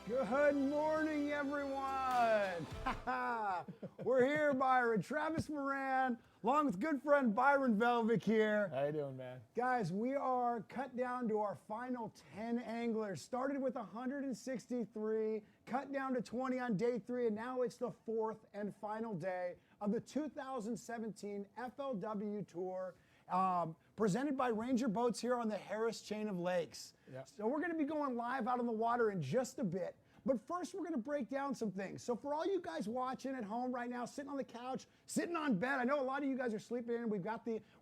Good morning, everyone. We're here, Byron. Travis Moran, along with good friend Byron Velvick here. How you doing, man? Guys, we are cut down to our final 10 anglers. Started with 163, cut down to 20 on day 3, and now it's the 4th and final day of the 2017 FLW Tour. Presented by Ranger Boats here on the Harris Chain of Lakes. Yep. So we're going to be going live out on the water in just a bit. But first, we're going to break down some things. So for all you guys watching at home right now, sitting on the couch, sitting on bed, I know a lot of you guys are sleeping in.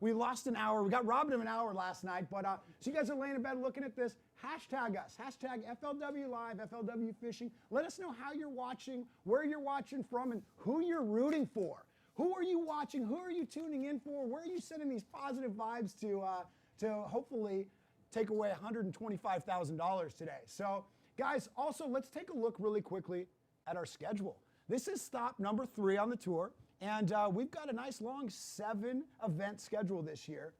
We lost an hour. We got robbed of an hour last night. But so you guys are laying in bed looking at this. Hashtag us. Hashtag FLW Live, FLW Fishing. Let us know how you're watching, where you're watching from, and who you're rooting for. Who are you watching? Who are you tuning in for? Where are you sending these positive vibes to hopefully take away $125,000 today? So, guys, also let's take a look really quickly at our schedule. This is stop number 3 on the tour, and we've got a nice long 7-event schedule this year.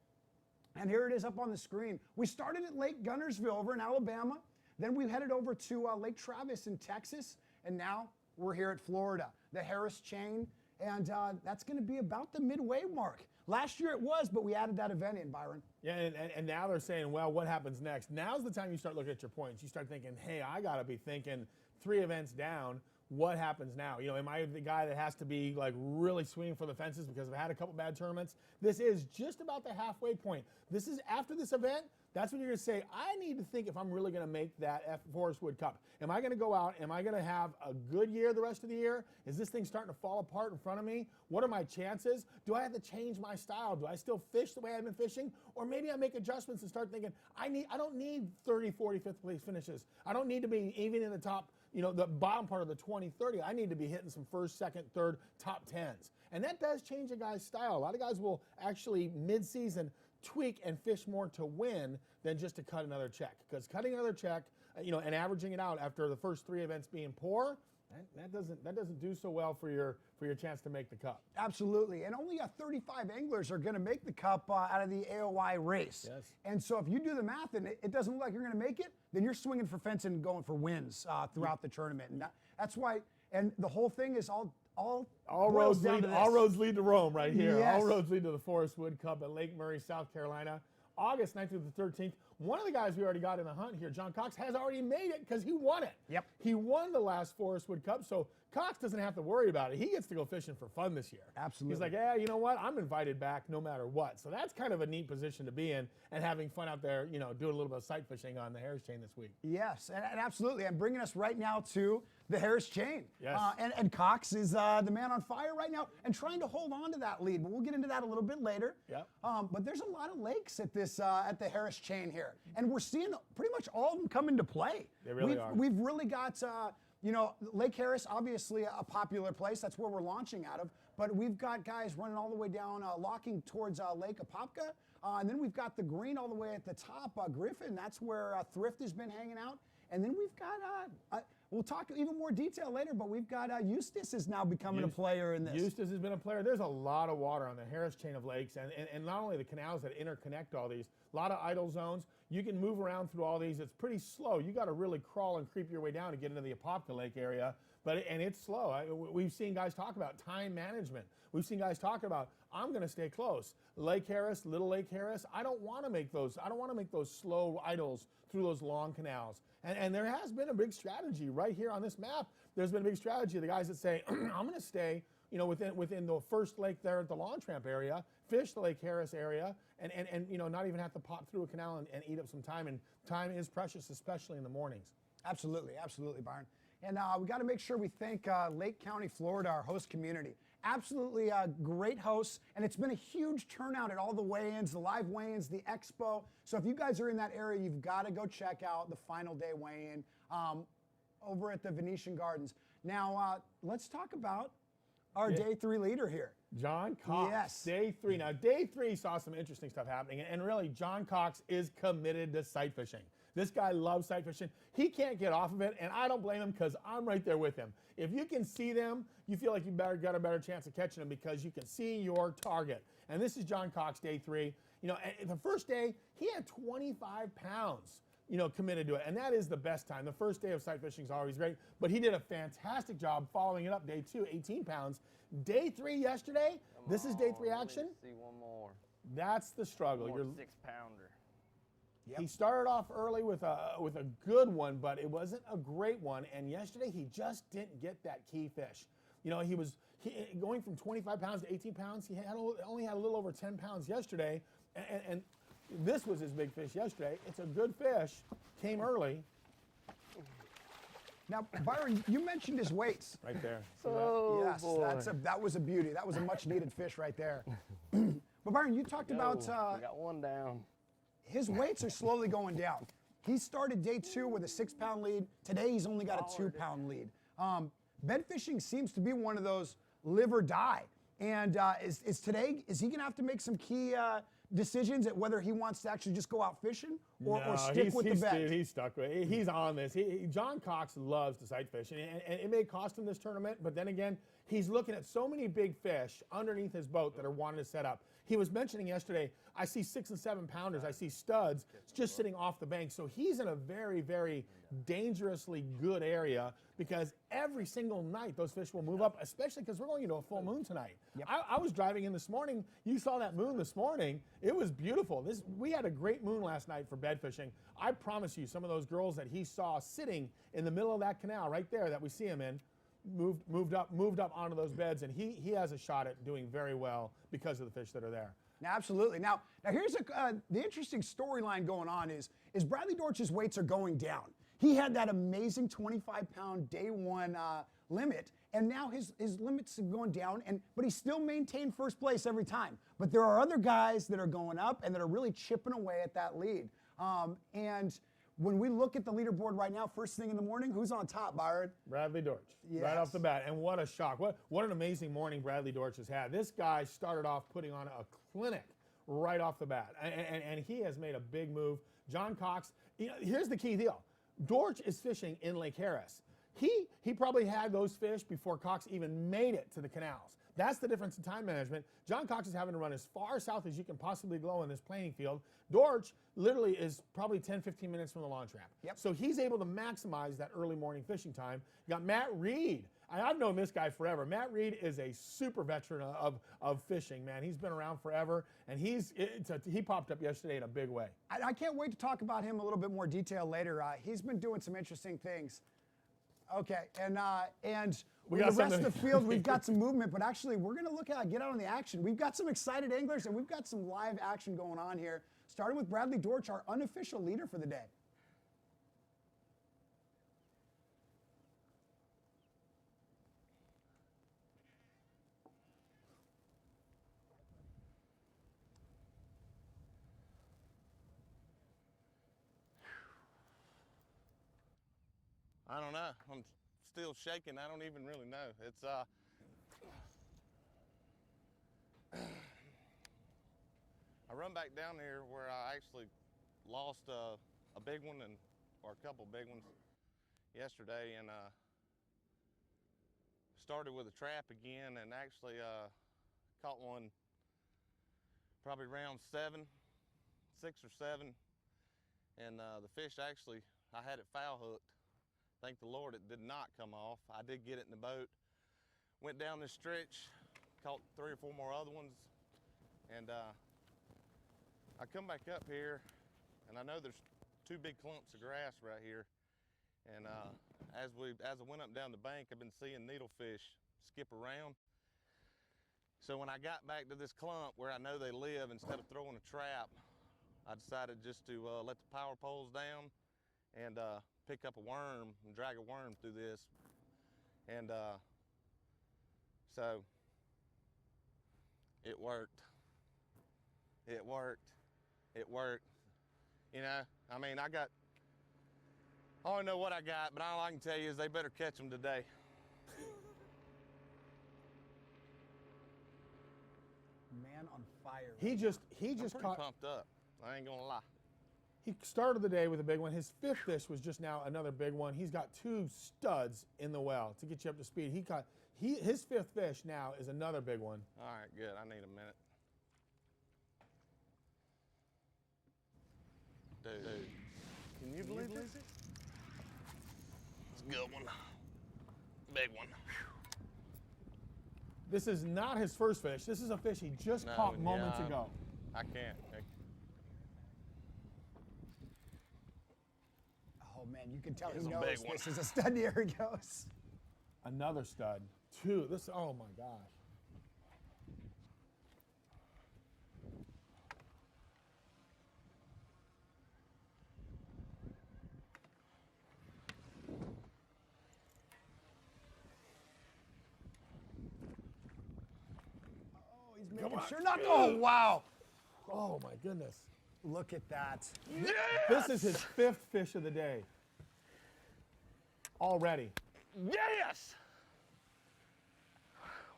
And here it is up on the screen. We started at Lake Gunnersville over in Alabama. Then we headed over to Lake Travis in Texas, and now we're here at Florida, the Harris Chain. And that's going to be about the midway mark. Last year it was, but we added that event in, Byron. Yeah, and now they're saying, well, what happens next? Now's the time you start looking at your points. You start thinking, hey, I got to be thinking 3 events down. What happens now? You know, am I the guy that has to be like really swinging for the fences because I've had a couple bad tournaments? This is just about the halfway point. This is after this event. That's when you're going to say, I need to think if I'm really going to make that Forest Wood Cup. Am I going to go out? Am I going to have a good year the rest of the year? Is this thing starting to fall apart in front of me? What are my chances? Do I have to change my style? Do I still fish the way I've been fishing? Or maybe I make adjustments and start thinking, I don't need 30, 40, 5th place finishes. I don't need to be even in the top, you know, the bottom part of the 20, 30. I need to be hitting some 1st, 2nd, 3rd, top 10s. And that does change a guy's style. A lot of guys will actually mid-season tweak and fish more to win than just to cut another check. Because cutting another check, you know, and averaging it out after the first 3 events being poor, that doesn't do so well for your chance to make the cup. Absolutely, and only 35 anglers are going to make the cup out of the AOY race. Yes. And so if you do the math and it doesn't look like you're going to make it, then you're swinging for fence and going for wins throughout the tournament. And that's why. And the whole thing is all roads lead to Rome right here. Yes. All roads lead to the Forest Wood Cup at Lake Murray, South Carolina, August 9th through the 13th. One of the guys we already got in the hunt here, John Cox, has already made it because he won it. Yep. He won the last Forest Wood Cup, so Cox doesn't have to worry about it. He gets to go fishing for fun this year. Absolutely. He's like, yeah, you know what? I'm invited back no matter what. So that's kind of a neat position to be in and having fun out there, you know, doing a little bit of sight fishing on the Harris Chain this week. Yes, and absolutely. I'm bringing us right now to the Harris Chain. Yes. And Cox is the man on fire right now and trying to hold on to that lead, but we'll get into that a little bit later. Yep. But there's a lot of lakes at this at the Harris Chain here, and we're seeing pretty much all of them come into play. They really are. We've really got you know, Lake Harris, obviously a popular place. That's where we're launching out of. But we've got guys running all the way down, locking towards Lake Apopka. And then we've got the green all the way at the top, Griffin. That's where Thrift has been hanging out. And then we've got, we'll talk even more detail later, but we've got Eustis is now becoming a player in this. Eustis has been a player. There's a lot of water on the Harris Chain of lakes, and not only the canals that interconnect all these, a lot of idle zones. You can move around through all these. It's pretty slow. You got to really crawl and creep your way down to get into the Apopka Lake area, and it's slow. We've seen guys talk about time management. We've seen guys talk about, I'm going to stay close. Lake Harris, Little Lake Harris, I don't want to make those slow idles through those long canals. And there has been a big strategy right here on this map. There's been a big strategy. The guys that say, I'm going to stay, you know, within the first lake there at the launch ramp area, fish the Lake Harris area, and you know, not even have to pop through a canal and eat up some time. And time is precious, especially in the mornings. Absolutely, absolutely, Byron. And we got to make sure we thank Lake County, Florida, our host community. Absolutely great hosts, and it's been a huge turnout at all the weigh-ins, the live weigh-ins, the expo. So if you guys are in that area, you've got to go check out the final day weigh-in over at the Venetian Gardens. Now, let's talk about our day 3 leader here. John Cox, yes. Day 3. Now, Day 3 saw some interesting stuff happening, and really, John Cox is committed to sight fishing. This guy loves sight fishing. He can't get off of it, and I don't blame him because I'm right there with him. If you can see them, you feel like you've got a better chance of catching them because you can see your target. And this is John Cox, Day 3. You know, the first day, he had 25 pounds. committed to it. And that is the best time. The first day of sight fishing is always great, but he did a fantastic job following it up. Day 2, 18 pounds. Day 3 yesterday, this is day 3 action. See one more. That's the struggle. More 6-pounder. Yep. He started off early with a good one, but it wasn't a great one. And yesterday, he just didn't get that key fish. He was going from 25 pounds to 18 pounds. He only had a little over 10 pounds yesterday, and this was his big fish yesterday. It's a good fish. Came early. Now, Byron, you mentioned his weights. Right there. Oh, yes, boy. that was a beauty. That was a much-needed fish right there. But Byron, you talked about we got one down. his weights are slowly going down. He started day 2 with a 6-pound lead. Today, he's only got a 2-pound lead. Bed fishing seems to be one of those live or die. And is he going to have to make some key decisions at whether he wants to actually just go out fishing or stick with the bed? He's stuck with it. He's on this. John Cox loves to sight fish, and it may cost him this tournament, but then again, he's looking at so many big fish underneath his boat that are wanting to set up. He was mentioning yesterday, I see 6 and 7 pounders. I see studs just sitting off the bank. So he's in a very, very dangerously good area because every single night those fish will move up, especially because we're going into a full moon tonight. Yep. I was driving in this morning. You saw that moon this morning. It was beautiful. We had a great moon last night for bed fishing. I promise you, some of those girls that he saw sitting in the middle of that canal right there that we see him in, moved up onto those beds, and he has a shot at doing very well because of the fish that are there. Now, absolutely. Now here's the interesting storyline going on is Bradley Dortch's weights are going down. He had that amazing 25-pound day 1 limit, and now his limits are going down, but he still maintained first place every time. But there are other guys that are going up and that are really chipping away at that lead. And when we look at the leaderboard right now, first thing in the morning, who's on top, Byron? Bradley Dortch, Yes. right off the bat. And what a shock. What an amazing morning Bradley Dortch has had. This guy started off putting on a clinic right off the bat. And he has made a big move. John Cox, here's the key deal. Dortch is fishing in Lake Harris. He probably had those fish before Cox even made it to the canals. That's the difference in time management. John Cox is having to run as far south as you can possibly go in this playing field. Dortch literally is probably 10, 15 minutes from the launch ramp. Yep. So he's able to maximize that early morning fishing time. You got Matt Reed. I've known this guy forever. Matt Reed is a super veteran of fishing, man. He's been around forever, and he popped up yesterday in a big way. I can't wait to talk about him a little bit more detail later. He's been doing some interesting things. Okay, and We the got rest of something. the field, we've got some movement, but actually we're going to get out on the action. We've got some excited anglers, and we've got some live action going on here, starting with Bradley Dortch, our unofficial leader for the day. I don't know. I'm still shaking. I don't even really know. It's I run back down here where I actually lost a big one or a couple big ones yesterday, and started with a trap again, and actually caught one probably round 6 or 7, and the fish actually, I had it foul hooked. Thank the Lord it did not come off. I did get it in the boat. Went down this stretch, caught 3 or 4 more other ones, and I come back up here, and I know there's 2 big clumps of grass right here. And as I went up down the bank, I've been seeing needlefish skip around. So when I got back to this clump where I know they live, instead of throwing a trap, I decided just to let the power poles down and pick up a worm and drag a worm through this. And so it worked. It worked. It worked. You know, I mean, I don't know what I got, but all I can tell you is they better catch them today. Man on fire. He just I'm pretty caught. pumped up. I ain't gonna lie. He started the day with a big one. His 5th fish was just now another big one. He's got 2 studs in the well to get you up to speed. His 5th fish now is another big one. All right, good. I need a minute. Dude, Can you believe this? It's a good one. Big one. This is not his first fish. This is a fish he just No, caught moments yeah, ago. I can't. Oh man, you can tell Here's he a knows big one. this is a stud. Here he goes. Another stud. Two. This. Oh my gosh. Oh, he's making sure not. Oh wow! Oh my goodness. Look at that. Yes! This is his fifth fish of the day. Already. Yes!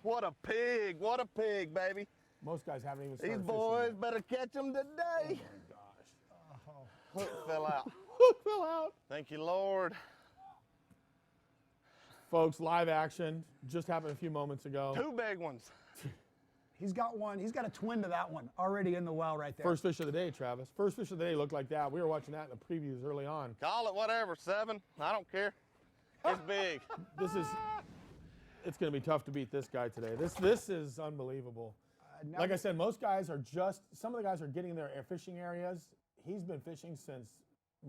What a pig! What a pig, baby! Most guys haven't even started These fishing boys yet. better catch them today. Hook fell out. Hook fell out. Thank you, Lord. Folks, live action just happened a few moments ago. Two big ones. He's got one. He's got a twin to that one already in the well right there. First fish of the day, Travis. First fish of the day looked like that. We were watching that in the previews early on. Call it whatever, 7. I don't care. It's big. It's going to be tough to beat this guy today. This is unbelievable. Like I said, most guys are some of the guys are getting their fishing areas. He's been fishing since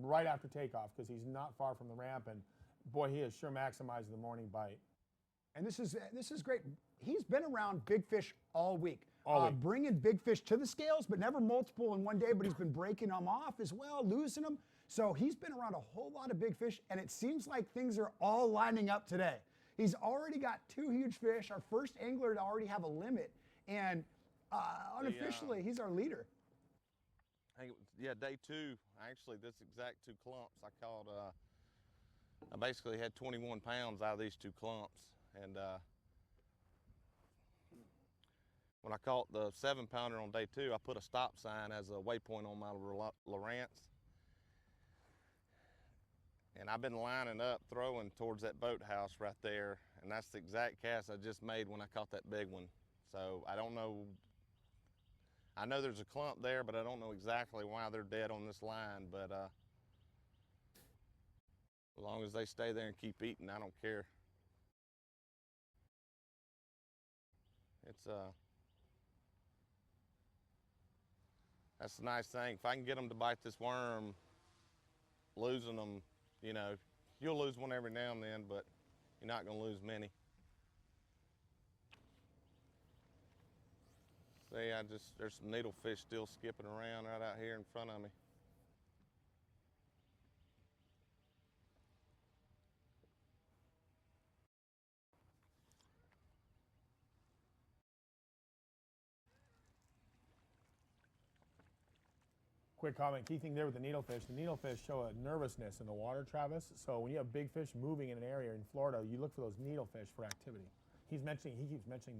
right after takeoff because he's not far from the ramp, and boy, he is sure maximizing the morning bite. And this is great. He's been around big fish all week. All week. Bringing big fish to the scales, but never multiple in one day, but he's been breaking them off as well, losing them. So he's been around a whole lot of big fish, and it seems like things are all lining up today. He's already got 2 huge fish, our first angler to already have a limit, and unofficially, he's our leader. I think it was, yeah, day 2. Actually, this exact 2 clumps I caught. I basically had 21 pounds out of these 2 clumps, and when I caught the 7-pounder on day 2, I put a stop sign as a waypoint on my Lowrance. And I've been lining up, throwing towards that boathouse right there, and that's the exact cast I just made when I caught that big one. So I don't know. I know there's a clump there, but I don't know exactly why they're dead on this line. But as long as they stay there and keep eating, I don't care. It's that's the nice thing. If I can get them to bite this worm, losing them, you know, you'll lose one every now and then, but you're not going to lose many. See, there's some needlefish still skipping around right out here in front of me. Quick comment, key thing there with the needlefish. The needlefish show a nervousness in the water, Travis. So when you have big fish moving in an area in Florida, you look for those needlefish for activity. He keeps mentioning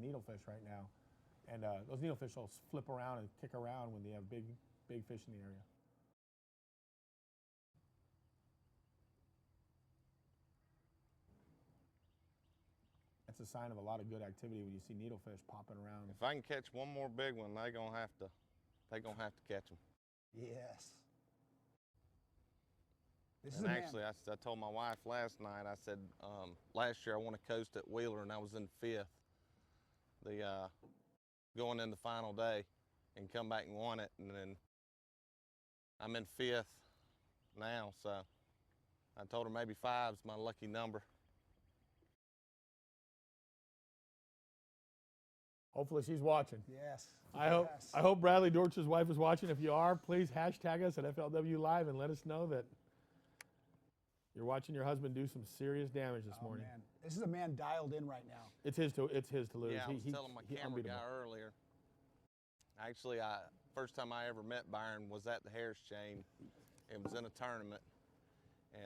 needlefish right now. And those needlefish will flip around and kick around when they have big fish in the area. That's a sign of a lot of good activity when you see needlefish popping around. If I can catch one more big one, they're gonna have to catch them. Yes. And actually, I told my wife last night, I said, last year I won a coast at Wheeler and I was in 5th. Going in the final day and come back and won it. And then I'm in 5th now, so I told her maybe 5's my lucky number. Hopefully she's watching. Yes. I hope Bradley Dortch's wife is watching. If you are, please hashtag us at FLW Live and let us know that you're watching your husband do some serious damage this morning. Man. This is a man dialed in right now. It's his to lose. Yeah, I was telling my camera guy earlier. Actually, first time I ever met Byron was at the Harris Chain. It was in a tournament,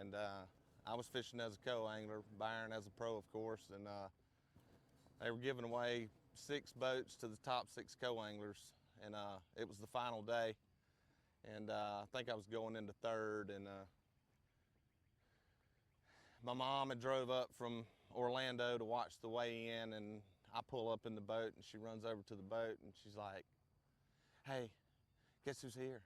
and I was fishing as a co-angler, Byron as a pro, of course, and they were giving away 6 boats to the top 6 co-anglers, and it was the final day, and I think I was going into 3rd, and my mom had drove up from Orlando to watch the weigh-in, and I pull up in the boat, and she runs over to the boat, and she's like, "Hey, guess who's here?"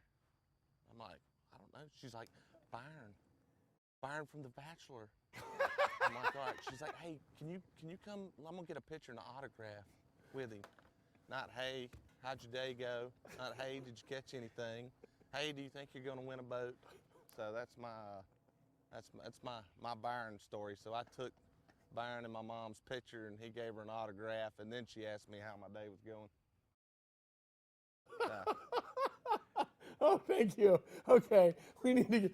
I'm like, "I don't know." She's like, Byron from The Bachelor. I'm like, all right. She's like, hey, can you come? I'm gonna get a picture and an autograph with him. Not, hey, how'd your day go? Not, hey, did you catch anything? Hey, do you think you're gonna win a boat? So that's my Byron story. So I took Byron and my mom's picture, and he gave her an autograph, and then she asked me how my day was going. Oh, thank you. Okay, we need to get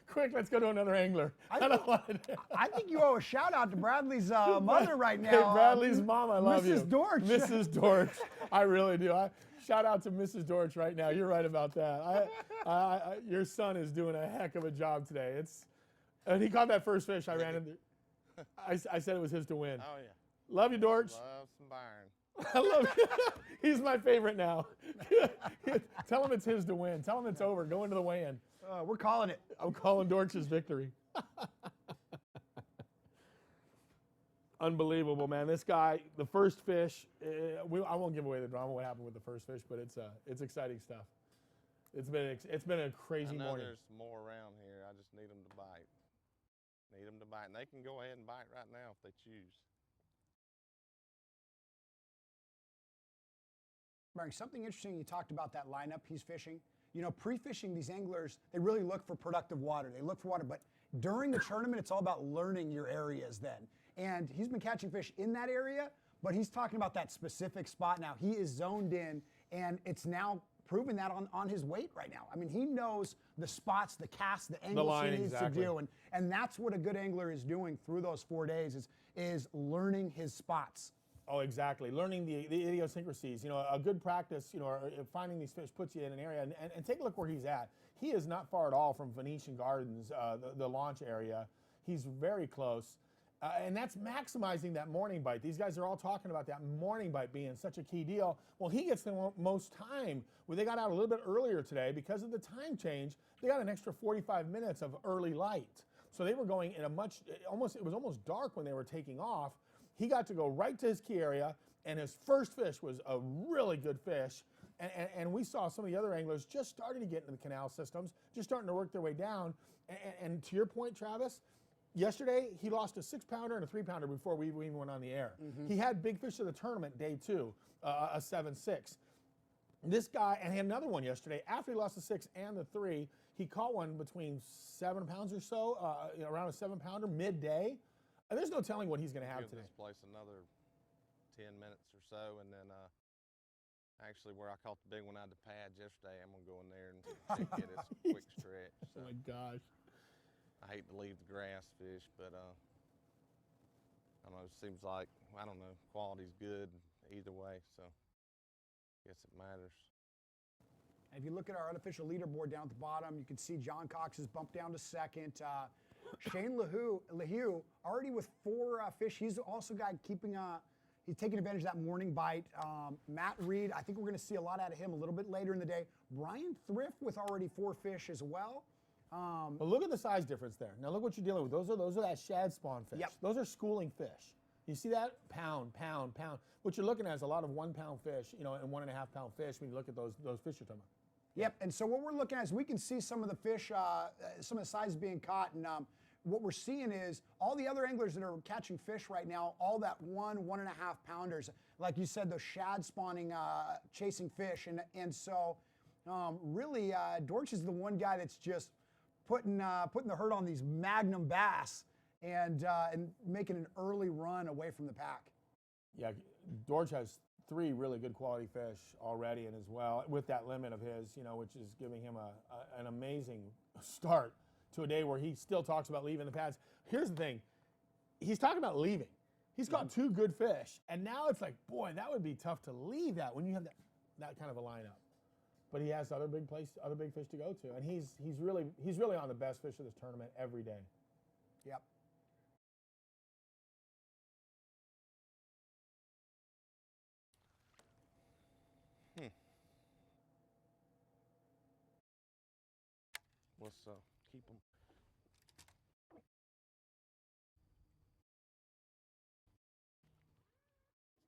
quick. Let's go to another angler. I think you owe a shout out to Bradley's mother right now. Hey, Bradley's mom, I love you. Mrs. Dortch. Mrs. Dortch. I really do. Shout out to Mrs. Dortch right now. You're right about that. Your son is doing a heck of a job today. And he caught that first fish I ran into. I said it was his to win. Oh yeah. Love you, Dortch. Love some Byron. I love you. He's my favorite now. Tell him it's his to win. Tell him it's over. Go into the weigh-in. We're calling it. I'm calling Dortch's victory. Unbelievable, man. This guy, the first fish, I won't give away the drama what happened with the first fish, but it's exciting stuff. It's been a crazy I know morning. there's more around here. I just need them to bite. Need them to bite, and they can go ahead and bite right now if they choose. Mark, something interesting, you talked about that lineup he's fishing. You know, pre-fishing, these anglers, they really look for productive water. They look for water, but during the tournament, it's all about learning your areas then. And he's been catching fish in that area, but he's talking about that specific spot now. He is zoned in, and it's now proven that on his weight right now. I mean, he knows the spots, the casts, the angles he needs to do, and that's what a good angler is doing through those 4 days is learning his spots. Oh, exactly. Learning the idiosyncrasies. You know, a good practice, you know, finding these fish puts you in an area. And take a look where he's at. He is not far at all from Venetian Gardens, the launch area. He's very close. And that's maximizing that morning bite. These guys are all talking about that morning bite being such a key deal. Well, he gets the most time. Well, they got out a little bit earlier today because of the time change. They got an extra 45 minutes of early light. So they were going in it was almost dark when they were taking off. He got to go right to his key area, and his first fish was a really good fish. And we saw some of the other anglers just starting to get into the canal systems, just starting to work their way down. And to your point, Travis, yesterday he lost a 6-pounder and a 3-pounder before we even went on the air. Mm-hmm. He had big fish of the tournament day 2, a 7.6. This guy, and he had another one yesterday. After he lost the 6 and the 3, he caught one between 7 pounds or so, around a 7-pounder midday. And there's no telling what he's going to have today. Give this place another 10 minutes or so, and then actually where I caught the big one out of the pads yesterday, I'm going to go in there and get his quick stretch. So. Oh my gosh. I hate to leave the grass fish, but I don't know, it seems like, I don't know, quality's good either way, so I guess it matters. And if you look at our unofficial leaderboard down at the bottom, you can see John Cox has bumped down to second. Shane lehue already with 4 fish. He's also a guy he's taking advantage of that morning bite. Matt Reed, I think we're going to see a lot out of him a little bit later in the day. Brian Thrift with already 4 fish as well. But look at the size difference there. Now look what you're dealing with. Those are that shad spawn fish. Yep. Those are schooling fish. You see that? Pound, pound, pound. What you're looking at is a lot of 1-pound fish, you know, and 1.5-pound fish when you look at those fish you're talking about. Yep, and so what we're looking at is we can see some of the fish, some of the sizes being caught, and what we're seeing is all the other anglers that are catching fish right now, all that 1.5 pounders, like you said, those shad spawning, chasing fish, and so really Dortch is the one guy that's just putting the hurt on these magnum bass and making an early run away from the pack. Yeah, Dortch has 3 really good quality fish already, and as well with that limit of his, you know, which is giving him an amazing start to a day where he still talks about leaving the pads. Here's the thing, he's talking about leaving. He's got 2 good fish, and now it's like, boy, that would be tough to leave that when you have that kind of a lineup. But he has other big fish to go to, and he's really on the best fish of this tournament every day. Yep. Let's keep them.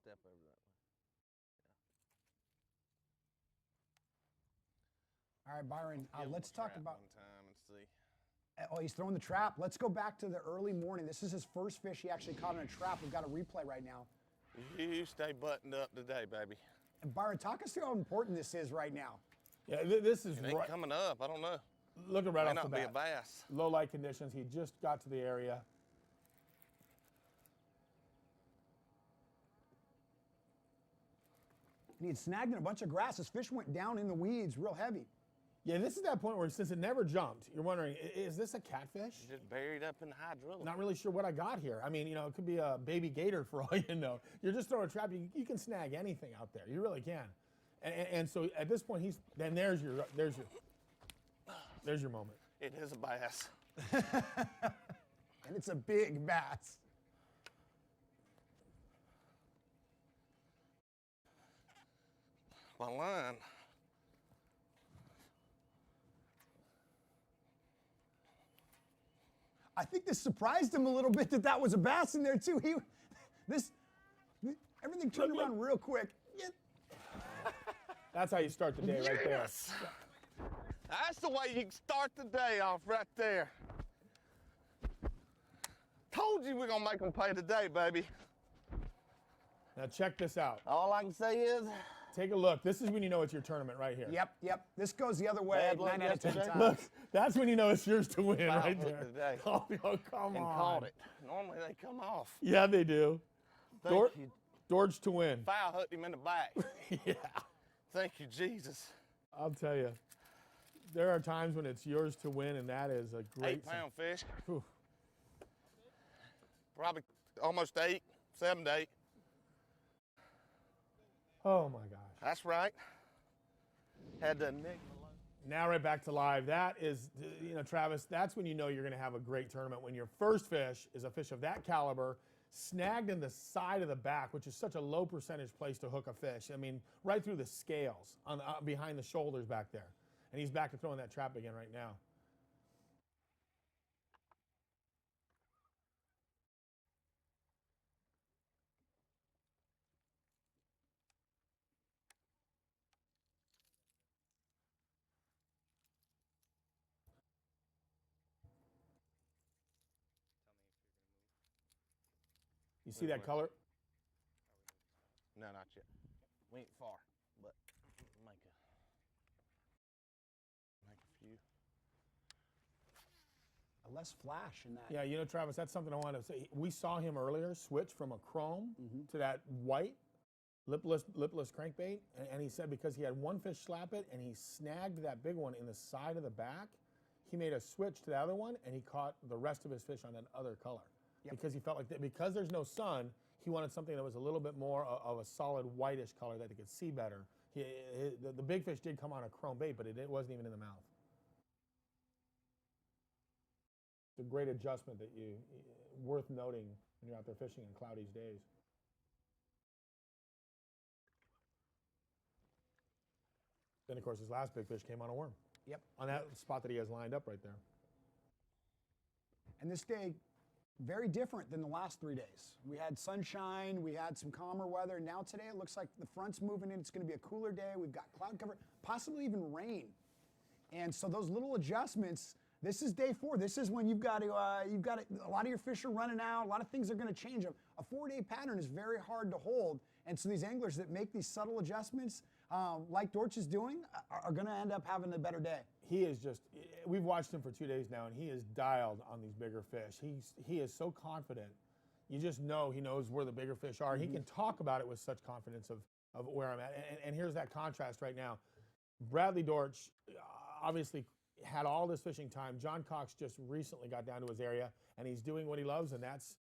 Step over that way. All right, Byron, Give 'em let's a talk trap about. one time and see. Oh, he's throwing the trap. Let's go back to the early morning. This is his first fish he actually caught in a trap. We've got a replay right now. You stay buttoned up today, baby. And Byron, talk us through how important this is right now. Yeah, this is It ain't coming up. I don't know. looking right May off the not be a bat. bass. Low light conditions. He just got to the area. And he had snagged in a bunch of grass. His fish went down in the weeds real heavy. Yeah, this is that point where since it never jumped, you're wondering, is this a catfish? Just buried up in the hydrilla. Not really sure what I got here. I mean, you know, it could be a baby gator for all you know. You're just throwing a trap. You can snag anything out there. You really can. And so at this point, there's your moment. It is a bass. And it's a big bass. My line. I think this surprised him a little bit that was a bass in there too. Everything turned around real quick. Yep. That's how you start the day right there. Yes. That's the way you can start the day off right there. Told you we're gonna make them pay today, baby. Now check this out. All I can say is, Take a look. This is when you know it's your tournament right here. Yep. This goes the other way Bad luck 9 out of 10 yesterday. times. Look, that's when you know it's yours to win Foul right hook there. today. Oh, come and on. caught it. Normally they come off. Yeah, they do. Thank you. Dortch to win. Foul hooked him in the back. Yeah. Thank you, Jesus. I'll tell you, there are times when it's yours to win, and that is a great 8-pound fish. Whew. Probably almost 8, 7 to 8. Oh my gosh. That's right. Had the nick. Now right back to live. That is, you know, Travis, that's when you know you're going to have a great tournament, when your first fish is a fish of that caliber, snagged in the side of the back, which is such a low percentage place to hook a fish. I mean, right through the scales, on behind the shoulders back there. And he's back to throwing that trap again right now. You see that color? No, not yet. We ain't far, but make a few. Less flash in that. Yeah, you know, Travis, that's something I want to say. We saw him earlier switch from a chrome to that white lipless crankbait, and he said because he had one fish slap it and he snagged that big one in the side of the back, he made a switch to the other one and he caught the rest of his fish on that other color. Yep. Because he felt like that, because there's no sun, he wanted something that was a little bit more of a solid whitish color that they could see better. The big fish did come on a chrome bait, but it wasn't even in the mouth. It's a great adjustment that worth noting when you're out there fishing in cloudy days. Then, of course, his last big fish came on a worm. Yep. On that spot that he has lined up right there. And this day, very different than the last 3 days. We had sunshine, we had some calmer weather. Now today it looks like the front's moving in. It's going to be a cooler day. We've got cloud cover, possibly even rain. And so those little adjustments, this is day 4. This is when you've got to, a lot of your fish are running out. A lot of things are going to change. A 4-day pattern is very hard to hold. And so these anglers that make these subtle adjustments, like Dortch is doing, are going to end up having a better day. He is just, we've watched him for 2 days now, and he is dialed on these bigger fish. He is so confident. You just know he knows where the bigger fish are. He can talk about it with such confidence of where I'm at. And here's that contrast right now. Bradley Dortch obviously had all this fishing time. John Cox just recently got down to his area, and he's doing what he loves, and that's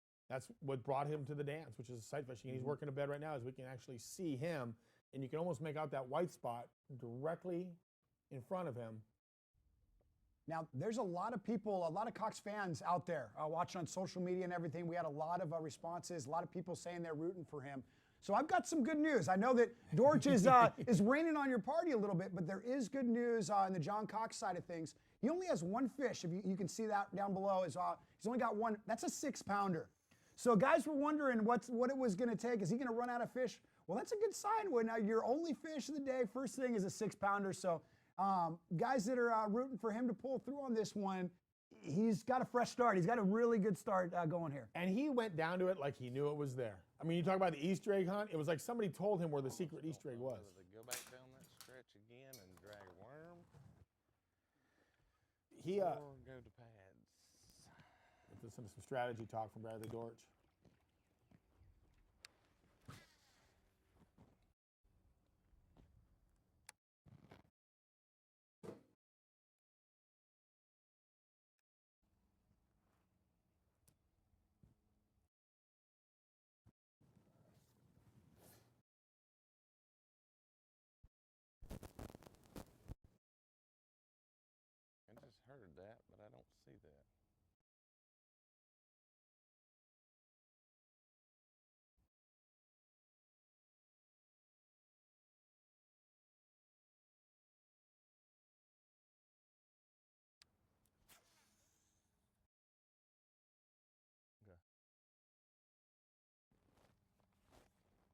what brought him to the dance, which is sight fishing. And he's working a bed right now as we can actually see him, and you can almost make out that white spot directly in front of him. Now, there's a lot of people, a lot of Cox fans out there watching on social media and everything. We had a lot of responses, a lot of people saying they're rooting for him. So I've got some good news. I know that Dortch is raining on your party a little bit, but there is good news on the John Cox side of things. He only has one fish. If you can see that down below, he's only got one. That's a 6-pounder. So guys were wondering what it was going to take. Is he going to run out of fish? Well, that's a good sign. When your only fish of the day, first thing, is a 6-pounder. So guys that are rooting for him to pull through on this one, he's got a fresh start. He's got a really good start going here. And he went down to it like he knew it was there. I mean, you talk about the Easter egg hunt. It was like somebody told him where the secret Easter egg was. Go back down that stretch again and drag a worm. He Or go to pads. listen to some strategy talk from Bradley Dortch. I just heard that, but I don't see that. Okay.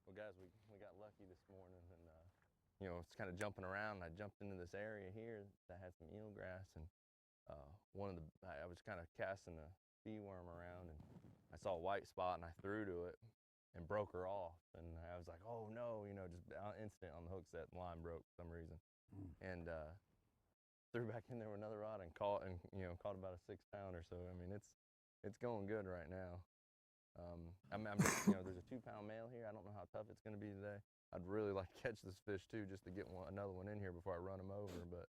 Well, guys, we got lucky this morning, and you know, it's kind of jumping around. I jumped into this area here that had some eelgrass, and I was kind of casting a bee worm around, and I saw a white spot, and I threw to it and broke her off. And I was like, oh no, you know, just instant on the hook set, line broke for some reason, and threw back in there with another rod and caught about a 6-pounder. So I mean, it's going good right now. I'm just, you know, there's a 2-pound male here. I don't know how tough it's going to be today. I'd really like to catch this fish too, just to get another one in here before I run him over, but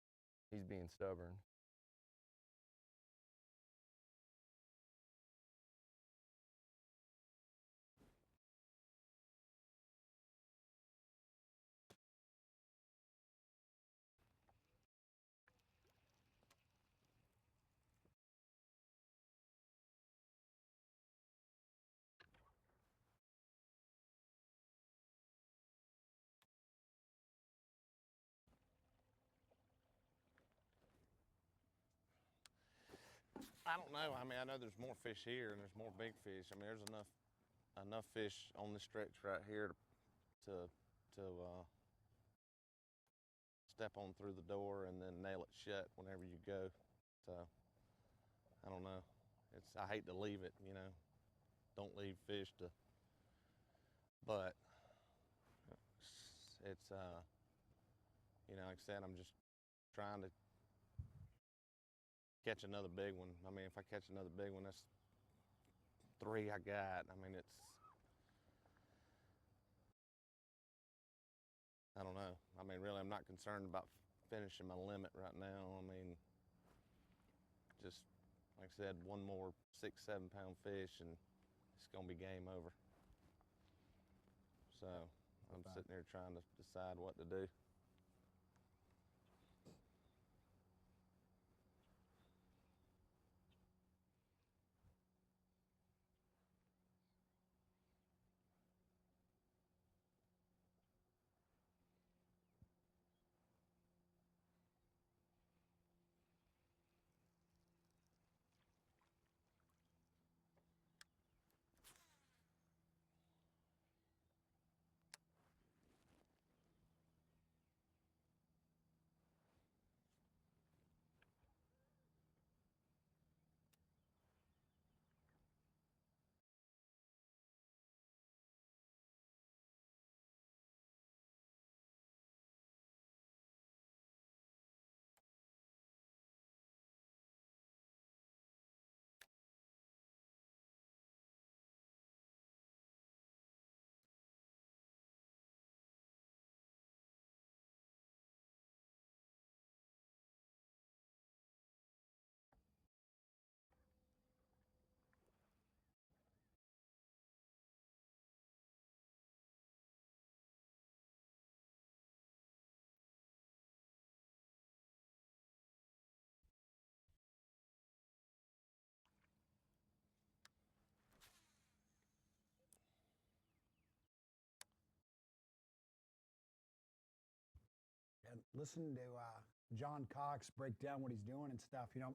he's being stubborn. I don't know. I mean, I know there's more fish here and there's more big fish. I mean, there's enough fish on this stretch right here to step on through the door and then nail it shut whenever you go. So I don't know. I hate to leave it, you know. Don't leave fish to. But it's you know, like I said, I'm just trying to catch another big one. I mean, if I catch another big one, that's 3 I got. I mean, I don't know. I mean, really, I'm not concerned about finishing my limit right now. I mean, just like I said, one more 6-7 pound fish and it's gonna be game over. So I'm sitting there trying to decide what to do. And listening to John Cox break down what he's doing and stuff, you know,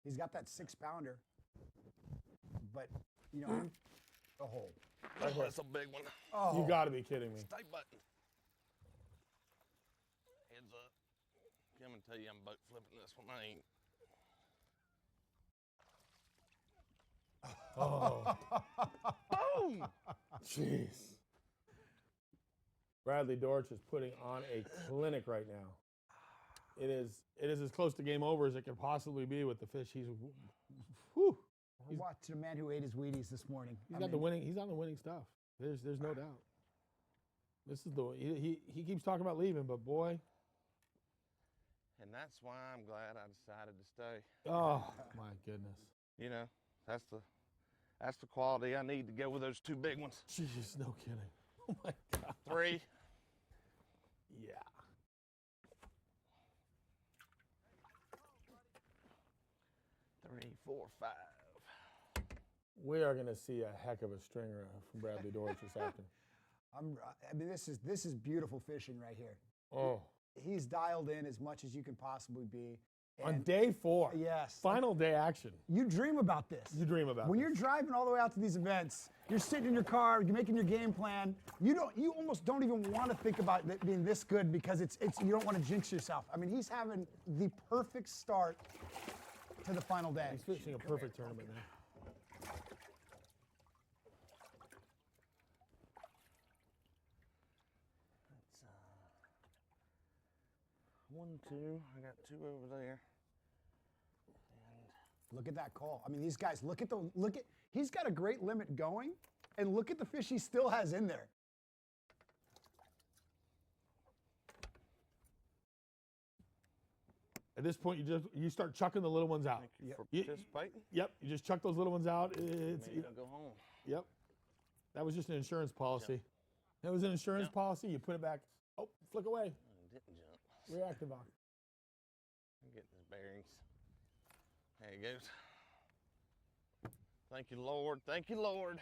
he's got that 6-pounder, but you know, the hole. Oh, that's a big one. Oh, You got to be kidding me. Stay button. Heads up. Come and tell you I'm boat flipping this one. I ain't. Oh, Boom! jeez. Bradley Dortch is putting on a clinic right now. It is as close to game over as it could possibly be with the fish. Whew. We're watching a man who ate his Wheaties this morning. He's on the winning stuff. There's no doubt. This is he keeps talking about leaving, but boy. And that's why I'm glad I decided to stay. Oh my goodness. You know, that's the quality I need to go with those two big ones. Jeez, no kidding. Oh my God. 3. Yeah. 3, 4, 5. We are going to see a heck of a stringer from Bradley Dortch this afternoon. I mean, this is beautiful fishing right here. Oh. He's dialed in as much as you can possibly be. On day 4. Yes. Final day action. You dream about this. You dream about when this. you're driving all the way out to these events, you're sitting in your car, you're making your game plan. You almost don't even want to think about it being this good because it's you don't want to jinx yourself. I mean, he's having the perfect start to the final day. He's fishing a perfect tournament now. That's 1, 2. I got 2 over there. Look at that call. I mean, these guys, he's got a great limit going, and look at the fish he still has in there. At this point, you start chucking the little ones out. Thank you for You- participating. Yep, you just chuck those little ones out. Maybe I'll go home. Yep. That was just an insurance policy. That was an insurance policy. You put it back. Oh, flick away. I didn't jump. Reactive on. I'm getting his bearings. There he goes. Thank you, Lord. Thank you, Lord.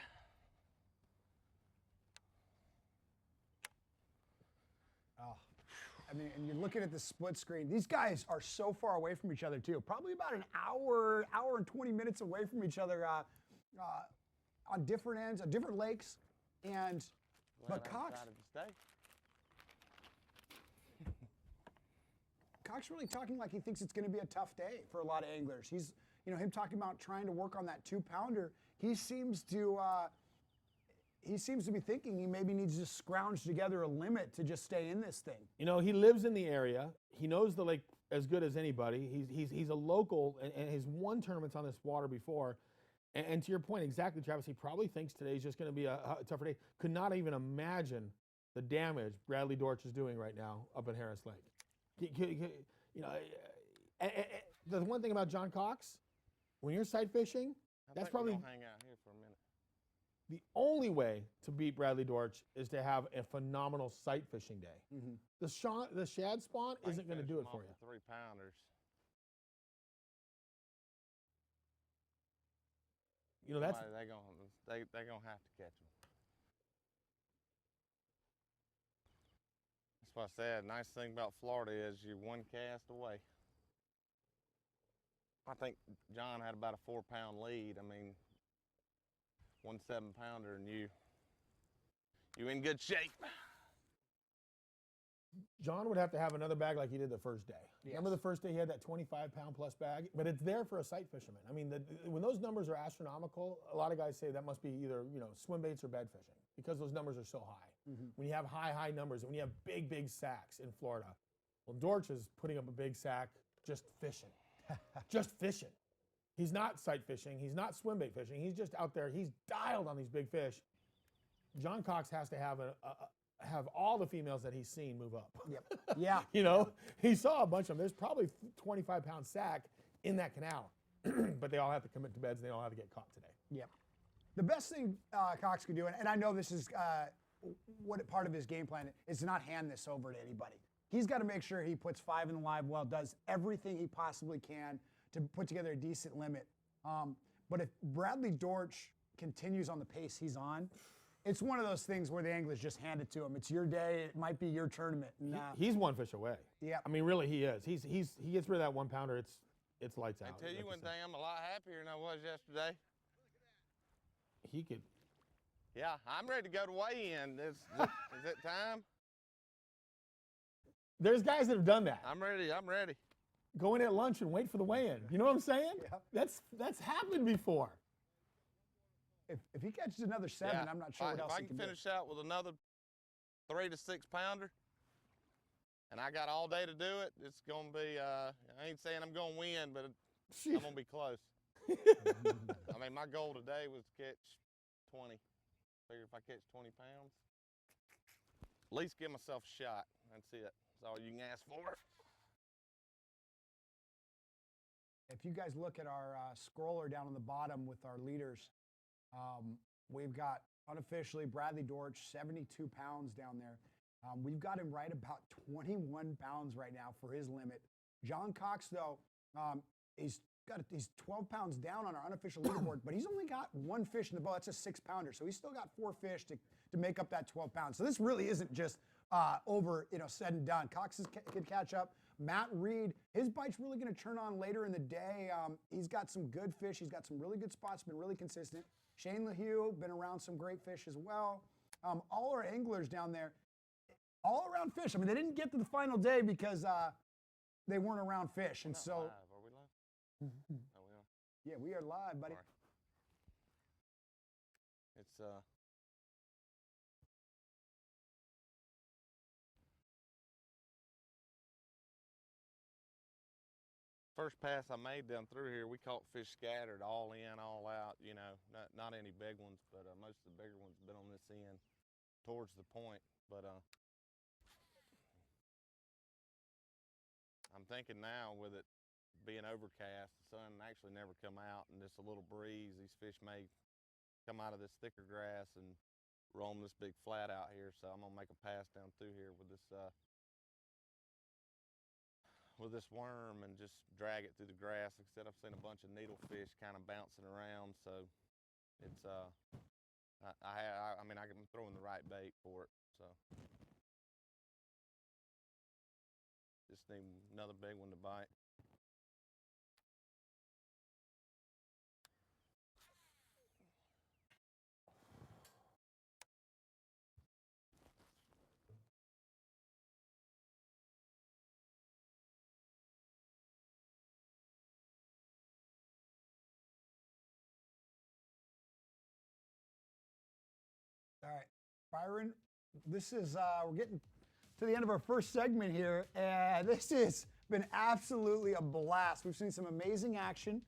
Oh, I mean, and you're looking at the split screen. These guys are so far away from each other too. Probably about an hour and 20 minutes away from each other on different ends, on different lakes. And Glad but I Cox, decided to stay. Cox really talking like he thinks it's going to be a tough day for a lot of anglers. He's, him talking about trying to work on that 2-pounder. He seems to be thinking he maybe needs to scrounge together a limit to just stay in this thing. He lives in the area. He knows the lake as good as anybody. He's a local and has won tournaments on this water before. And to your point, exactly, Travis, he probably thinks today's just going to be a tougher day. Could not even imagine the damage Bradley Dortch is doing right now up in Harris Lake. The one thing about John Cox, when you're sight fishing, that's probably we're gonna hang out here for a minute. the only way to beat Bradley Dortch is to have a phenomenal sight fishing day. Mm-hmm. The shad spawn isn't going to do it for you. 3-pounders. That's They're gonna have to catch them. That's why I said, nice thing about Florida is you're 1 cast away. I think John had about a 4-pound lead. I mean, 1 7-pounder, and you in good shape. John would have to have another bag like he did the first day. Yes. Remember the first day he had that 25-pound plus bag? But it's there for a sight fisherman. I mean, when those numbers are astronomical, a lot of guys say that must be either swim baits or bed fishing because those numbers are so high. Mm-hmm. When you have high numbers and when you have big sacks in Florida, well, Dortch is putting up a big sack just fishing. Just fishing. He's not sight fishing. He's not swim bait fishing. He's just out there. He's dialed on these big fish. John Cox has to have all the females that he's seen move up. Yep. Yeah. He saw a bunch of them. There's probably 25-pound sack in that canal, but they all have to commit to beds and they all have to get caught today. Yep. The best thing Cox can do, and I know this is what part of his game plan is to not hand this over to anybody. He's got to make sure he puts 5 in the live well, does everything he possibly can to put together a decent limit. But if Bradley Dortch continues on the pace he's on, it's one of those things where the anglers just hand it to him. It's your day. It might be your tournament. And, He's 1 fish away. Yeah. I mean, really, he is. He gets rid of that 1-pounder. It's lights out. I tell you like one said. thing, I'm a lot happier than I was yesterday. He could. Yeah, I'm ready to go to weigh-in. Is it time? There's guys that have done that. I'm ready. Go in at lunch and wait for the weigh-in. You know what I'm saying? Yeah. That's happened before. if he catches another 7, Yeah, I'm not sure what else if I he can can finish out with another 3 to 6 pounder, and I got all day to do it, it's gonna be. I ain't saying I'm gonna win, but I'm gonna be close. I mean, my goal today was to catch 20. Figure if I catch 20 pounds, at least give myself a shot. That's it. That's all you can ask for. If you guys look at our scroller down on the bottom with our leaders, we've got unofficially Bradley Dortch, 72 pounds down there. We've got him right about 21 pounds right now for his limit. John Cox, though, he's 12 pounds down on our unofficial leaderboard, but he's only got 1 fish in the boat. That's a 6-pounder, so he's still got 4 fish to make up that 12 pounds. So this really isn't just over, said and done. Cox could catch up. Matt Reed, his bite's really going to turn on later in the day. He's got some good fish. He's got some really good spots, been really consistent. Shane lehue, been around some great fish as well. All our anglers down there, all around fish. I mean, they didn't get to the final day because they weren't around fish. And so, live. Are we live? Oh, we are. Yeah, we are live, buddy. Sorry. It's first pass I made down through here, we caught fish scattered all in, all out, not any big ones, but most of the bigger ones have been on this end towards the point. But I'm thinking now with it being overcast, the sun actually never come out, and just a little breeze, these fish may come out of this thicker grass and roam this big flat out here. So I'm gonna make a pass down through here with this worm and just drag it through the grass. Like I said, I've seen a bunch of needlefish kind of bouncing around, so it's I mean, I'm throwing the right bait for it, so just need another big one to bite. All right, Byron, this is, we're getting to the end of our first segment here, and this has been absolutely a blast. We've seen some amazing action.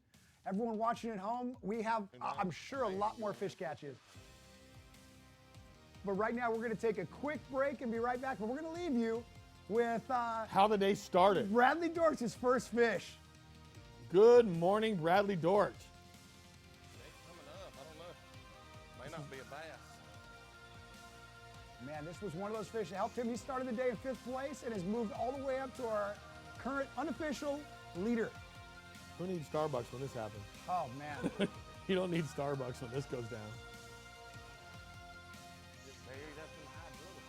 Everyone watching at home, we have, I'm sure, a lot more fish catches. But right now, we're going to take a quick break and be right back. But we're going to leave you with how the day started. Bradley Dortch's first fish. Good morning, Bradley Dortch. Coming up, I don't know. May not be a bass. Man, this was one of those fish that helped him. He started the day in 5th place and has moved all the way up to our current unofficial leader. Who needs Starbucks when this happens? Oh, man. You don't need Starbucks when this goes down. Just buried up in the high brother.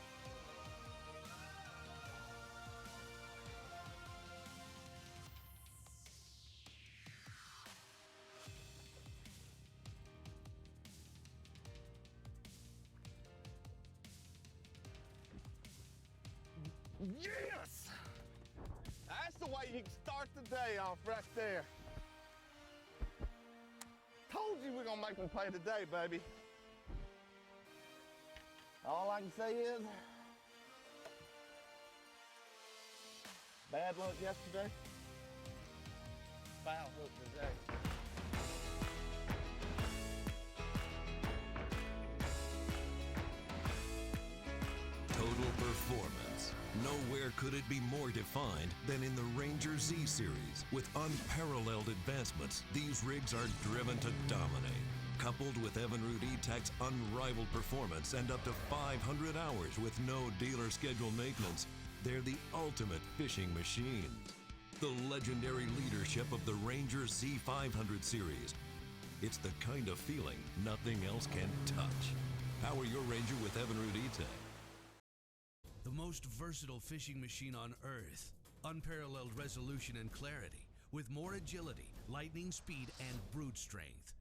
Yes! That's the way you can start the day off right there. Told you we're gonna make them play today, baby. All I can say is, bad luck yesterday, foul hook today. Total performance. Nowhere could it be more defined than in the Ranger Z series. With unparalleled advancements, these rigs are driven to dominate. Coupled with Evinrude E-Tech's unrivaled performance and up to 500 hours with no dealer schedule maintenance, they're the ultimate fishing machines. The legendary leadership of the Ranger Z500 series. It's the kind of feeling nothing else can touch. Power your Ranger with Evinrude E-Tech. The most versatile fishing machine on Earth. Unparalleled resolution and clarity, with more agility, lightning speed, and brute strength.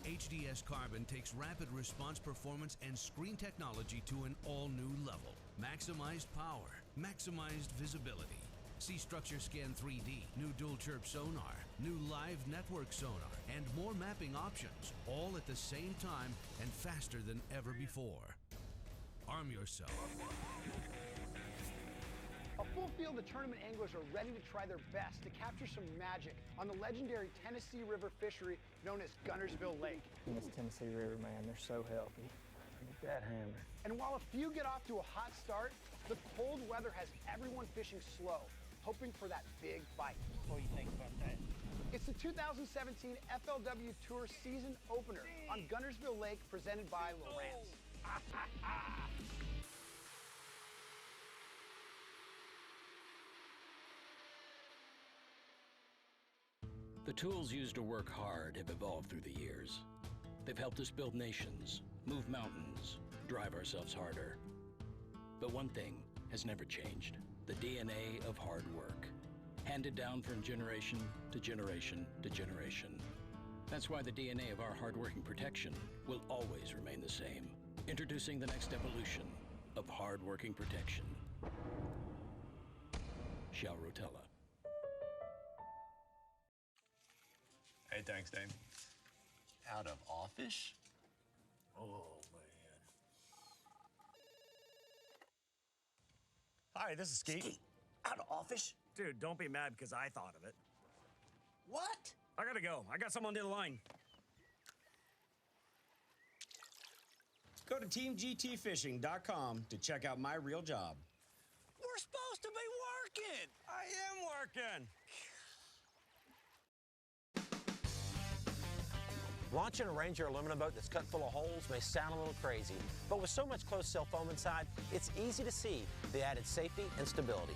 HDS Carbon takes rapid response performance and screen technology to an all-new level. Maximized power, maximized visibility, See Structure Scan 3D, new dual chirp sonar, new live network sonar, and more mapping options, all at the same time and faster than ever before. Arm yourself. A full field of tournament anglers are ready to try their best to capture some magic on the legendary Tennessee River fishery known as Guntersville Lake. This Tennessee River, man, they're so healthy. Look at that hammer. And while a few get off to a hot start, the cold weather has everyone fishing slow, hoping for that big bite. What do you think about that? It's the 2017 FLW Tour season opener on Guntersville Lake, presented by Lowrance. The tools used to work hard have evolved through the years. They've helped us build nations, move mountains, drive ourselves harder. But one thing has never changed: the DNA of hard work, handed down from generation to generation to generation. That's why the DNA of our hardworking protection will always remain the same. Introducing the next evolution of hardworking protection. Shell Rotella. Hey, thanks, Dave. Out of office? Oh, man. Hi, this is Skeet. Out of office? Dude, don't be mad because I thought of it. What? I gotta go. I got someone on the line. Go to teamgtfishing.com to check out my real job. We're supposed to be working. I am working. Launching a Ranger aluminum boat that's cut full of holes may sound a little crazy, but with so much closed-cell foam inside, it's easy to see the added safety and stability.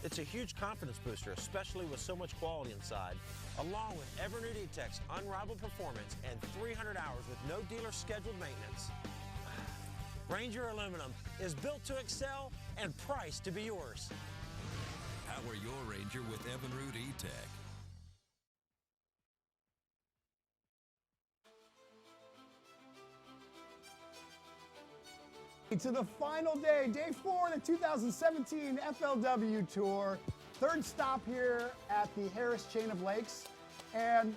It's a huge confidence booster, especially with so much quality inside, along with ever-new E-Tech's unrivaled performance and 300 hours with no dealer scheduled maintenance. Ranger aluminum is built to excel and priced to be yours. Power your Ranger with Evinrude E-Tech. To the final day, day 4 of the 2017 FLW Tour. Third stop here at the Harris Chain of Lakes. And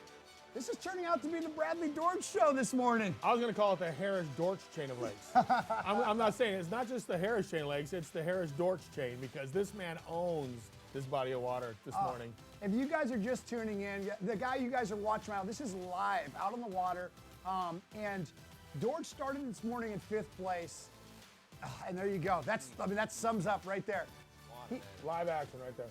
this is turning out to be the Bradley Dortch show this morning. I was going to call it the Harris Dortch chain of lakes. I'm not saying it's not just the Harris chain of lakes, it's the Harris Dortch chain, because this man owns this body of water this morning. If you guys are just tuning in, the guy you guys are watching right now, this is live out on the water. And Dortch started this morning in 5th place. And there you go. That sums up right there. Live action right there.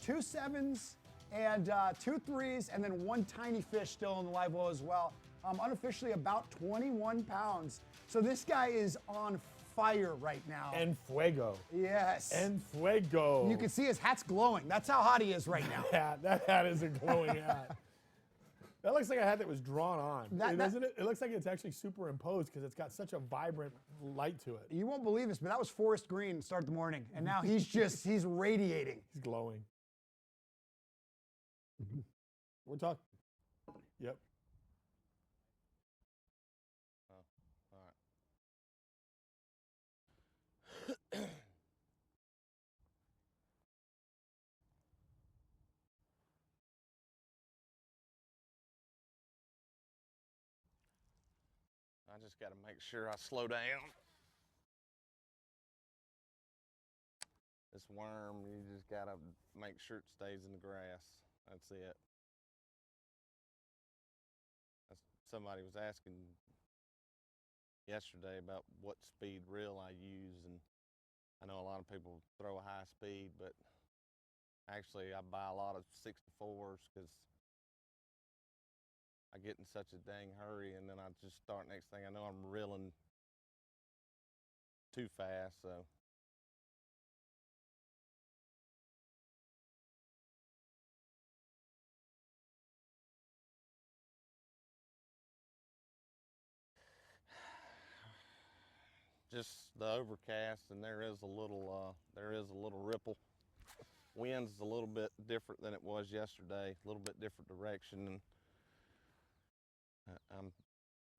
2 7s and 2 3s, and then 1 tiny fish still in the live well as well. Unofficially about 21 pounds. So this guy is on fire right now. En fuego. Yes. En fuego. You can see his hat's glowing. That's how hot he is right now. That hat is a glowing hat. That looks like a hat that was drawn on, doesn't it? It looks like it's actually superimposed because it's got such a vibrant light to it. You won't believe this, but that was forest green to start the morning. And now he's radiating. He's glowing. We're talking. Yep. Oh, all right. I just got to make sure I slow down. This worm, you just got to make sure it stays in the grass. That's it. Somebody was asking yesterday about what speed reel I use, and I know a lot of people throw a high speed, but actually I buy a lot of 64s because I get in such a dang hurry, and then I just start, next thing I know, I'm reeling too fast, so. Just the overcast, and there is a little ripple. Wind's a little bit different than it was yesterday, a little bit different direction, and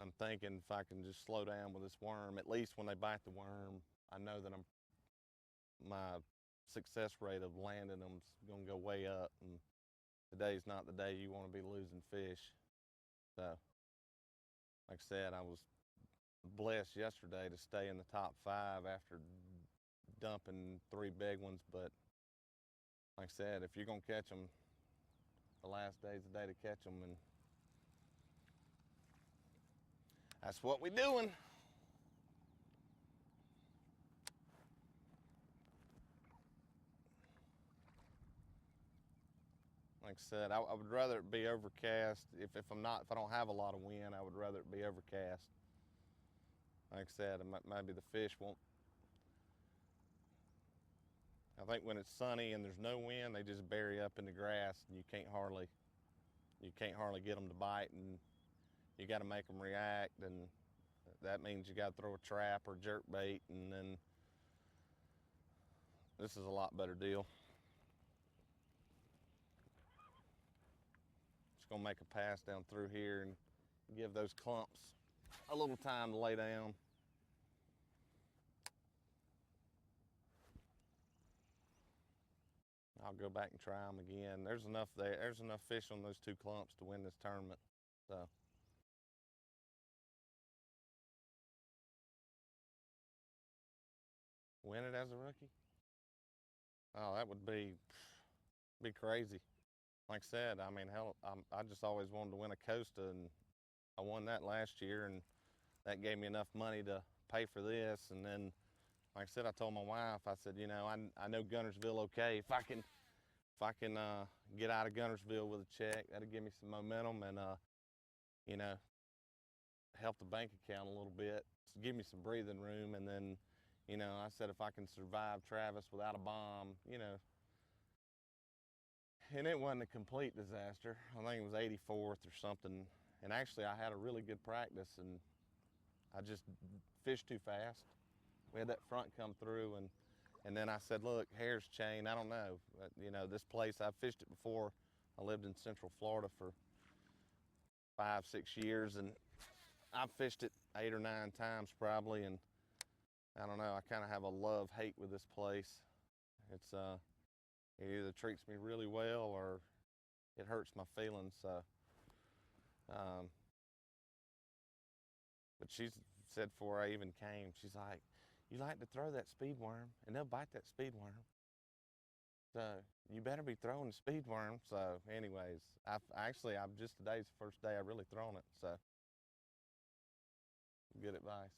I'm thinking if I can just slow down with this worm, at least when they bite the worm, I know that my success rate of landing them is going to go way up. And today's not the day you want to be losing fish. So, like I said, I was blessed yesterday to stay in the top 5 after dumping 3 big ones. But like I said, if you're going to catch them, the last day's the day to catch them. And that's what we're doing. Like I said, I would rather it be overcast. If I don't have a lot of wind, I would rather it be overcast. Like I said, maybe the fish won't. I think when it's sunny and there's no wind, they just bury up in the grass, and you can't hardly get them to bite, and you got to make them react, and that means you got to throw a trap or jerk bait, and then this is a lot better deal. Just gonna make a pass down through here and give those clumps a little time to lay down. I'll go back and try them again. There's enough there. There's enough fish on those 2 clumps to win this tournament. So. Win it as a rookie? Oh, that would be crazy. Like I said, I mean, hell, I just always wanted to win a Costa, and I won that last year, and that gave me enough money to pay for this. And then, like I said, I told my wife, I said, you know, I know Guntersville okay. If I can get out of Guntersville with a check, that'll give me some momentum and, you know, help the bank account a little bit, give me some breathing room. And then, you know, I said if I can survive Travis without a bomb, you know, and it wasn't a complete disaster. I think it was 84th or something. And actually, I had a really good practice, and I just fished too fast. We had that front come through, and then I said, look, Hare's Chain, I don't know. You know, this place, I've fished it before. I lived in Central Florida for 5, 6 years, and I've fished it 8 or 9 times probably, and I don't know, I kind of have a love-hate with this place. It's, it either treats me really well or it hurts my feelings, so. But she said before I even came, she's like, you like to throw that speed worm, and they'll bite that speed worm. So you better be throwing the speed worm. So anyways, today's the first day I've really thrown it, so good advice.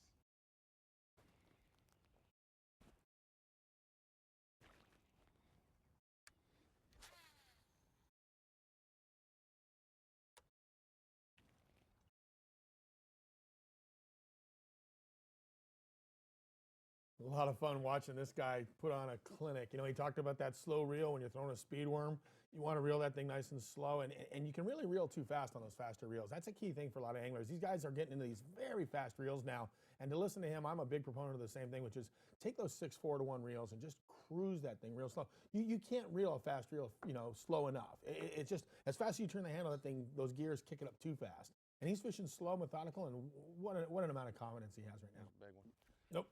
A lot of fun watching this guy put on a clinic. You know, he talked about that slow reel when you're throwing a speed worm. You want to reel that thing nice and slow, and you can really reel too fast on those faster reels. That's a key thing for a lot of anglers. These guys are getting into these very fast reels now, and to listen to him, I'm a big proponent of the same thing, which is take those 6-4-1 reels and just cruise that thing real slow. You can't reel a fast reel, you know, slow enough. It's just, as fast as you turn the handle, that thing, those gears kick it up too fast. And he's fishing slow, methodical, and what an amount of confidence he has right now. That's a big one. Nope.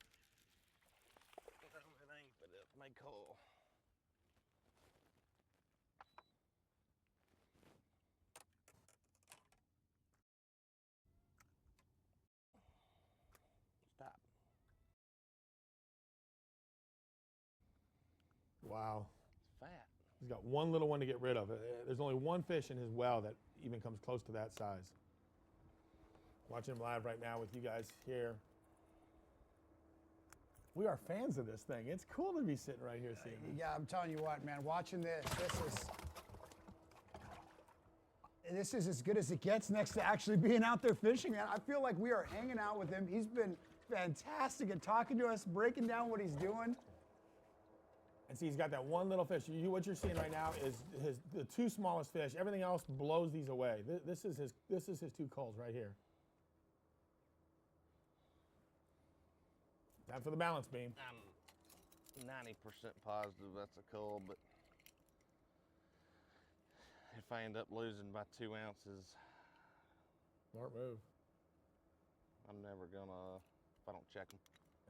It ain't, but it may call. Stop. Wow. It's fat. He's got one little one to get rid of. There's only one fish in his well that even comes close to that size. Watching him live right now with you guys here. We are fans of this thing. It's cool to be sitting right here seeing it. Yeah, I'm telling you what, man, watching this is as good as it gets next to actually being out there fishing, man. I feel like we are hanging out with him. He's been fantastic at talking to us, breaking down what he's doing. And see, he's got that one little fish. What you're seeing right now is the 2 smallest fish. Everything else blows these away. This is his 2 culls right here. Time for the balance beam. I'm 90% positive that's a cull, but if I end up losing by 2 ounces, Smart move. I'm never gonna, if I don't check them.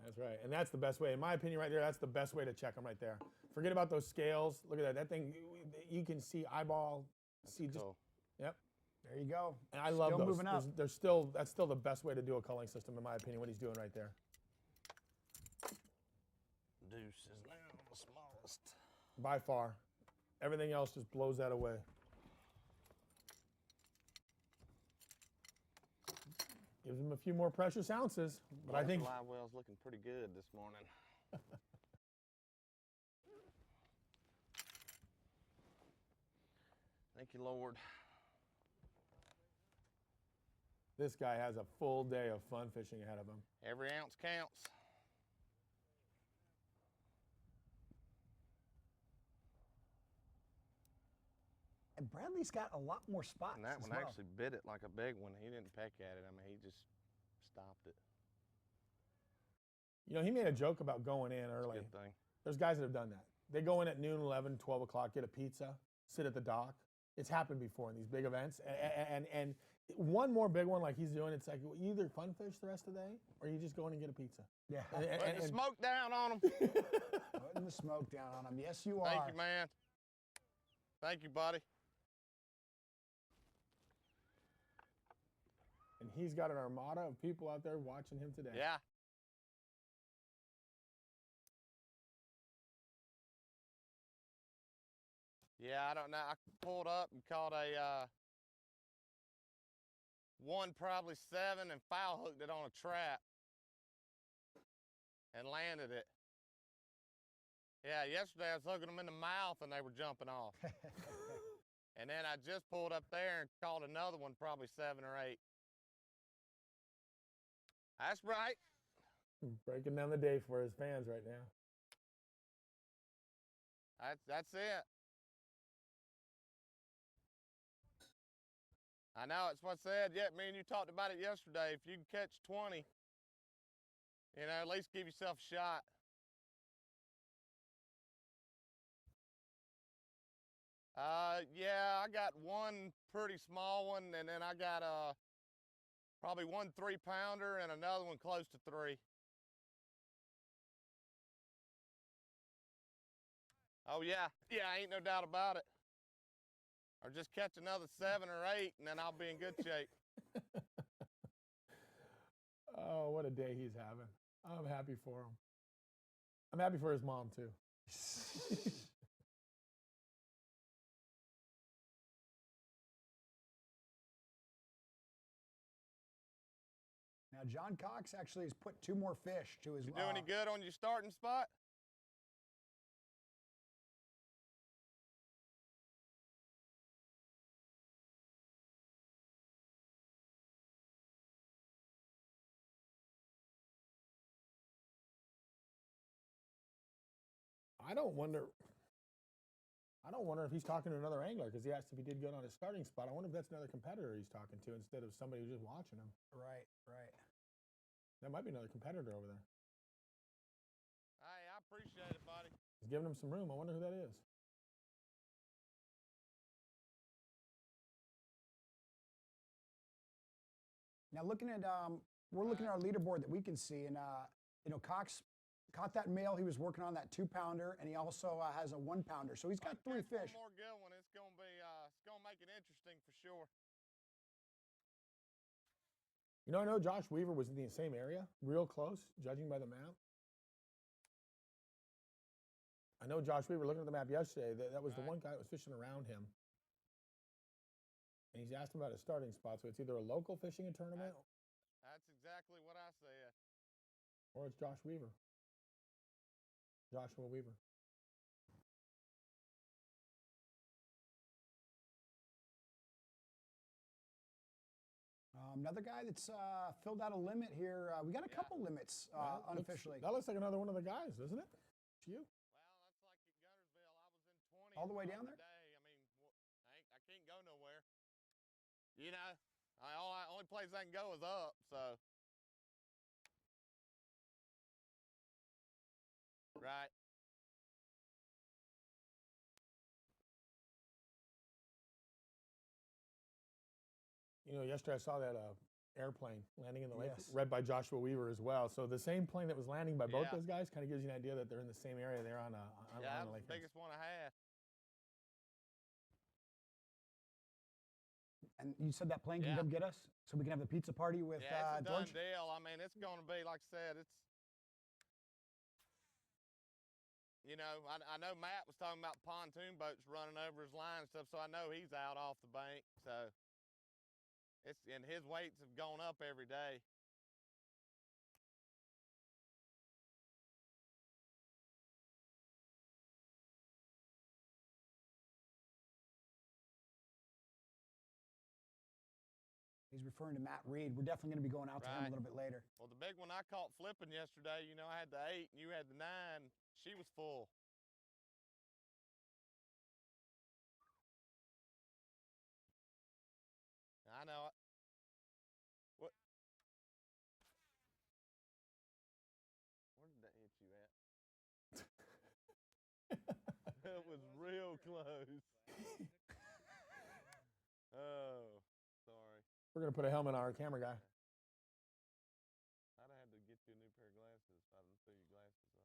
That's right, and that's the best way, in my opinion, right there. That's the best way to check them right there. Forget about those scales. Look at that. That thing, you can see eyeball. See just. Cool. Yep. There you go. And I love those. Moving up. That's still the best way to do a culling system, in my opinion. What he's doing right there. Deuce is now the smallest. By far, everything else just blows that away. Gives him a few more precious ounces, but I think live well's looking pretty good this morning. Thank you, Lord. this guy has a full day of fun fishing ahead of him. Every ounce counts. And Bradley's got a lot more spots. And that as one well. actually bit it like a big one. He didn't peck at it. I mean, he just stopped it. You know, he made a joke about going in early. Good thing. There's guys that have done that. They go in at noon, 11, 12 o'clock, get a pizza, sit at the dock. It's happened before in these big events. And one more big one like he's doing, it's like you either fun fish the rest of the day or you just go in and get a pizza. Yeah. Putting the smoke down on him. Putting the smoke down on him. Yes, you are. Thank you, man. Thank you, buddy. And he's got an armada of people out there watching him today. Yeah. Yeah, I don't know. I pulled up and caught a one, probably 7, and foul hooked it on a trap and landed it. Yeah, yesterday I was hooking them in the mouth and they were jumping off. And then I just pulled up there and caught another one, probably 7 or 8. That's right. Breaking down the day for his fans right now. That's it. I know, it's what I said. Yeah, me and you talked about it yesterday. If you can catch 20, you know, at least give yourself a shot. Yeah, I got one pretty small one, and then I got probably one 3-pounder and another one close to 3. Oh yeah, ain't no doubt about it. Or just catch another 7 or 8, and then I'll be in good shape. Oh, what a day he's having. I'm happy for him. I'm happy for his mom, too. Now, John Cox actually has put 2 more fish to his. You do any good on your starting spot? I don't wonder if he's talking to another angler because he asked if he did good on his starting spot. I wonder if that's another competitor he's talking to instead of somebody who's just watching him. Right, right. That might be another competitor over there. Hey, I appreciate it, buddy. He's giving him some room. I wonder who that is. Now, looking at we're looking at our leaderboard that we can see, and you know, Cox caught that male. He was working on that 2-pounder, and he also has a 1-pounder. So he's got 3 fish. One more good one. It's gonna be it's gonna make it interesting for sure. You know, I know Josh Weaver was in the same area, real close, judging by the map. I know Josh Weaver, looking at the map yesterday, that was the one guy that was fishing around him. And he's asked him about his starting spot, so it's either a local fishing tournament That's exactly what I said. or it's Josh Weaver. Joshua Weaver. Another guy that's filled out a limit here. We got a couple limits unofficially. That looks like another one of the guys, doesn't it? It's you. All Well, that's like at Guntersville. I was in 20 the way down there? today. I mean, I can't go nowhere. You know, only place I can go is up. So, right. You know, yesterday I saw that airplane landing in the lake, Yes. read by Joshua Weaver as well. So the same plane that was landing by both Yeah. those guys kind of gives you an idea that they're in the same area. They're on Yeah, on that the was lake. the biggest one I had. And you said that plane can Yeah. come get us, so we can have the pizza party with Yeah, it's a done Dortch? deal. I mean, it's going to be, like I said, it's, you know, I know Matt was talking about pontoon boats running over his line and stuff, so I know he's out off the bank. So it's, and his weights have gone up every day. He's referring to Matt Reed. We're definitely going to be going out to him a Right. little bit later. Well, the big one I caught flipping yesterday, you know, I had the 8 and you had the 9. She was full. I know it. What? Where did that hit you at? That was real close. Oh, sorry. We're going to put a helmet on our camera guy. I'd have had to get you a new pair of glasses if I didn't throw your glasses off.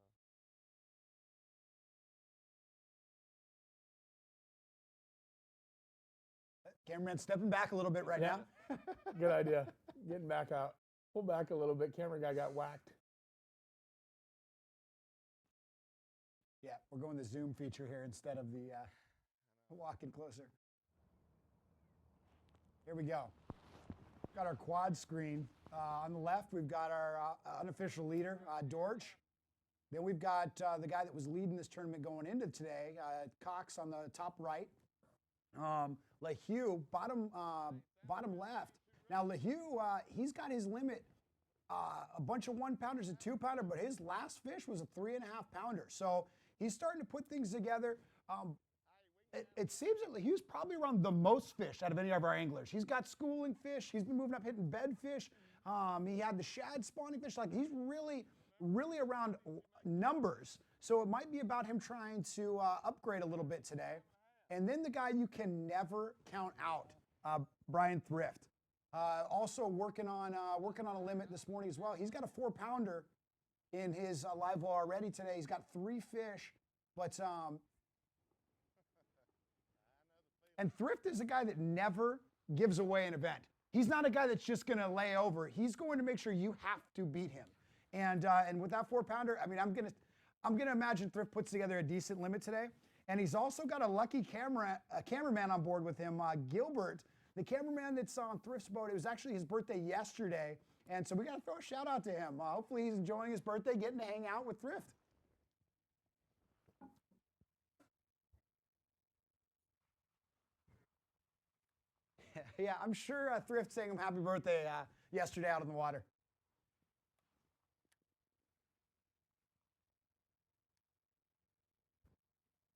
Cameraman stepping back a little bit right Yeah. now. Good idea. Getting back out. Pull back a little bit. Camera guy got whacked. Yeah, we're going the zoom feature here instead of the walking closer. Here we go. Got our quad screen. On the left, we've got our unofficial leader, Dortch. Then we've got the guy that was leading this tournament going into today, Cox on the top right. Lehue, bottom left. Now Lehue, he's got his limit, a bunch of 1-pounders, a 2-pounder, but his last fish was a 3.5-pounder. So he's starting to put things together. It seems that Lehue's probably around the most fish out of any of our anglers. He's got schooling fish. He's been moving up, hitting bed fish. He had the shad spawning fish. Like, he's really around numbers. So it might be about him trying to upgrade a little bit today. And then the guy you can never count out, Brian Thrift. Also working on a limit this morning as well. He's got a 4-pounder in his live well already today. He's got 3 fish, but and Thrift is a guy that never gives away an event. He's not a guy that's just going to lay over. He's going to make sure you have to beat him. And with that 4-pounder, I mean, I'm gonna imagine Thrift puts together a decent limit today. And he's also got a lucky cameraman on board with him, Gilbert, the cameraman that's on Thrift's boat. It was actually his birthday yesterday, and so we got to throw a shout out to him. Hopefully he's enjoying his birthday, getting to hang out with Thrift. Yeah, I'm sure Thrift sang him happy birthday yesterday out on the water.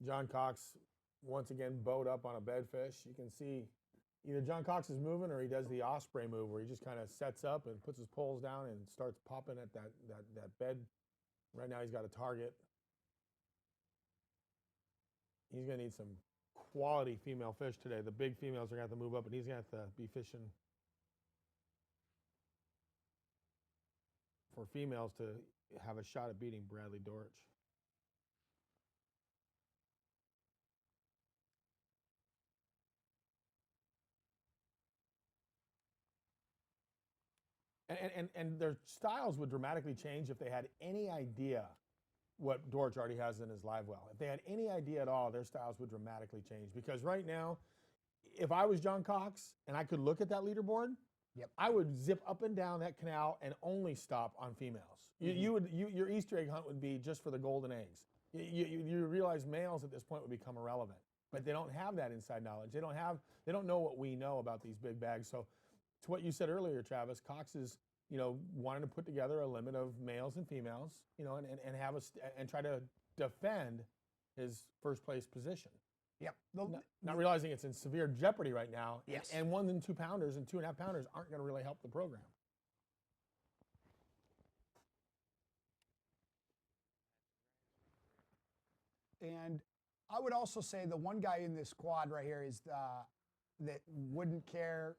John Cox, once again, bowed up on a bedfish. You can see either John Cox is moving or he does the osprey move where he just kind of sets up and puts his poles down and starts popping at that bed. Right now he's got a target. He's going to need some quality female fish today. The big females are going to have to move up, and he's going to have to be fishing for females to have a shot at beating Bradley Dortch. And their styles would dramatically change if they had any idea what Dortch already has in his live well. If they had any idea at all, their styles would dramatically change. Because right now, if I was John Cox and I could look at that leaderboard, yep, I would zip up and down that canal and only stop on females. Mm-hmm. Your Easter egg hunt would be just for the golden eggs. You realize males at this point would become irrelevant, but they don't have that inside knowledge. They don't know what we know about these big bags. So to what you said earlier, Travis, Cox is, wanting to put together a limit of males and females, and have and try to defend his first place position. Yep. Not realizing it's in severe jeopardy right now. Yes. And 1 and 2 pounders and 2.5 pounders aren't going to really help the program. And I would also say the one guy in this quad right here is that wouldn't care.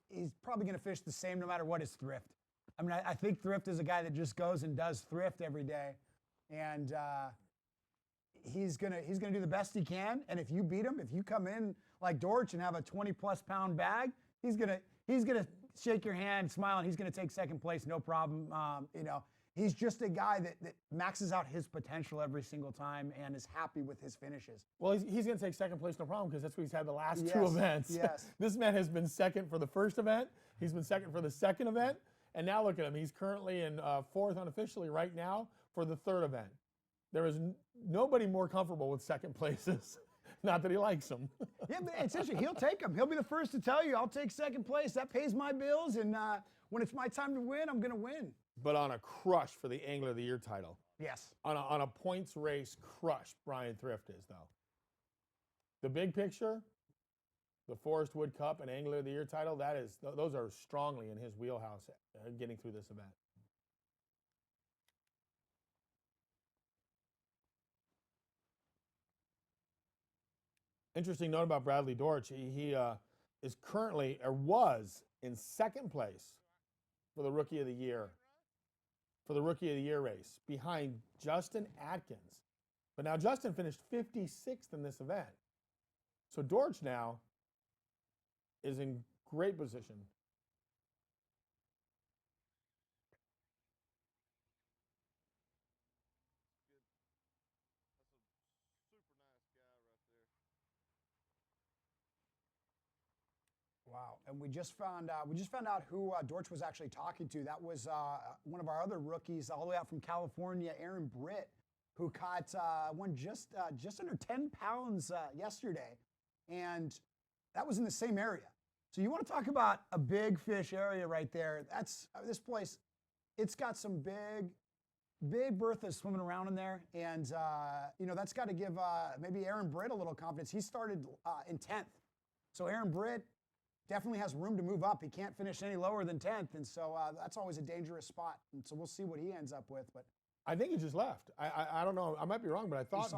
he's probably going to fish the same no matter what his Thrift. I mean, I think Thrift is a guy that just goes and does Thrift every day, and he's gonna do the best he can. And if you beat him, if you come in like Dortch and have a 20+ pound bag, he's gonna shake your hand, smile, and he's gonna take second place, no problem. You know, he's just a guy that maxes out his potential every single time and is happy with his finishes. Well, he's going to take second place, no problem, because that's what he's had the last two Yes, events. yes. This man has been second for the first event. He's been second for the second event. And now look at him. He's currently in fourth unofficially right now for the third event. There is nobody more comfortable with second places. Not that he likes them. Yeah, but it's interesting. He'll take them. He'll be the first to tell you, I'll take second place. That pays my bills. And when it's my time to win, I'm going to win. But on a crush for the Angler of the Year title. Yes. On a points race crush, Brian Thrift is, though. The big picture, the Forest Wood Cup and Angler of the Year title, those are strongly in his wheelhouse getting through this event. Interesting note about Bradley Dortch. He is currently, or was, in second place for the Rookie of the Year. For the Rookie of the Year race, behind Justin Atkins. But now Justin finished 56th in this event. So Dortch now is in great position. Wow, and we just found out who Dortch was actually talking to. That was one of our other rookies, all the way out from California, Aaron Britt, who caught one just under 10 pounds yesterday, and that was in the same area. So you want to talk about a big fish area right there? That's this place. It's got some big berthas swimming around in there, and you know, that's got to give maybe Aaron Britt a little confidence. He started in 10th, so Aaron Britt definitely has room to move up. He can't finish any lower than 10th, and so that's always a dangerous spot. And so we'll see what he ends up with. But I think he just left. I don't know. I might be wrong, but I thought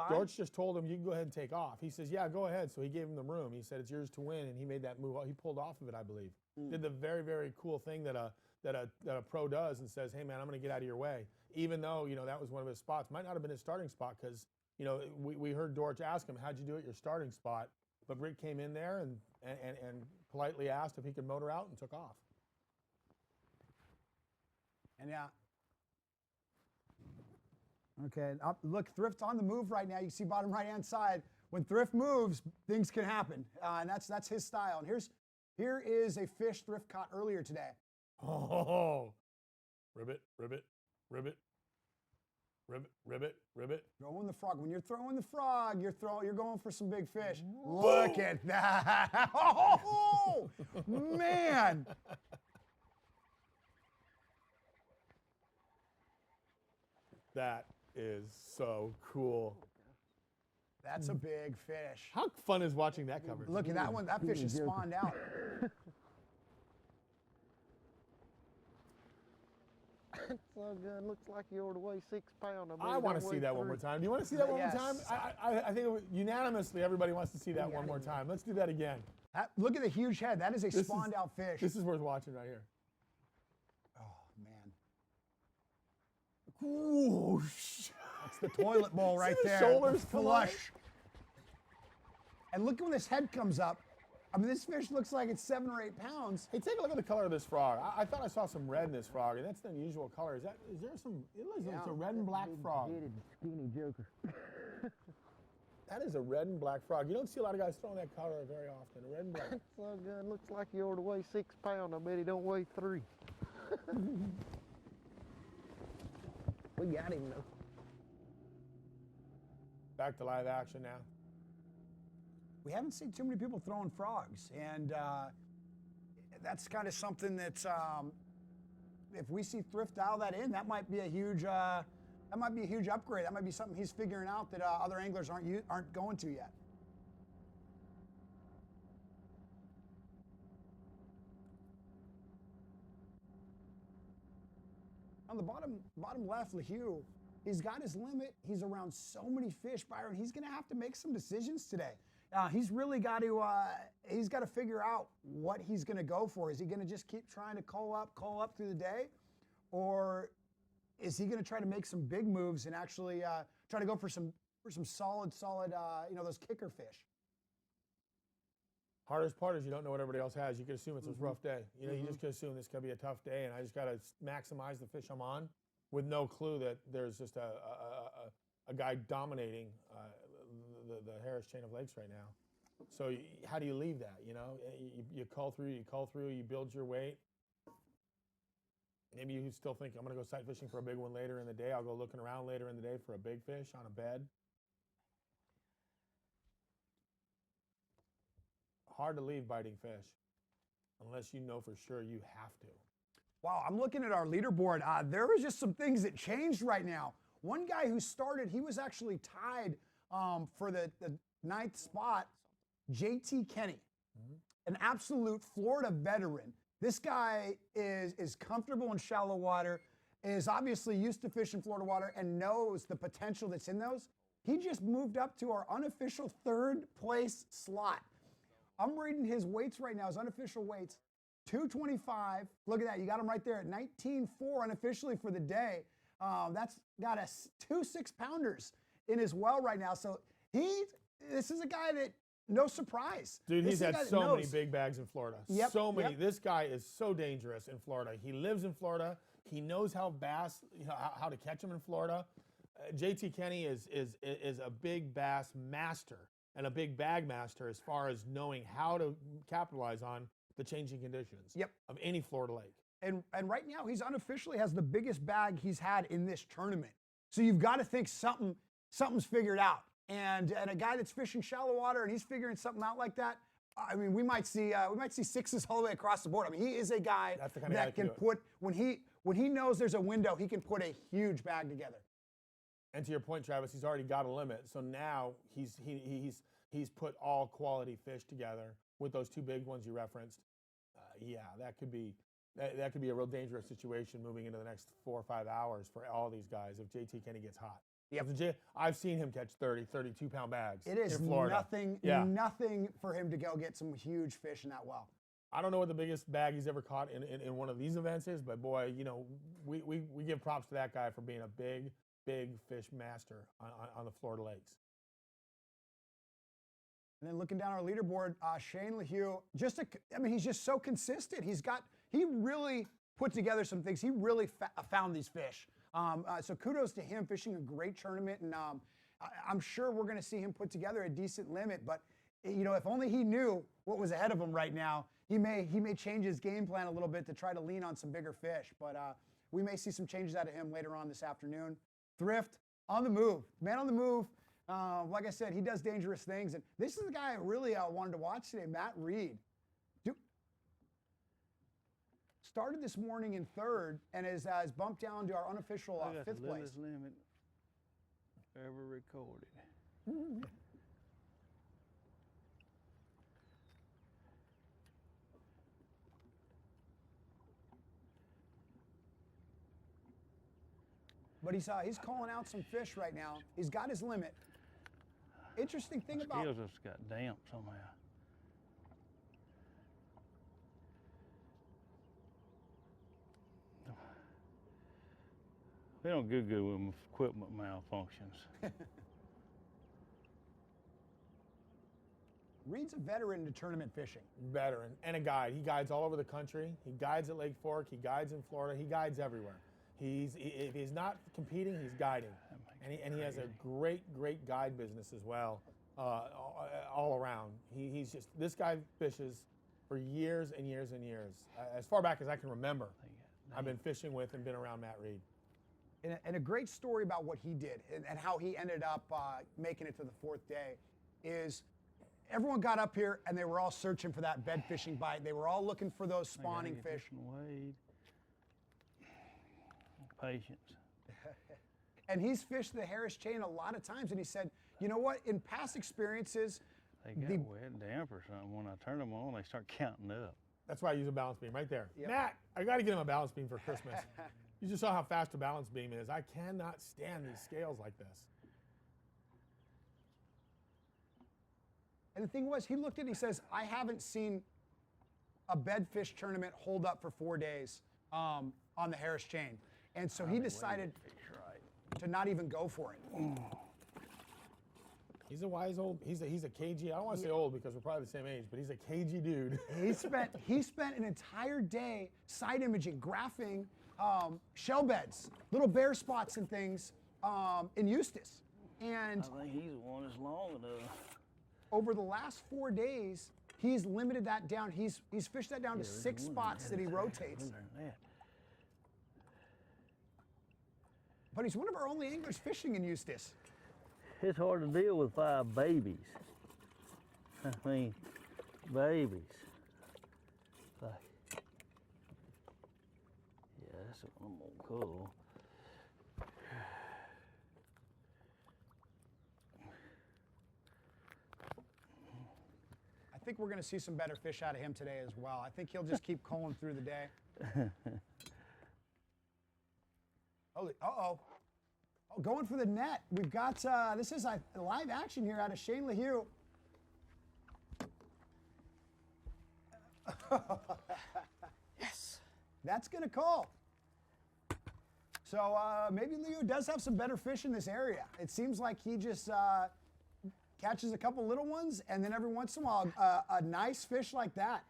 Dortch just told him, you can go ahead and take off. He says, yeah, go ahead. So he gave him the room. He said, it's yours to win, and he made that move. He pulled off of it, I believe. Did the very, very cool thing that a pro does and says, hey, man, I'm going to get out of your way. Even though, you know, that was one of his spots. Might not have been his starting spot because, you know, we heard Dortch ask him, how'd you do at your starting spot? But Rick came in there and politely asked if he could motor out and took off. And yeah. Okay, look, Thrift's on the move right now. You see bottom right-hand side. When Thrift moves, things can happen, and that's his style. And here is a fish Thrift caught earlier today. Oh, ribbit, ribbit, ribbit, ribbit, ribbit, ribbit. Throwing the frog. When you're throwing the frog, you're going for some big fish. Look at that! Oh, man! That is so cool. That's a big fish. How fun is watching that coverage? Look at that one. That fish is spawned out. It's so good. Looks like you ought to weigh 6 pounds. I want to see that one more time. Do you want to see that one more time? I think unanimously everybody wants to see that one more time. Let's do that again. Look at the huge head. That is a spawned out fish. This is worth watching right here. Oh, man. Whoosh. That's the toilet bowl right there. Shoulders flush. And look when this head comes up. I mean, this fish looks like it's 7 or 8 pounds. Hey, take a look at the color of this frog. I thought I saw some red in this frog, and that's the unusual color. Is there some? It looks like it's a red and black frog. Skinny joker. That is a red and black frog. You don't see a lot of guys throwing that color very often. Red and black. It's so good. Looks like you ought to weigh 6 pounds. I bet he don't weigh 3. We got him though. Back to live action now. We haven't seen too many people throwing frogs, and that's kind of something that's if we see Thrift dial that in, that might be a huge upgrade. That might be something he's figuring out that other anglers aren't going to yet. On the bottom left, Lehue, he's got his limit. He's around so many fish, Byron. He's going to have to make some decisions today. he's really got to figure out what he's going to go for. Is he going to just keep trying to call up through the day, or is he going to try to make some big moves and actually try to go for some solid those kicker fish? Hardest part is you don't know what everybody else has. You could assume it's a rough day. You know, you just could assume this could be a tough day, and I just got to maximize the fish I'm on, with no clue that there's just a guy dominating the Harris chain of lakes right now. So how do you leave that? You know, you call through, you build your weight. Maybe you still think I'm going to go sight fishing for a big one later in the day. I'll go looking around later in the day for a big fish on a bed. Hard to leave biting fish unless you know for sure you have to. Wow, I'm looking at our leaderboard. There was just some things that changed right now. One guy who started, he was actually tied for the 9th spot, JT Kenny, an absolute Florida veteran. This guy is comfortable in shallow water, is obviously used to fish in Florida water, and knows the potential that's in those. He just moved up to our unofficial 3rd place slot. I'm reading his weights right now, his unofficial weights, 225. Look at that, you got him right there at 19.4 unofficially for the day. That's got us 2 6-pounders in his well right now. So this is a guy that, no surprise. Dude, he's had so many big bags in Florida. Yep, so many. yep. This guy is so dangerous in Florida. He lives in Florida. He knows how bass, how to catch them in Florida. JT Kenny is a big bass master and a big bag master as far as knowing how to capitalize on the changing conditions of any Florida lake. And right now, he's unofficially has the biggest bag he's had in this tournament. So you've got to think something's figured out. And a guy that's fishing shallow water and he's figuring something out like that, I mean, we might see 6s all the way across the board. I mean, he is a guy that can put, when he knows there's a window, he can put a huge bag together. And to your point, Travis, he's already got a limit. So now he's put all quality fish together with those 2 big ones you referenced. Yeah, that could be a real dangerous situation moving into the next 4 or 5 hours for all these guys if JT Kenny gets hot. Yep. I've seen him catch 30, 32-pound bags. It is in Florida. nothing for him to go get some huge fish in that well. I don't know what the biggest bag he's ever caught in one of these events is, but boy, you know, we give props to that guy for being a big fish master on the Florida lakes. And then looking down our leaderboard, Shane lehue, he's just so consistent. He really put together some things. He really found these fish. So kudos to him, fishing a great tournament, and I'm sure we're going to see him put together a decent limit. But you know, if only he knew what was ahead of him right now, he may change his game plan a little bit to try to lean on some bigger fish. But we may see some changes out of him later on this afternoon. Thrift on the move, man on the move. Like I said, he does dangerous things, and this is the guy I really wanted to watch today, Matt Reed. Started this morning in 3rd and has bumped down to our unofficial 5th place. Limit ever recorded. But he's calling out some fish right now. He's got his limit. Interesting thing about scales just got damp somehow. They don't do good with equipment malfunctions. Reed's a veteran to tournament fishing. Veteran and a guide. He guides all over the country. He guides at Lake Fork. He guides in Florida. He guides everywhere. If he's not competing, he's guiding. And he has a great guide business as well, all around. He's just, this guy fishes for years and years and years. As far back as I can remember, I've been fishing with and been around Matt Reed. And a great story about what he did and how he ended up making it to the 4th day is everyone got up here and they were all searching for that bed fishing bite. They were all looking for those spawning fish. Wade. Patience. And he's fished the Harris chain a lot of times, and he said, you know what, in past experiences, they got wet damp or something. When I turn them on, they start counting up. That's why I use a balance beam right there. Yep. Matt, I got to get him a balance beam for Christmas. You just saw how fast a balance beam is. I cannot stand these scales like this. And the thing was, he looked at it, he says, I haven't seen a bedfish tournament hold up for 4 days on the Harris chain. And so he decided to not even go for it. He's a wise old, he's a cagey, I don't want to say old because we're probably the same age, but he's a cagey dude. He spent an entire day side imaging, graphing shell beds, little bare spots and things in Eustis. And I think he's the one that's long enough. Over the last 4 days, he's limited that down. He's fished that down to 6 spots that he rotates. But he's one of our only anglers fishing in Eustis. It's hard to deal with 5 babies. I mean, babies. Like, yeah, that's what I'm gonna call. I think we're going to see some better fish out of him today as well. I think he'll just keep culling through the day. Holy, uh-oh. Oh, going for the net. We've got, this is live action here out of Shane Lehue. Yes. That's going to call. So maybe Lehue does have some better fish in this area. It seems like he just catches a couple little ones, and then every once in a while, a nice fish like that.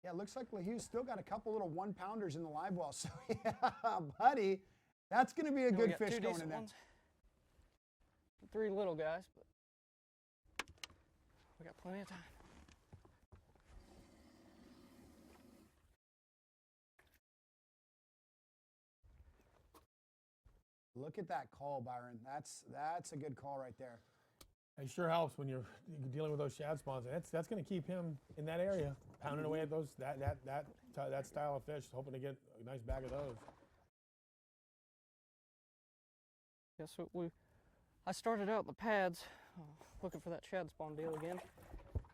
Yeah, it looks like Lehue's still got a couple little 1-pounders in the live well. So yeah, buddy, that's going to be a good fish going in there. 3 little guys, but we got plenty of time. Look at that call, Byron. That's a good call right there. It sure helps when you're dealing with those shad spawns. That's going to keep him in that area, pounding away at those that style of fish, hoping to get a nice bag of those. Yeah, so I started out the pads looking for that shad spawn deal again,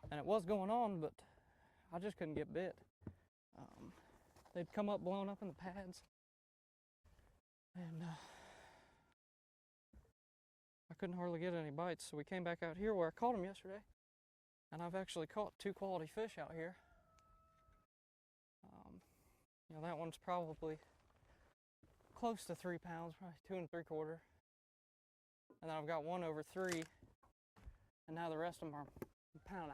and it was going on, but I just couldn't get bit. They'd come up blown up in the pads, and I couldn't hardly get any bites, so we came back out here where I caught them yesterday, and I've actually caught 2 quality fish out here. You know, that one's probably close to 3 pounds, probably 2 3/4. And then I've got one over 3, and now the rest of them are 1.5 pounds.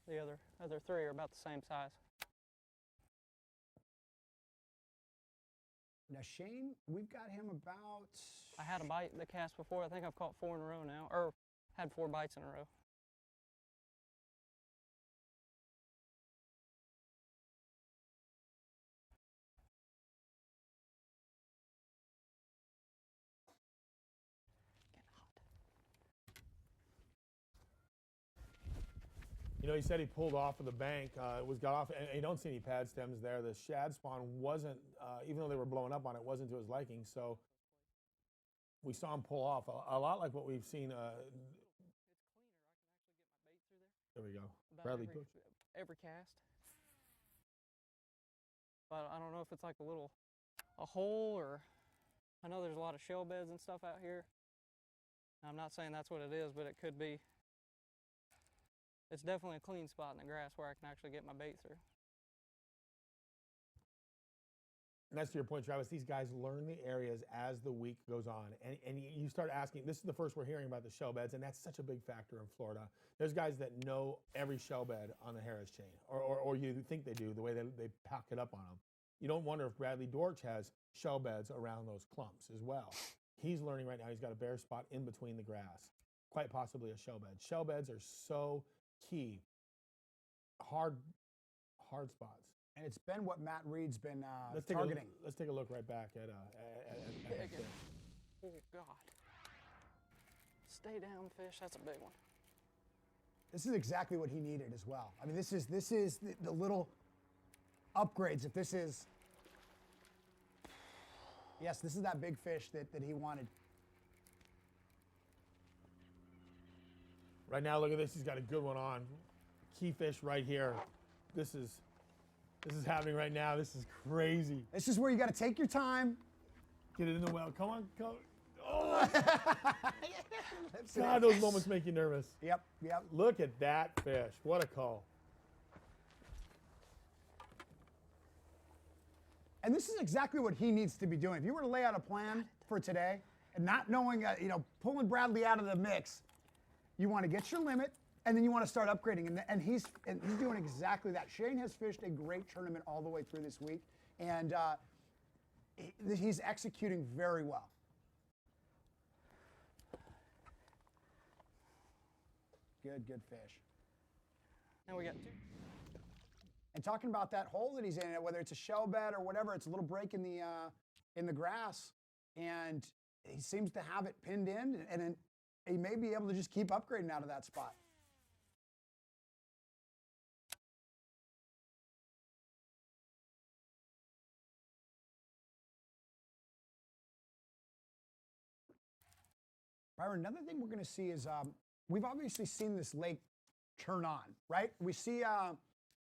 The other 3 are about the same size. Now Shane, we've got him about... I had a bite in the cast before. I think I've caught 4 in a row now, or had 4 bites in a row. You know, he said he pulled off of the bank. Got off, and you don't see any pad stems there. The shad spawn wasn't, even though they were blowing up on it, wasn't to his liking. So we saw him pull off a lot like what we've seen. There we go. Bradley Dortch. Every cast. But I don't know if it's like a hole, or I know there's a lot of shell beds and stuff out here. I'm not saying that's what it is, but it could be. It's definitely a clean spot in the grass where I can actually get my bait through. And that's to your point, Travis. These guys learn the areas as the week goes on. And you start asking, this is the first we're hearing about the shell beds, and that's such a big factor in Florida. There's guys that know every shell bed on the Harris chain, or you think they do, the way they pack it up on them. You don't wonder if Bradley Dortch has shell beds around those clumps as well. He's learning right now. He's got a bare spot in between the grass, quite possibly a shell bed. Shell beds are so key. Hard spots. And it's been what Matt Reed's been targeting. Let's take a look right back at Oh, God. Stay down, fish. That's a big one. This is exactly what he needed as well. I mean, this is the little upgrades. If this is, yes, this is that big fish that he wanted. Right now, look at this. He's got a good one on. Key fish right here. This is happening right now. This is crazy. This is where you got to take your time. Get it in the well. Come on, come. Oh! God, those moments make you nervous. Yep, yep. Look at that fish. What a call. And this is exactly what he needs to be doing. If you were to lay out a plan for today and not knowing, pulling Bradley out of the mix, you want to get your limit and then you want to start upgrading. And he's doing exactly that. Shane has fished a great tournament all the way through this week, and he's executing very well. Good fish. Now we got 2. And talking about that hole that he's in, whether it's a shell bed or whatever, it's a little break in the grass, and he seems to have it pinned in, and he may be able to just keep upgrading out of that spot. Byron, another thing we're going to see is we've obviously seen this lake turn on, right? We see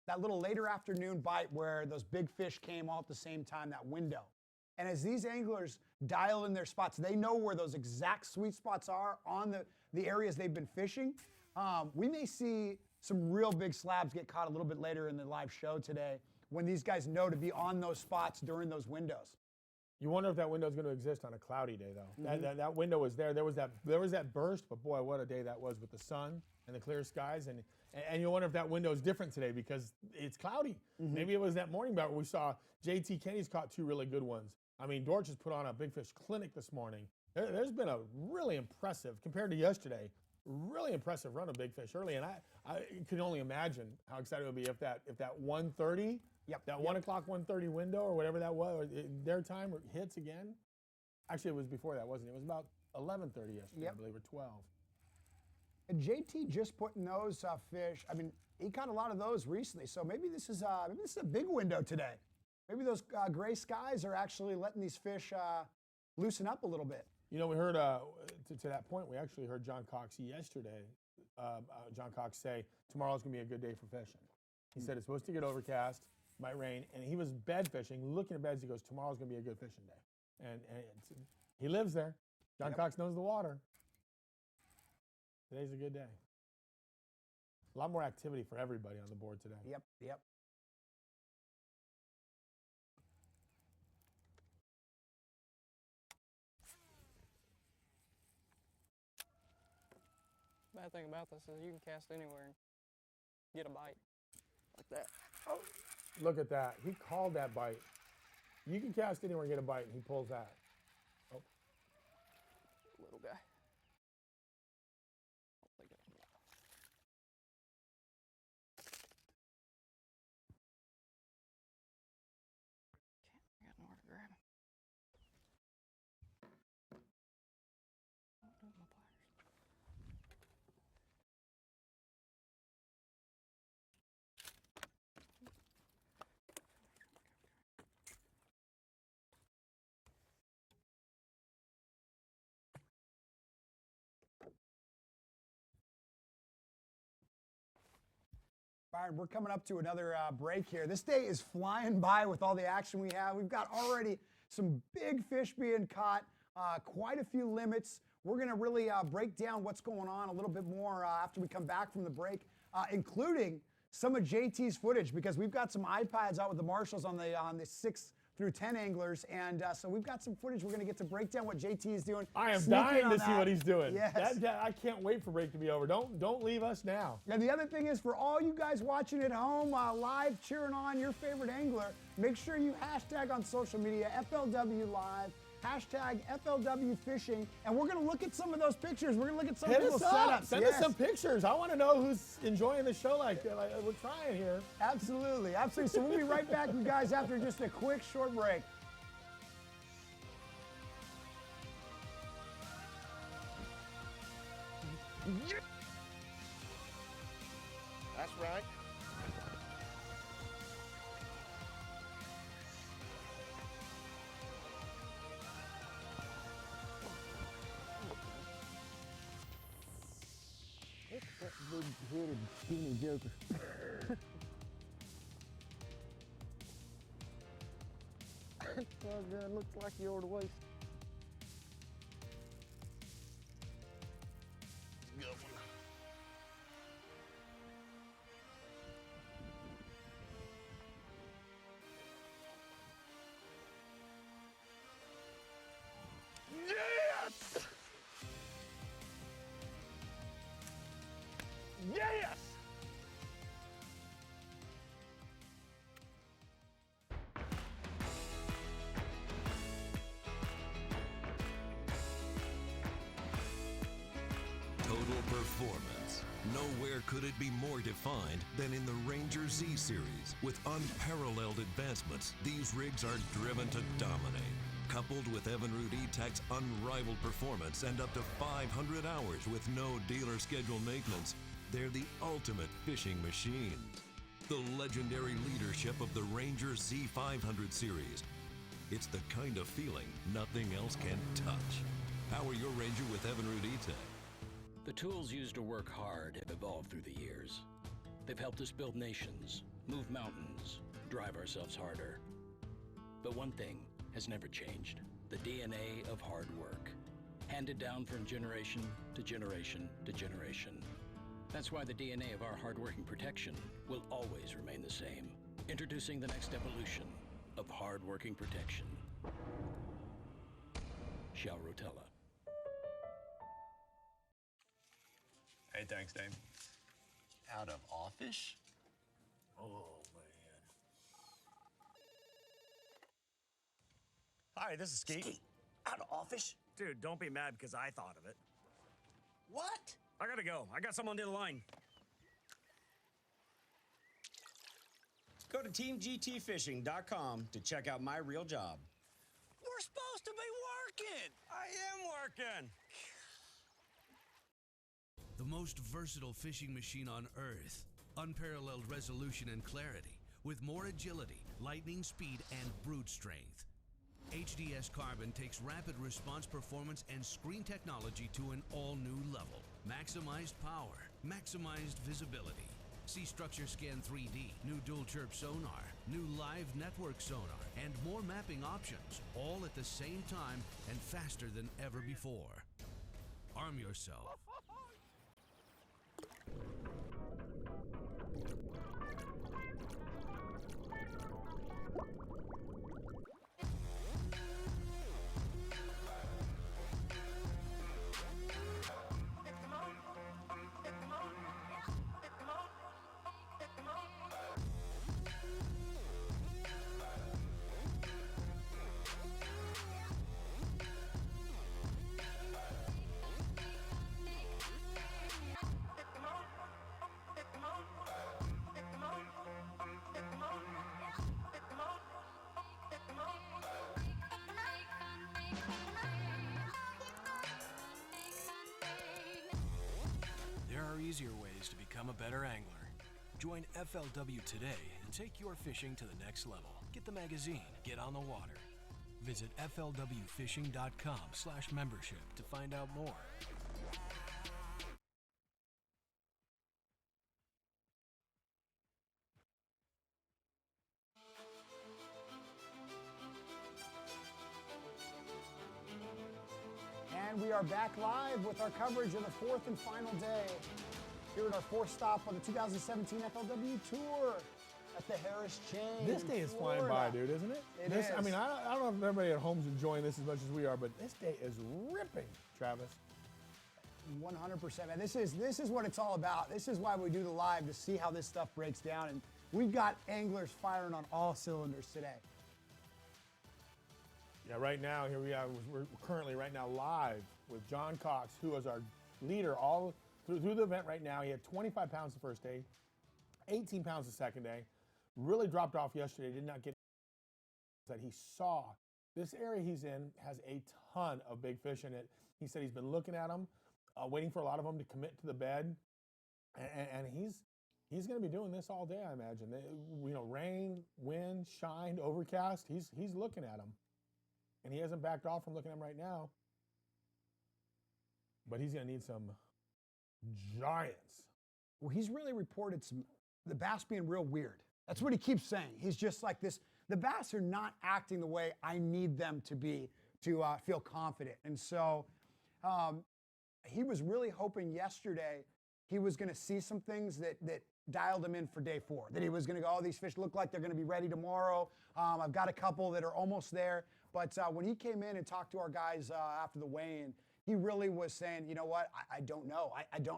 that little later afternoon bite where those big fish came all at the same time, that window. And as these anglers dial in their spots, they know where those exact sweet spots are on the areas they've been fishing. We may see some real big slabs get caught a little bit later in the live show today when these guys know to be on those spots during those windows. You wonder if that window is going to exist on a cloudy day, though. Mm-hmm. That window was there. There was that burst, but boy, what a day that was with the sun and the clear skies. And you wonder if that window is different today because it's cloudy. Mm-hmm. Maybe it was that morning bout where we saw JT Kenny's caught 2 really good ones. I mean, Dortch has put on a big fish clinic this morning. There's been a really impressive, compared to yesterday, really impressive run of big fish early. And I can only imagine how excited it would be if that 1:30. Yep. That 1 o'clock, 1:30 window or whatever that was, their time hits again. Actually, it was before that, wasn't it? It was about 11:30 yesterday, I believe, or 12. And JT just putting those fish. I mean, he caught a lot of those recently, so maybe this is a big window today. Maybe those gray skies are actually letting these fish loosen up a little bit. You know, we heard to that point, we actually heard John Cox yesterday. John Cox say tomorrow's gonna be a good day for fishing. He said it's supposed to get overcast. Might rain, and he was bed fishing, looking at beds. He goes, tomorrow's going to be a good fishing day. And he lives there. John Cox knows the water. Today's a good day. A lot more activity for everybody on the board today. Yep. Bad thing about this is you can cast anywhere and get a bite like that. Oh. Look at that. He called that bite. You can cast anywhere and get a bite, and he pulls that. Oh. Little guy. I got nowhere to grab him. Don't do my pliers. Byron, we're coming up to another break here. This day is flying by with all the action we have. We've got already some big fish being caught, quite a few limits. We're going to really break down what's going on a little bit more after we come back from the break, including some of JT's footage, because we've got some iPads out with the marshals on the 6 through 10 anglers, and so we've got some footage. We're going to get to break down what JT is doing. I am dying to see what he's doing. Yes. I can't wait for break to be over. Don't leave us now. And the other thing is, for all you guys watching at home, live cheering on your favorite angler, make sure you hashtag on social media FLW Live, hashtag FLW Fishing, and we're going to look at some of those pictures. We're going to look at some of those setups. Send us some pictures. I want to know who's enjoying the show like we're trying here. Absolutely. So we'll be right back, you guys, after just a quick short break. That's right. That big-headed, skinny joker. That looks like you ought to waste. Good one. Yes! Yes! Total performance. Nowhere could it be more defined than in the Ranger Z series. With unparalleled advancements, these rigs are driven to dominate. Coupled with Evinrude E-Tech's unrivaled performance and up to 500 hours with no dealer scheduled maintenance, they're the ultimate fishing machines. The legendary leadership of the Ranger Z500 series. It's the kind of feeling nothing else can touch. Power your Ranger with Evinrude E-Tech. The tools used to work hard have evolved through the years. They've helped us build nations, move mountains, drive ourselves harder. But one thing has never changed: the DNA of hard work, handed down from generation to generation to generation. That's why the DNA of our hardworking protection will always remain the same. Introducing the next evolution of hardworking protection. Shell Rotella. Hey, thanks, Dave. Out of office? Oh, man. Hi, this is Skeet. Skeet, out of office? Dude, don't be mad because I thought of it. What? I gotta go. I got someone on the line. Go to teamgtfishing.com to check out my real job. We're supposed to be working. I am working. The most versatile fishing machine on Earth. Unparalleled resolution and clarity, with more agility, lightning speed, and brute strength. HDS Carbon takes rapid response performance and screen technology to an all-new level. Maximized power, maximized visibility. See Structure Scan 3D, new dual chirp sonar, new live network sonar, and more mapping options, all at the same time and faster than ever before. Arm yourself. There are easier ways to become a better angler. Join FLW today and take your fishing to the next level. Get the magazine, get on the water. Visit flwfishing.com/membership to find out more. And we are back live with our coverage of the fourth and final day. Here at our fourth stop on the 2017 FLW Tour at the Harris Chain. This day is flying by, dude, isn't it? It is. I mean, I don't know if everybody at home's enjoying this as much as we are, but this day is ripping, Travis. 100%, man. This is what it's all about. This is why we do the live, to see how this stuff breaks down. And we've got anglers firing on all cylinders today. Yeah, right now, here we are. We're currently right now live with John Cox, who is our leader all through the event right now. He had 25 pounds the first day, 18 pounds the second day. Really dropped off yesterday. Did not get that he saw. This area he's in has a ton of big fish in it. He said he's been looking at them, waiting for a lot of them to commit to the bed, and he's going to be doing this all day, I imagine. You know, rain, wind, shine, overcast. He's looking at them. And he hasn't backed off from looking at them right now. But he's going to need some giants. Well, he's really reported the bass being real weird. That's what he keeps saying. He's just like this. The bass are not acting the way I need them to be to feel confident. And so he was really hoping yesterday he was going to see some things that dialed him in for day 4, that he was going to go, oh, these fish look like they're going to be ready tomorrow. I've got a couple that are almost there. But when he came in and talked to our guys after the weigh-in, he really was saying, you know what, I don't know.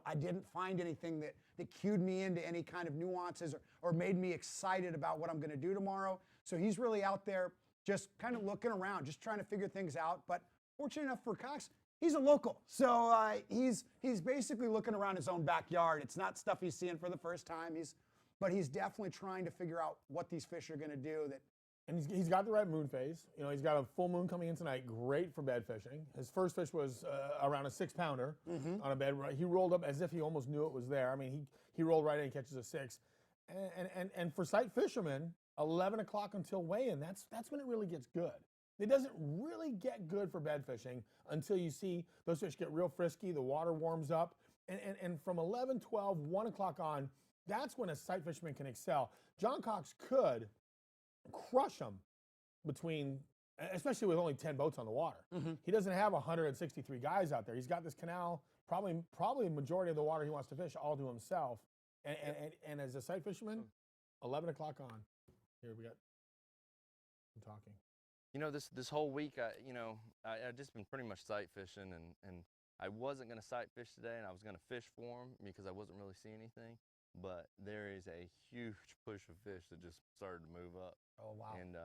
I didn't find anything that cued me into any kind of nuances or made me excited about what I'm going to do tomorrow. So he's really out there just kind of looking around, just trying to figure things out. But fortunate enough for Cox, he's a local. So he's basically looking around his own backyard. It's not stuff he's seeing for the first time. But he's definitely trying to figure out what these fish are going to do. And he's got the right moon phase. You know, he's got a full moon coming in tonight. Great for bed fishing. His first fish was around a 6-pounder on a bed. He rolled up as if he almost knew it was there. I mean, he rolled right in and catches a 6. And for sight fishermen, 11 o'clock until weigh-in, that's when it really gets good. It doesn't really get good for bed fishing until you see those fish get real frisky, the water warms up. And from 11, 12, 1 o'clock on, that's when a sight fisherman can excel. John Cox could crush them between, especially with only 10 boats on the water. He doesn't have 163 guys out there. He's got this canal, probably the majority of the water he wants to fish all to himself. And as a sight fisherman, 11 o'clock on. Here we got, I'm talking. You know, this whole week, I've just been pretty much sight fishing, and I wasn't going to sight fish today, and I was going to fish for them because I wasn't really seeing anything. But there is a huge push of fish that just started to move up. Oh, wow. And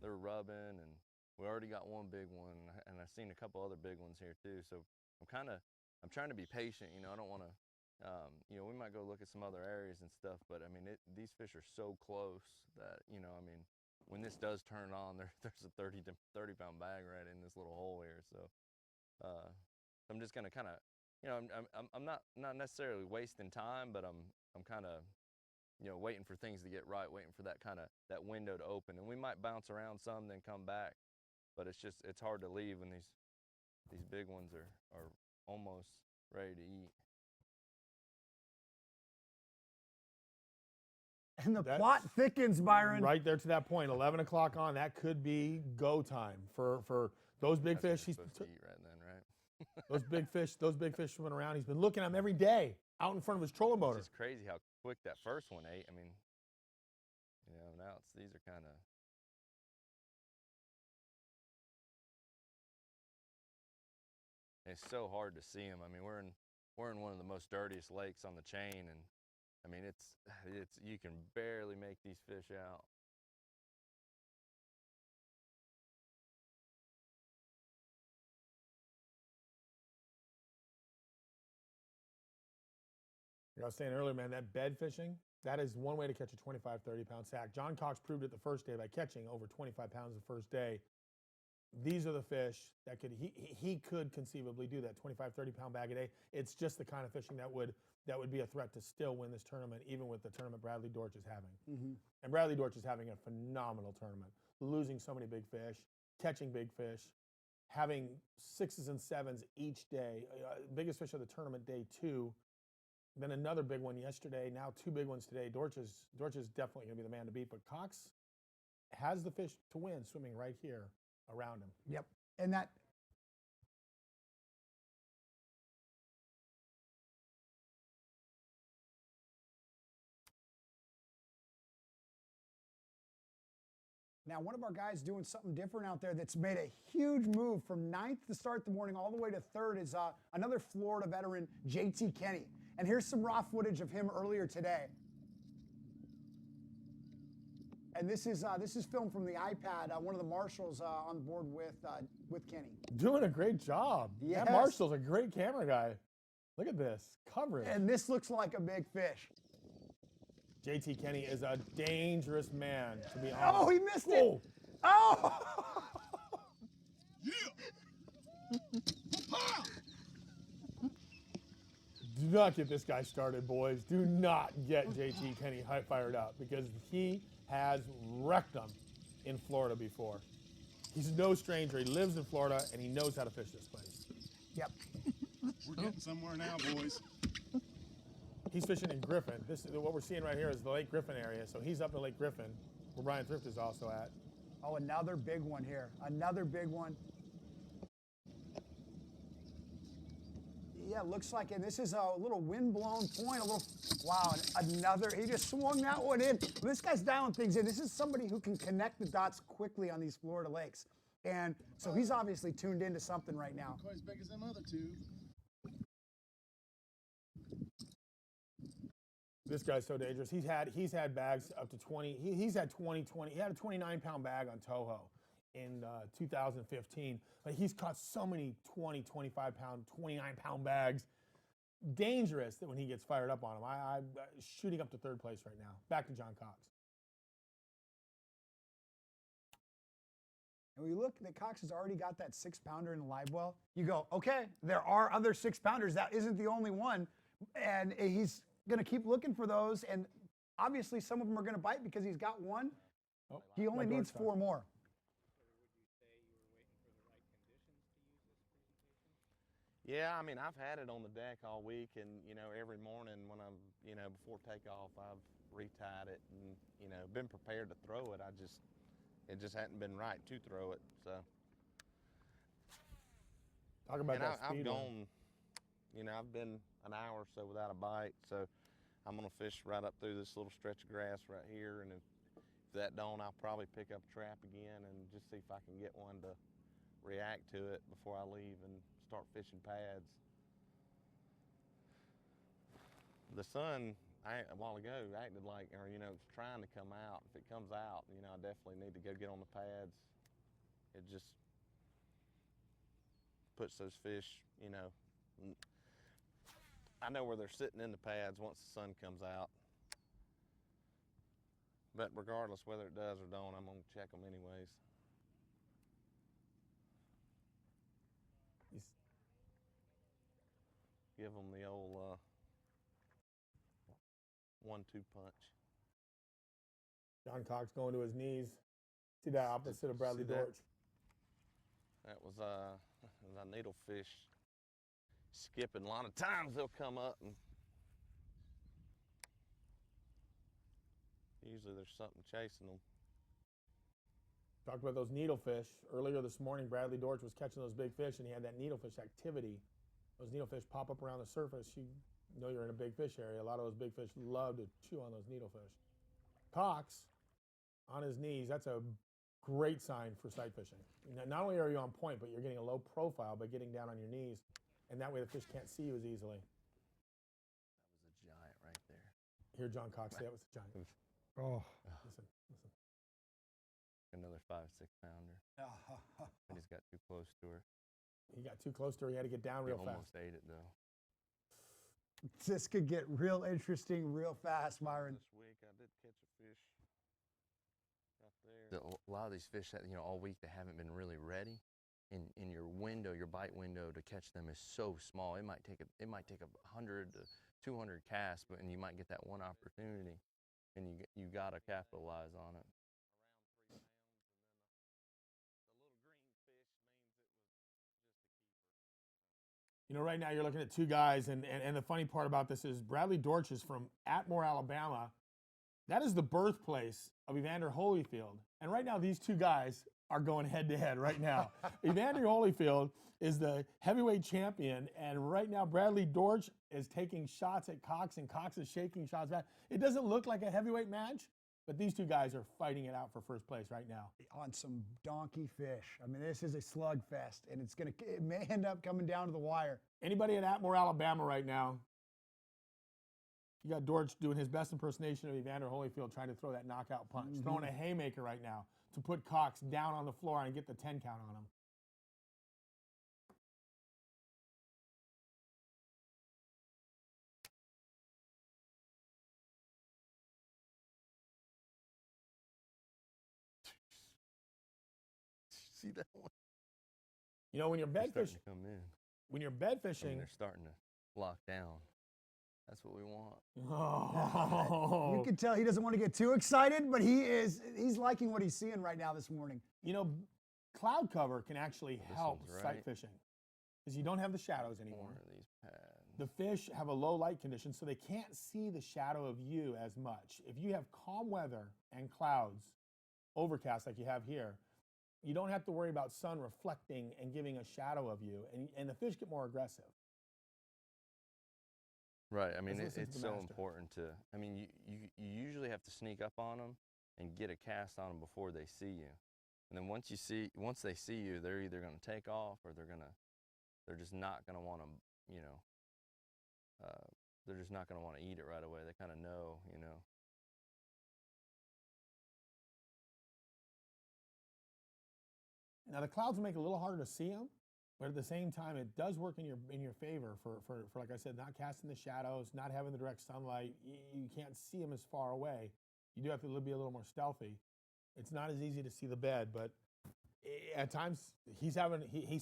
they're rubbing, and we already got one big one, and I've seen a couple other big ones here too. So I'm trying to be patient. You know, I don't want to, we might go look at some other areas and stuff, but I mean, these fish are so close that, you know, I mean, when this does turn on, there's a 30-pound bag right in this little hole here. So I'm just gonna kind of, you know, I'm not necessarily wasting time, but I'm kind of, you know, waiting for things to get right, waiting for that that window to open. And we might bounce around some, then come back. But it's hard to leave when these big ones are almost ready to eat. And the plot thickens, Byron. Right there to that point, 11 o'clock on, that could be go time for those big fish. He's supposed to eat right then, right? those big fish swimming around. He's been looking at them every day out in front of his trolling motor. It's just crazy how quick that first one ate. I mean, you know, now these are kind of. It's so hard to see them. I mean, we're in one of the most dirtiest lakes on the chain, and I mean, it's you can barely make these fish out. I was saying earlier, man, that bed fishing, that is one way to catch a 25, 30-pound sack. John Cox proved it the first day by catching over 25 pounds the first day. These are the fish that he could conceivably do that 25, 30-pound bag a day. It's just the kind of fishing that would be a threat to still win this tournament, even with the tournament Bradley Dortch is having. And Bradley Dortch is having a phenomenal tournament, losing so many big fish, catching big fish, having 6s and 7s each day. Biggest fish of the tournament, day 2. Then another big one yesterday, now 2 big ones today. Dortch is definitely going to be the man to beat, but Cox has the fish to win swimming right here around him. Yep. And that now, one of our guys doing something different out there that's made a huge move from 9th to start the morning all the way to 3rd is another Florida veteran, JT Kenny. And here's some raw footage of him earlier today. And this is filmed from the iPad. One of the marshals on board with Kenny. Doing a great job. Yes. That marshal's a great camera guy. Look at this coverage. And this looks like a big fish. JT Kenny is a dangerous man, to be honest. Oh, he missed it. Whoa. Oh! Do not get this guy started, boys. Do not get JT Kenny fired up because he has wrecked them in Florida before. He's no stranger. He lives in Florida, and he knows how to fish this place. Yep. We're getting somewhere now, boys. He's fishing in Griffin. This is what we're seeing right here is the Lake Griffin area. So he's up in Lake Griffin, where Brian Thrift is also at. Oh, another big one here. Another big one. Yeah, looks like it. This is a little wind-blown point. A little, wow, another. He just swung that one in. This guy's dialing things in. This is somebody who can connect the dots quickly on these Florida lakes. And so he's obviously tuned into something right now. Quite as big as them other two. This guy's so dangerous. He's had bags up to 20. He had a 29-pound bag on Toho in 2015. But he's caught so many 20, 25-pound, 29-pound bags. Dangerous that when he gets fired up on him. I'm shooting up to third place right now. Back to John Cox. And we look that Cox has already got that 6-pounder in the live well. You go, okay, there are other 6-pounders. That isn't the only one. And he's going to keep looking for those. And obviously some of them are going to bite because he's got one. Oh, he only needs 4 more. Yeah, I mean, I've had it on the deck all week, and, you know, every morning when I'm, you know, before takeoff, I've retied it and, you know, been prepared to throw it. It just hadn't been right to throw it, so. Talk about that I've speed gone, you know, I've been an hour or so without a bite, so I'm gonna fish right up through this little stretch of grass right here, and if that don't, I'll probably pick up a trap again and just see if I can get one to react to it before I leave and start fishing pads. The sun, a while ago, acted like, or, you know, it's trying to come out. If it comes out, you know, I definitely need to go get on the pads. It just puts those fish, you know, I know where they're sitting in the pads once the sun comes out. But regardless whether it does or don't, I'm gonna check them anyways. Give them the old 1-2 punch. John Cox going to his knees. See that opposite of Bradley Dortch. That was a needlefish skipping. A lot of times they'll come up and usually there's something chasing them. Talked about those needlefish. Earlier this morning, Bradley Dortch was catching those big fish, and he had that needlefish activity. Those needlefish pop up around the surface. You know you're in a big fish area. A lot of those big fish love to chew on those needlefish. Cox, on his knees, that's a great sign for sight fishing. Not only are you on point, but you're getting a low profile by getting down on your knees, and that way the fish can't see you as easily. That was a giant right there. Hear John Cox say it was a giant. Oh. Listen. Another 5-6 pounder. And he's got too close to her. He got too close to her. He had to get down real fast. Almost ate it, though. This could get real interesting real fast, Myron. This week I did catch a fish right there. A lot of these fish that, you know, all week they haven't been really ready. In your window, your bite window to catch them is so small. It might take 100 to 200 casts, and you might get that one opportunity, and you got to capitalize on it. You know, right now you're looking at two guys, and the funny part about this is Bradley Dortch is from Atmore, Alabama. That is the birthplace of Evander Holyfield. And right now these two guys are going head-to-head right now. Evander Holyfield is the heavyweight champion, and right now Bradley Dortch is taking shots at Cox, and Cox is shaking shots back. It doesn't look like a heavyweight match, but these two guys are fighting it out for first place right now. On some donkey fish. I mean, this is a slugfest, and it may end up coming down to the wire. Anybody in Atmore, Alabama right now, you got Dortch doing his best impersonation of Evander Holyfield, trying to throw that knockout punch, throwing a haymaker right now to put Cox down on the floor and get the 10 count on him. See that one? You know, when you're bed fishing, when you're bed fishing, they're starting to lock down. That's what we want. Oh. You can tell he doesn't want to get too excited, but he's liking what he's seeing right now this morning. You know, cloud cover can actually help sight fishing because you don't have the shadows anymore. More of these pads. the fish have a low light condition, so they can't see the shadow of you as much. If you have calm weather and clouds, overcast like you have here, you don't have to worry about sun reflecting and giving a shadow of you, and the fish get more aggressive. Right. I mean, Let's listen to it's the so master. important to. I mean, you usually have to sneak up on them and get a cast on them before they see you, and then once they see you, they're either going to take off or they're just not going to want to, you know. They're just not going to want to eat it right away. They kind of know, you know. Now the clouds will make it a little harder to see them, but at the same time, it does work in your favor for like I said, not casting the shadows, not having the direct sunlight. You can't see them as far away. You do have to be a little more stealthy. It's not as easy to see the bed, but at times he's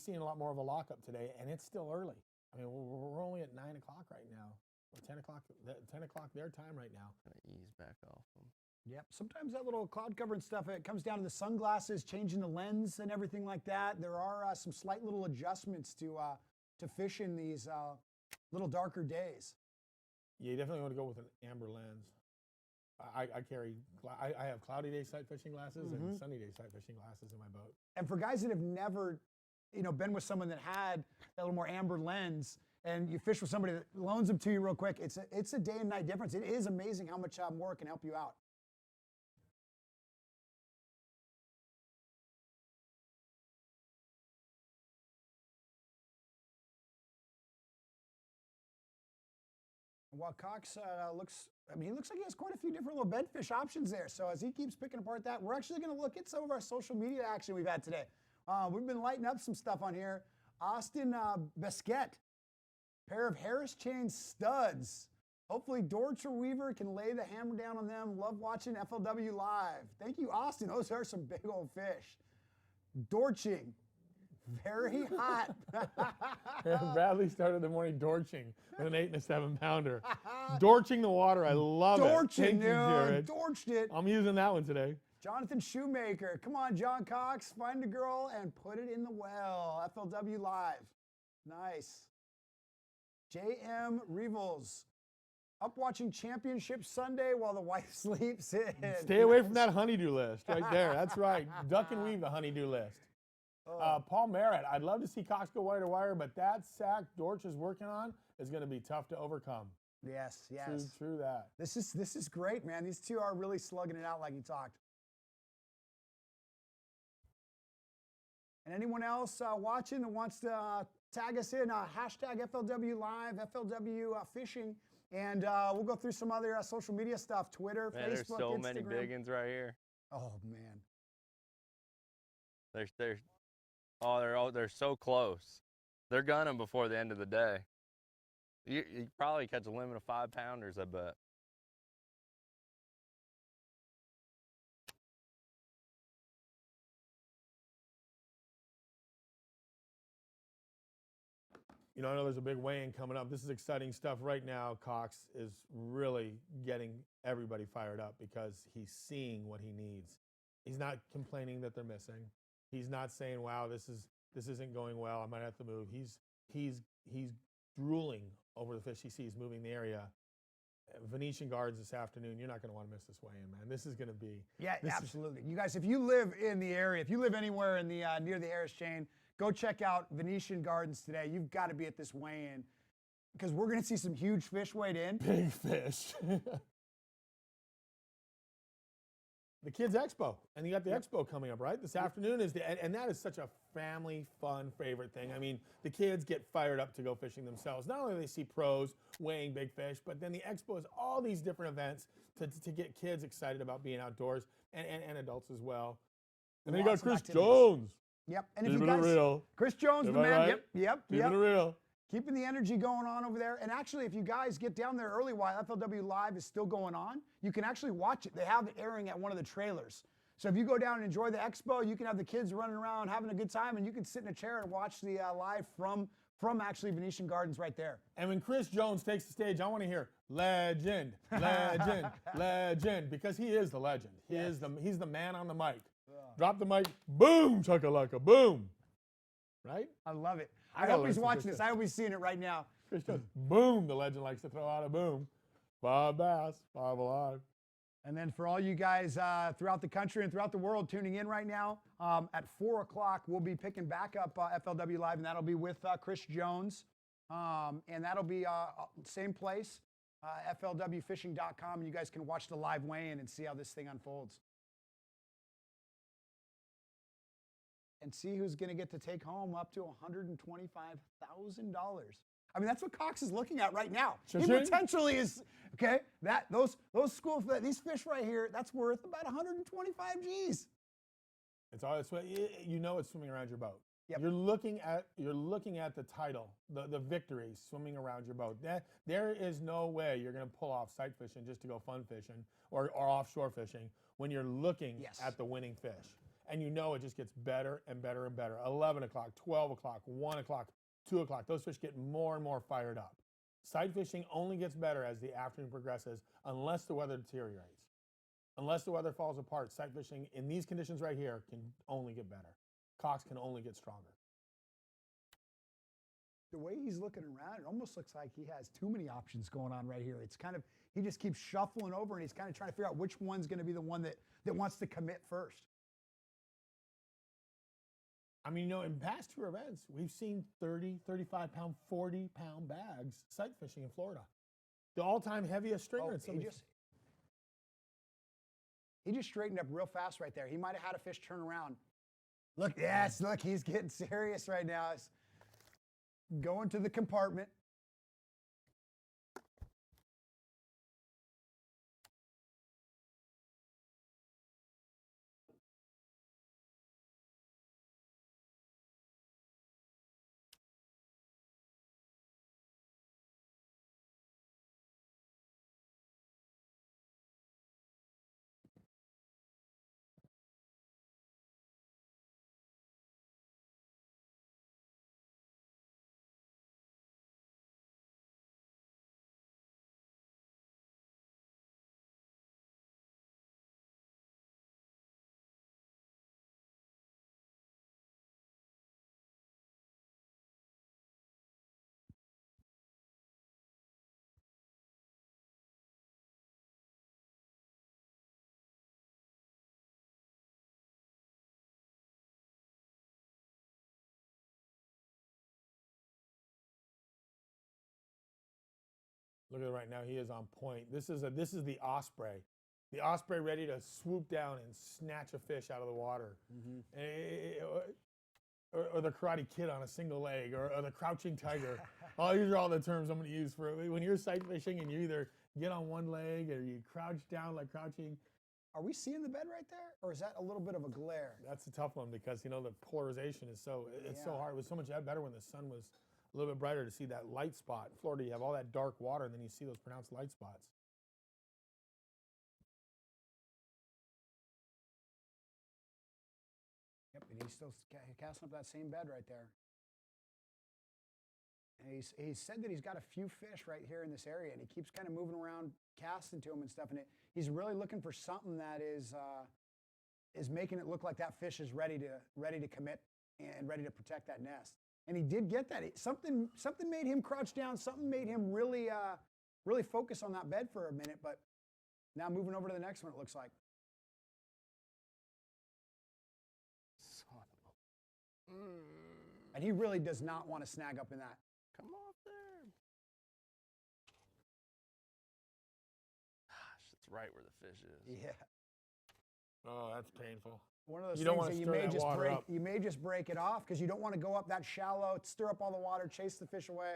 seeing a lot more of a lockup today, and it's still early. I mean, we're only at 9 o'clock right now, or 10 o'clock their time right now. Kind of ease back off them. Yep. Sometimes that little cloud cover and stuff, it comes down to the sunglasses, changing the lens and everything like that. There are some slight little adjustments to fish in these little darker days. Yeah, you definitely want to go with an amber lens. I have cloudy day sight fishing glasses and sunny day sight fishing glasses in my boat. And for guys that have never, been with someone that had a little more amber lens, and you fish with somebody that loans them to you real quick, it's a day and night difference. It is amazing how much more it can help you out. While Cox looks like he has quite a few different little bedfish options there. So as he keeps picking apart that, we're actually going to look at some of our social media action we've had today. We've been lighting up some stuff on here. Austin Besquette, pair of Harris chain studs. Hopefully Dortch or Weaver can lay the hammer down on them. Love watching FLW live. Thank you, Austin. Those are some big old fish. Dorching. Very hot. Bradley started the morning dorching with an 8 and a 7 pounder. Dorching the water, I love it. Thank you, Jared. Dorched it. I'm using that one today. Jonathan Shoemaker, come on, John Cox, find a girl and put it in the well. FLW Live, nice. J.M. Revels, up watching Championship Sunday while the wife sleeps in. Stay away from that honeydew list right there. That's right. Duck and weave the honeydew list. Paul Merritt, I'd love to see Cox go wire to wire, but that sack Dortch is working on is going to be tough to overcome. Yes. True that. This is great, man. These two are really slugging it out like you talked. And anyone else watching that wants to tag us in, hashtag FLW Live, FLW Fishing, and we'll go through some other social media stuff, Twitter, Man, Facebook, there's so Instagram. many big ones right here. Oh, man. They're so close. They're gunning before the end of the day. You probably catch a limit of 5 pounders, I bet. I know there's a big weigh-in coming up. This is exciting stuff right now. Cox is really getting everybody fired up because he's seeing what he needs. He's not complaining that they're missing. He's not saying, "Wow, this isn't going well. I might have to move." He's drooling over the fish he sees moving in the area. Venetian Gardens this afternoon. You're not going to want to miss this weigh-in, man. This is going to be. Yeah, absolutely. You guys, if you live in the area, if you live anywhere in the near the Harris chain, go check out Venetian Gardens today. You've got to be at this weigh-in because we're going to see some huge fish weighed in. Big fish. The Kids Expo, and you got the Expo coming up, right? This afternoon and that is such a family fun favorite thing. I mean, the kids get fired up to go fishing themselves. Not only do they see pros weighing big fish, but then the Expo is all these different events to get kids excited about being outdoors and adults as well. And then you got Chris Jones. Yep. And if you guys, Chris Jones, the man. Right? Yep. Keeping it real. Keeping the energy going on over there. And actually, if you guys get down there early while FLW Live is still going on, you can actually watch it. They have it airing at one of the trailers. So if you go down and enjoy the expo, you can have the kids running around having a good time, and you can sit in a chair and watch the live from actually Venetian Gardens right there. And when Chris Jones takes the stage, I want to hear legend, legend, legend, because he is the legend. He's the man on the mic. Drop the mic, boom, chakalaka, boom. Right? I love it. I hope he's watching this. I hope he's seeing it right now. Chris Jones, boom, the legend likes to throw out a boom. Bob Bass, 5 alive. And then for all you guys throughout the country and throughout the world tuning in right now, at 4 o'clock, we'll be picking back up FLW Live, and that'll be with Chris Jones. And that'll be same place, FLWfishing.com, and you guys can watch the live weigh-in and see how this thing unfolds. And see who's going to get to take home up to $125,000. I mean, that's what Cox is looking at right now. He potentially is, okay, those these fish right here, that's worth about 125 G's. It's all it's swimming around your boat. Yep. You're looking at the title, the victory swimming around your boat. There is no way you're going to pull off sight fishing just to go fun fishing or offshore fishing when you're looking at the winning fish. And it just gets better and better and better. 11 o'clock, 12 o'clock, 1 o'clock, 2 o'clock. Those fish get more and more fired up. Sight fishing only gets better as the afternoon progresses unless the weather deteriorates. Unless the weather falls apart, sight fishing in these conditions right here can only get better. Cox can only get stronger. The way he's looking around, it almost looks like he has too many options going on right here. It's kind of, he just keeps shuffling over and he's kind of trying to figure out which one's going to be the one that wants to commit first. I mean, in past tour events, we've seen 30, 35-pound, 40-pound bags sight fishing in Florida. The all-time heaviest stringer. He just straightened up real fast right there. He might have had a fish turn around. Look, yes, look, he's getting serious right now. He's going to the compartment. Look at it right now. He is on point. This is the osprey. The osprey ready to swoop down and snatch a fish out of the water. Or the Karate Kid on a single leg, or the crouching tiger. These are all the terms I'm going to use for when you're sight fishing and you either get on one leg or you crouch down like crouching. Are we seeing the bed right there, or is that a little bit of a glare? That's a tough one because the polarization is so hard. It was so much better when the sun was a little bit brighter to see that light spot. In Florida, you have all that dark water, and then you see those pronounced light spots. Yep, and he's still casting up that same bed right there. And he said that he's got a few fish right here in this area, and he keeps kind of moving around, casting to him and stuff. And he's really looking for something that is making it look like that fish is ready to commit and ready to protect that nest. And he did get that. Something made him crouch down. Something made him really focus on that bed for a minute. But now moving over to the next one, it looks like. And he really does not want to snag up in that. Come off there. Gosh, it's right where the fish is. Yeah. Oh, that's painful. One of those things that you may just break it off because you don't want to go up that shallow, stir up all the water, chase the fish away.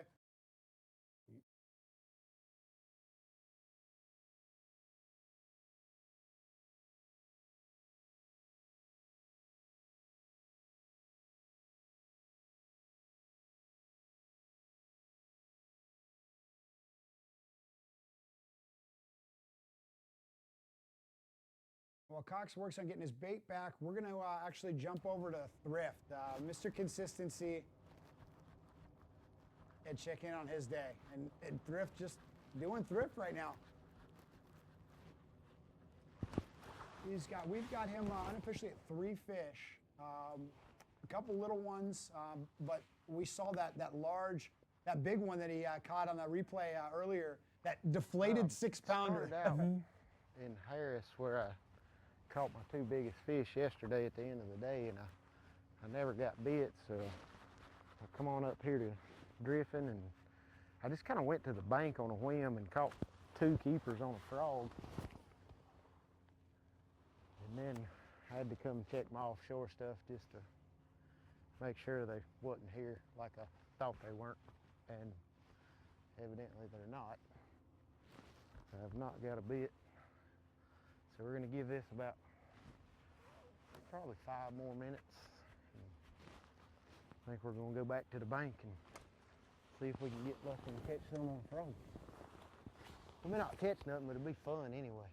While Cox works on getting his bait back, we're going to actually jump over to Thrift. Mr. Consistency, and check in on his day. And Thrift just doing Thrift right now. We've got him unofficially at 3 fish. A couple little ones, but we saw that big one that he caught on the replay earlier, that deflated 6-pounder. Started out in Harris where I caught my 2 biggest fish yesterday at the end of the day, and I never got bit, so I come on up here to drifting, and I just kind of went to the bank on a whim and caught 2 keepers on a frog. And then I had to come check my offshore stuff just to make sure they wasn't here like I thought they weren't, and evidently they're not. I've not got a bit, so we're going to give this about probably 5 more minutes. I think we're going to go back to the bank and see if we can get lucky and catch some on the frog. We may not catch nothing, but it'll be fun anyway.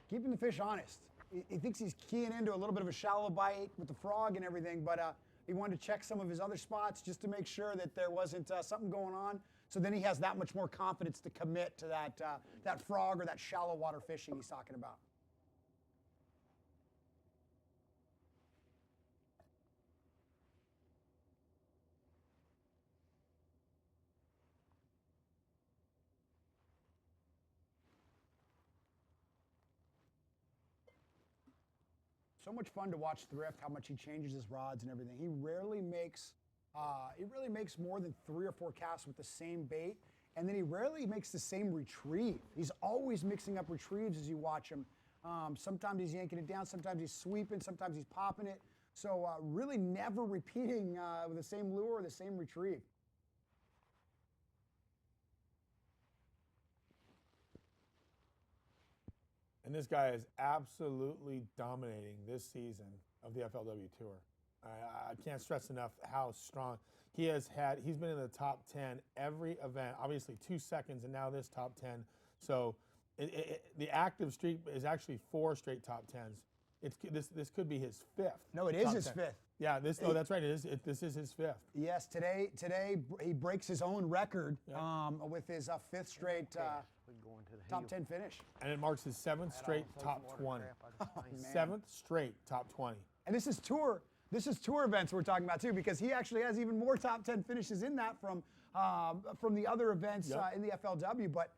Keeping the fish honest. He thinks he's keying into a little bit of a shallow bite with the frog and everything, but he wanted to check some of his other spots just to make sure that there wasn't something going on. So then he has that much more confidence to commit to that frog or that shallow water fishing he's talking about. So much fun to watch Thrift, how much he changes his rods and everything. He rarely makes more than 3 or 4 casts with the same bait, and then he rarely makes the same retrieve. He's always mixing up retrieves as you watch him. Sometimes he's yanking it down, sometimes he's sweeping, sometimes he's popping it. So really never repeating with the same lure or the same retrieve. And this guy is absolutely dominating this season of the FLW Tour. I can't stress enough how strong he has had. He's been in the top 10 every event, obviously 2 seconds, and now this top 10. So the active streak is actually 4 straight top 10s. This could be his 5th. No, it is his 5th. Yeah, that's right. This is his 5th. Yes, today he breaks his own record with his 5th straight top 10 finish. And it marks his 7th straight top 20. 7th straight top 20. And this is tour events we're talking about too, because he actually has even more top 10 finishes in that from the other events in the FLW. But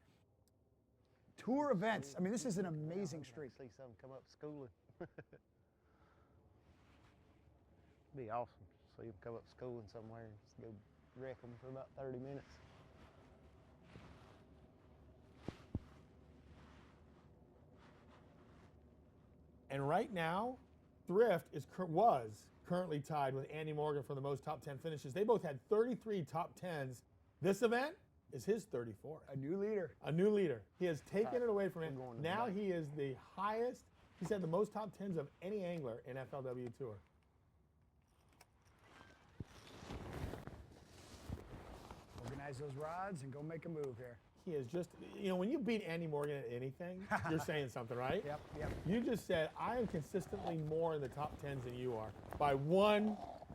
tour events, I mean, this is an amazing streak. See something come up schooling. Be awesome. See them come up schooling somewhere and just go wreck them for about 30 minutes. And right now, Thrift was currently tied with Andy Morgan for the most top 10 finishes. They both had 33 top 10s. This event is his 34th. A new leader. A new leader. He has taken it away from him. Now he is the highest. He's had the most top 10s of any angler in FLW Tour. Organize those rods and go make a move here. He is just, when you beat Andy Morgan at anything, you're saying something, right? Yep. You just said, I am consistently more in the top 10s than you are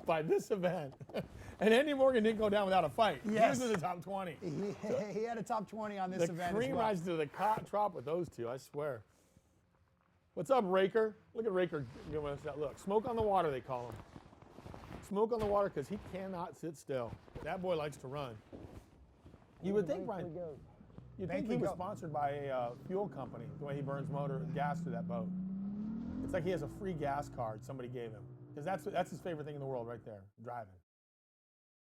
by this event. And Andy Morgan didn't go down without a fight. Yes. He was in the top 20. He had a top 20 on this event as well. The cream rises to the top with those two, I swear. What's up, Raker? Look at Raker giving us that look. Smoke on the water, they call him. Smoke on the water because he cannot sit still. That boy likes to run. You would think, Brian, you'd think he was sponsored by a fuel company, the way he burns gas through that boat. It's like he has a free gas card somebody gave him. Because that's his favorite thing in the world right there, driving.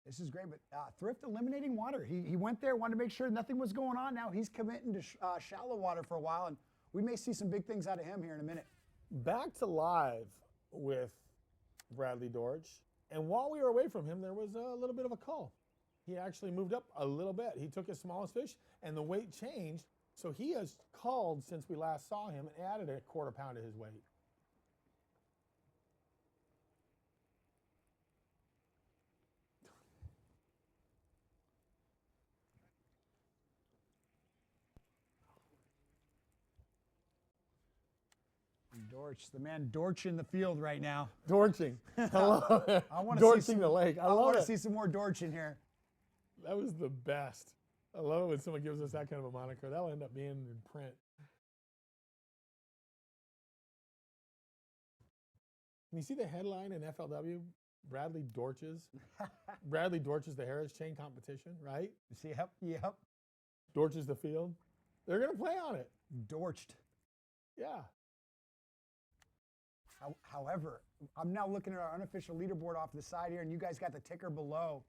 This is great, but Thrift eliminating water. He went there, wanted to make sure nothing was going on. Now he's committing to shallow water for a while, and we may see some big things out of him here in a minute. Back to live with Bradley Dortch. And while we were away from him, there was a little bit of a cull. He actually moved up a little bit. He took his smallest fish, and the weight changed. So he has culled since we last saw him and added a quarter pound to his weight. Dortch, the man Dortch in the field right now. Dorching. Hello. Dorching the lake. I want to see some more Dortch in here. That was the best. I love it when someone gives us that kind of a moniker. That'll end up being in print. Can you see the headline in FLW? Bradley Dortch's. Bradley Dortch's the Harris Chain competition, right? See, yep. Dortch is the field. They're going to play on it. Dortched. Yeah. However, I'm now looking at our unofficial leaderboard off to the side here, and you guys got the ticker below.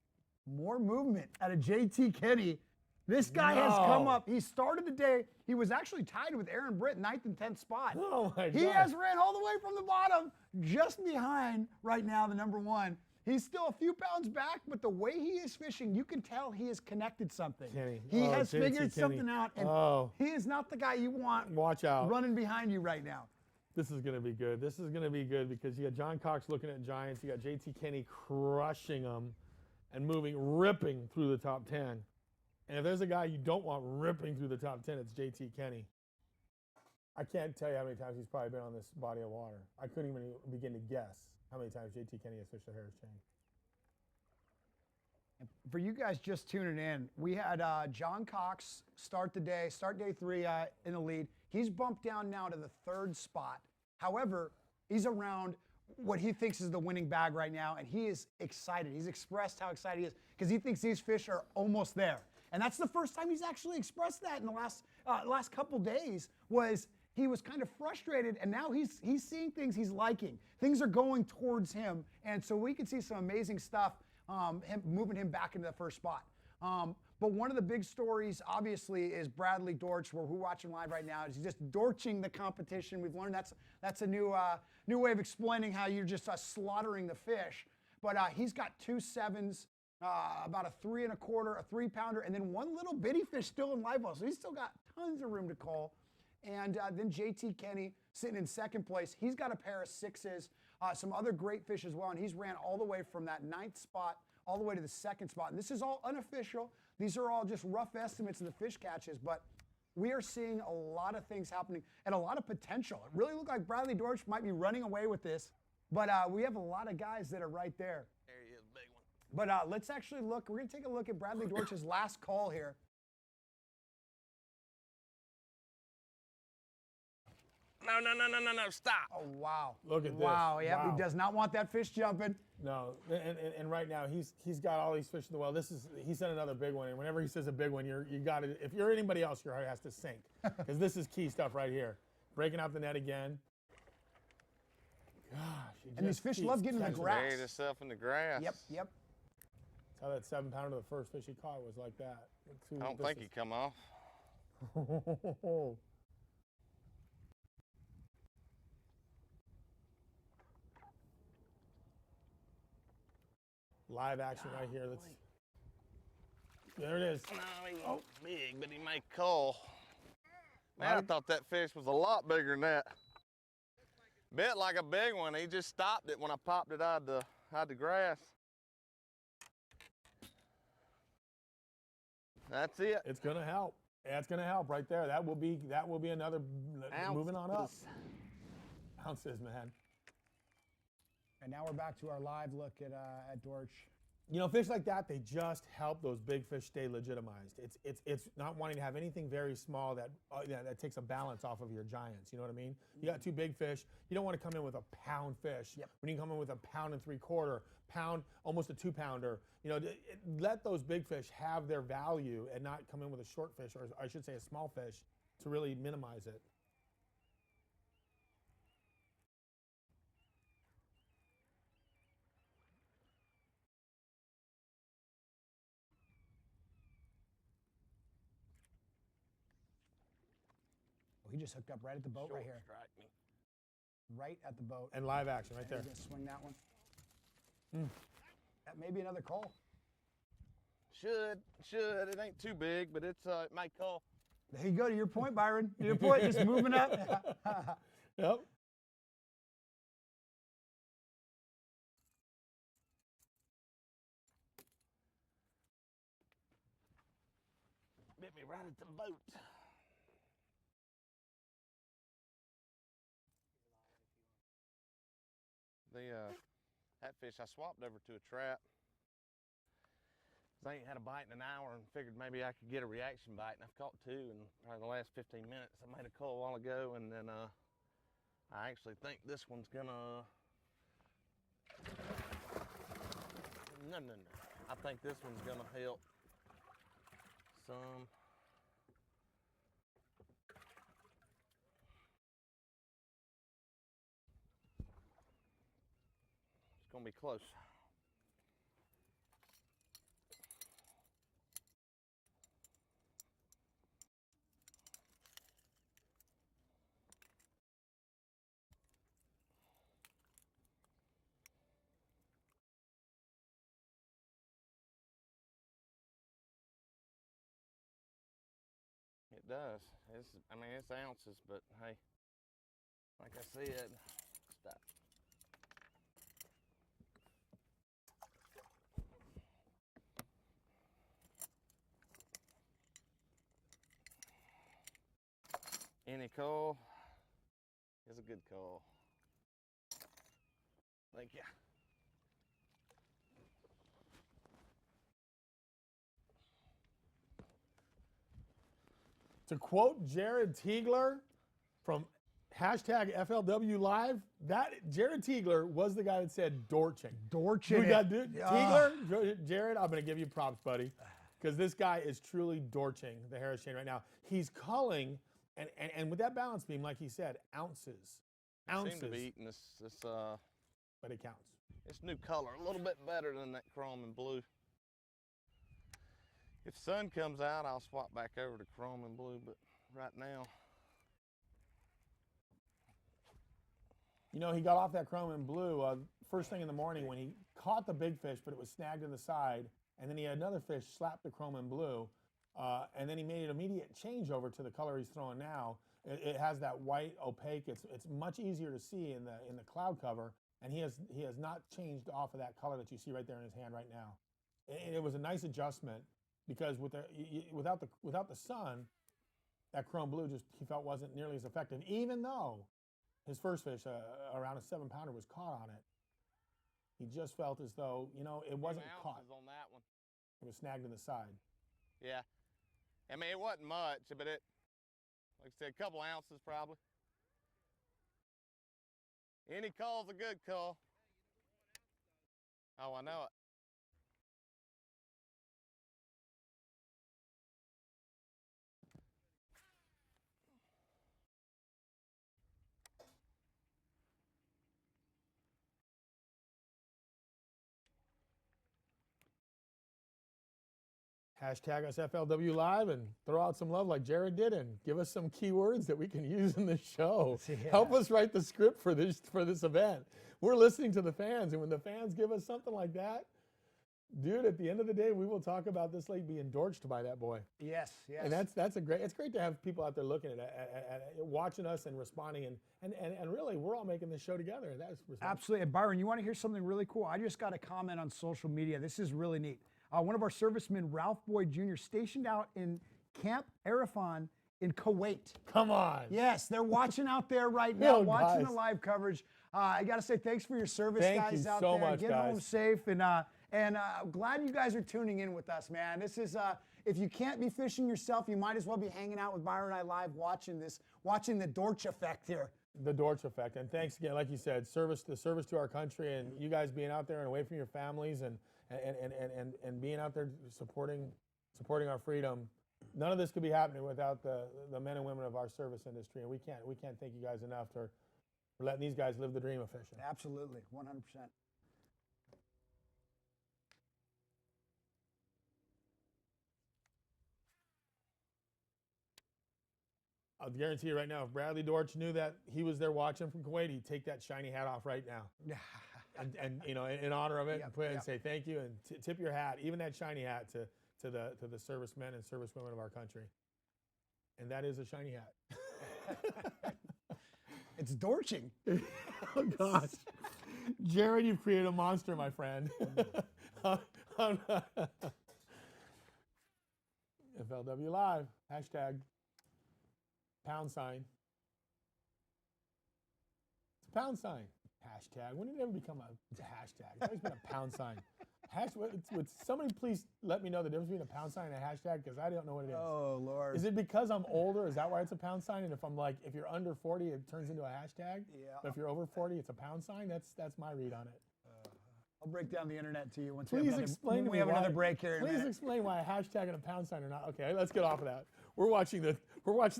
More movement out of JT Kenny. This guy has come up. He started the day. He was actually tied with Aaron Britt, 9th and 10th spot. Oh, my God. He has ran all the way from the bottom, just behind right now the number 1. He's still a few pounds back, but the way he is fishing, you can tell he has connected something. Kenny. He has JT figured Kenny. something out, and he is not the guy you want Watch out. running behind you right now. This is going to be good. This is going to be good because you got John Cox looking at Giants. You got JT Kenny crushing them and ripping through the top 10. And if there's a guy you don't want ripping through the top 10, it's JT Kenny. I can't tell you how many times he's probably been on this body of water. I couldn't even begin to guess how many times JT Kenny has fished the Harris Chain. For you guys just tuning in, we had John Cox start day 3 in the lead. He's bumped down now to the 3rd spot. However, he's around what he thinks is the winning bag right now, and he is excited. He's expressed how excited he is because he thinks these fish are almost there. And that's the first time he's actually expressed that in the last couple days. He was kind of frustrated, and now he's seeing things he's liking. Things are going towards him, and so we can see some amazing stuff, moving him back into the 1st spot. But one of the big stories, obviously, is Bradley Dortch, where we're watching live right now. He's just dorching the competition. We've learned that's a new way of explaining how you're just slaughtering the fish. But he's got 2 7s, about a 3 1/4, a 3-pounder, and then one little bitty fish still in live well. So he's still got tons of room to call. And then JT Kenny sitting in 2nd place. He's got a pair of 6s, some other great fish as well. And he's ran all the way from that 9th spot all the way to the 2nd spot. And this is all unofficial. These are all just rough estimates of the fish catches, but we are seeing a lot of things happening and a lot of potential. It really looked like Bradley Dortch might be running away with this, but we have a lot of guys that are right there. There he is, big one. But let's actually look. We're going to take a look at Bradley Dortch's last call here. No, stop. Oh, wow. Look at this. Wow, yeah, Wow. he does not want that fish jumping. No, and right now he's got all these fish in the well. He said another big one, and whenever he says a big one, you got to. If you're anybody else, your heart has to sink because this is key stuff right here. Breaking out the net again. Gosh, and these fish love getting in the grass. Buried himself in the grass. Yep. That's how that 7-pounder, the first fish he caught, was like that. I don't think he come off. Live action right here. There it is. No, he ain't big, but he may call. Man, I thought that fish was a lot bigger than that. Bit like a big one. He just stopped it when I popped it out of the grass. That's it. It's gonna help. Yeah, it's gonna help right there. That will be another moving on up. Ounces, man. And now we're back to our live look at Dortch. You know, fish like that, they just help those big fish stay legitimized. It's not wanting to have anything very small that takes a balance off of your giants. You know what I mean? You got 2 big fish. You don't want to come in with a pound fish. Yep. When you come in with a 1 3/4 pound, almost a 2-pounder. You know, let those big fish have their value and not come in with a short fish, or I should say a small fish, to really minimize it. He just hooked up right at the boat right here. Strike me. Right at the boat. And live action right there. He's gonna swing that one. That may be another call. Should. It ain't too big, but it might call. There you go, to your point, Byron. Your point, just moving up. Yep. Bit me right at the boat. That fish I swapped over to a trap. I ain't had a bite in an hour and figured maybe I could get a reaction bite, and I've caught 2 in probably the last 15 minutes. I made a call a while ago, and then I actually think this one's gonna No. I think this one's gonna help some. It's gonna be close. It does. I mean, it's ounces, but hey, like I said, stop. Any call is a good call. Thank you. To quote Jared Teagler from hashtag FLW Live, that Jared Teagler was the guy that said Dortching. Dortching. We got Teagler, Jared, I'm going to give you props, buddy, because this guy is truly Dortching the Harris chain right now. He's culling, and with that balance beam, like he said, ounces. Seem to be eating this but it counts. This new color a little bit better than that chrome and blue. If sun comes out, I'll swap back over to chrome and blue, but right now. You know, he got off that chrome and blue first thing in the morning when he caught the big fish, but it was snagged in the side, and then he had another fish slap the chrome and blue, and then he made an immediate change over to the color he's throwing now. It has that white opaque. It's much easier to see in the cloud cover, and he has not changed off of that color that you see right there in his hand right now. It was a nice adjustment. Because without the sun, that chrome blue just he felt wasn't nearly as effective. Even though his first fish, around a 7-pounder, was caught on it, he just felt as though it wasn't caught. On that one. It was snagged in the side. Yeah, I mean it wasn't much, but it, like I said, a couple ounces probably. Any call's a good call. Oh, I know it. Hashtag us FLW Live and throw out some love like Jared did and give us some keywords that we can use in this show. Yeah. Help us write the script for this event. We're listening to the fans, and when the fans give us something like that, dude, at the end of the day, we will talk about this lake being dorched by that boy. Yes. And it's great to have people out there looking at watching us and responding, and really, we're all making this show together. That's absolutely. And Byron, you want to hear something really cool? I just got a comment on social media. This is really neat. One of our servicemen, Ralph Boyd Jr., stationed out in Camp Arifan in Kuwait. Come on. Yes, they're watching out there right now, watching the live coverage. I got to say thanks for your service, guys, out there. Much, Get home safe, and glad you guys are tuning in with us, man. This is if you can't be fishing yourself, you might as well be hanging out with Byron and I live, watching the Dortch effect here. The Dortch effect, and thanks again, like you said, the service to our country, and you guys being out there and away from your families, and being out there supporting our freedom. None of this could be happening without the men and women of our service industry, and we can't thank you guys enough for letting these guys live the dream of fishing. Absolutely, 100%. I'll guarantee you right now, if Bradley Dortch knew that he was there watching from Kuwait, he'd take that shiny hat off right now. and in honor of it, and say thank you and tip your hat, even that shiny hat, to the servicemen and servicewomen of our country. And that is a shiny hat. It's Dortching. Oh gosh, Jared, you've created a monster, my friend. FLW Live, hashtag #. It's a #. Hashtag. When did it ever become a hashtag? It's always been a #. Would somebody please let me know the difference between a # and a hashtag? Because I don't know what it is. Oh, Lord. Is it because I'm older? Is that why it's a #? And if you're under 40, it turns into a hashtag? Yeah. But if you're over 40, it's a #? That's my read on it. I'll break down the internet to you once Please explain to me we have why, another break here in a Please minute. explain why a hashtag and a pound sign are not. Okay, let's get off of that. We're watching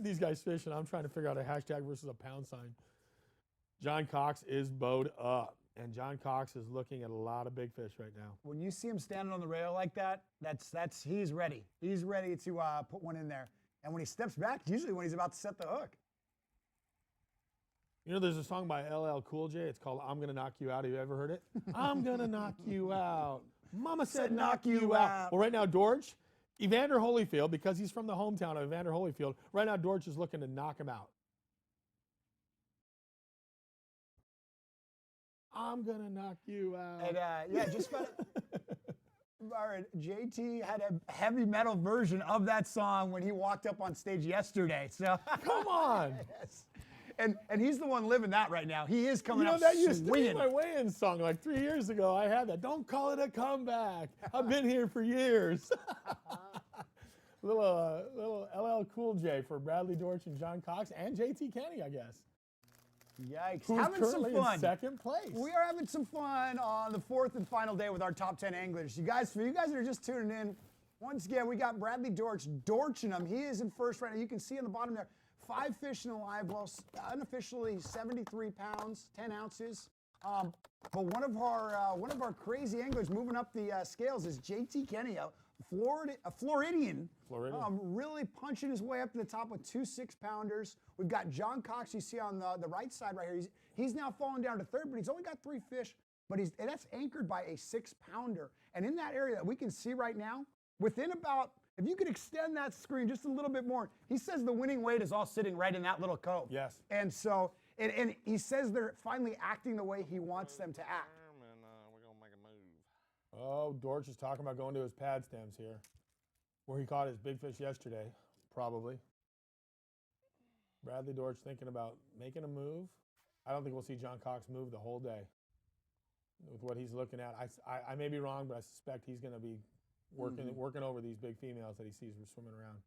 these guys fish, and I'm trying to figure out a hashtag versus a pound sign. John Cox is bowed up, and John Cox is looking at a lot of big fish right now. When you see him standing on the rail like that, he's ready. He's ready to put one in there. And when he steps back, usually when he's about to set the hook. You know, there's a song by LL Cool J. It's called "I'm Gonna Knock You Out." Have you ever heard it? I'm gonna knock you out. Mama said knock you out. Well, right now, Dortch, Evander Holyfield, because he's from the hometown of Evander Holyfield, right now Dortch is looking to knock him out. I'm gonna knock you out. And yeah, just found all right, JT had a heavy metal version of that song when he walked up on stage yesterday. So come on. Yes. And he's the one living that right now. He is coming up that used to be swinging. my weigh-in song like 3 years ago. I had that. Don't call it a comeback. I've been here for years. little LL Cool J for Bradley Dortch and John Cox and JT Kenny, I guess. Yikes. Who's having some currently fun. in second place. We are having some fun on the fourth and final day with our top 10 anglers. For you guys that are just tuning in, once again, we got Bradley Dortch dorching him. He is in first right now. You can see on the bottom there, 5 fish in the live well, unofficially 73 pounds, 10 ounces. But one of our crazy anglers moving up the scales is JT Kenny, a Floridian. Really punching his way up to the top with 2 6-pounders. We've got John Cox, you see on the right side right here. He's now fallen down to third, but he's only got 3 fish. But that's anchored by a 6-pounder. And in that area that we can see right now, within about, if you could extend that screen just a little bit more, he says the winning weight is all sitting right in that little cove. Yes. And so, and he says they're finally acting the way he wants them to act. And we're going to make a move. Oh, Dortch is talking about going to his pad stems here, where he caught his big fish yesterday, probably. Bradley Dortch thinking about making a move. I don't think we'll see John Cox move the whole day with what he's looking at. I may be wrong, but I suspect he's going to be working over these big females that he sees swimming around.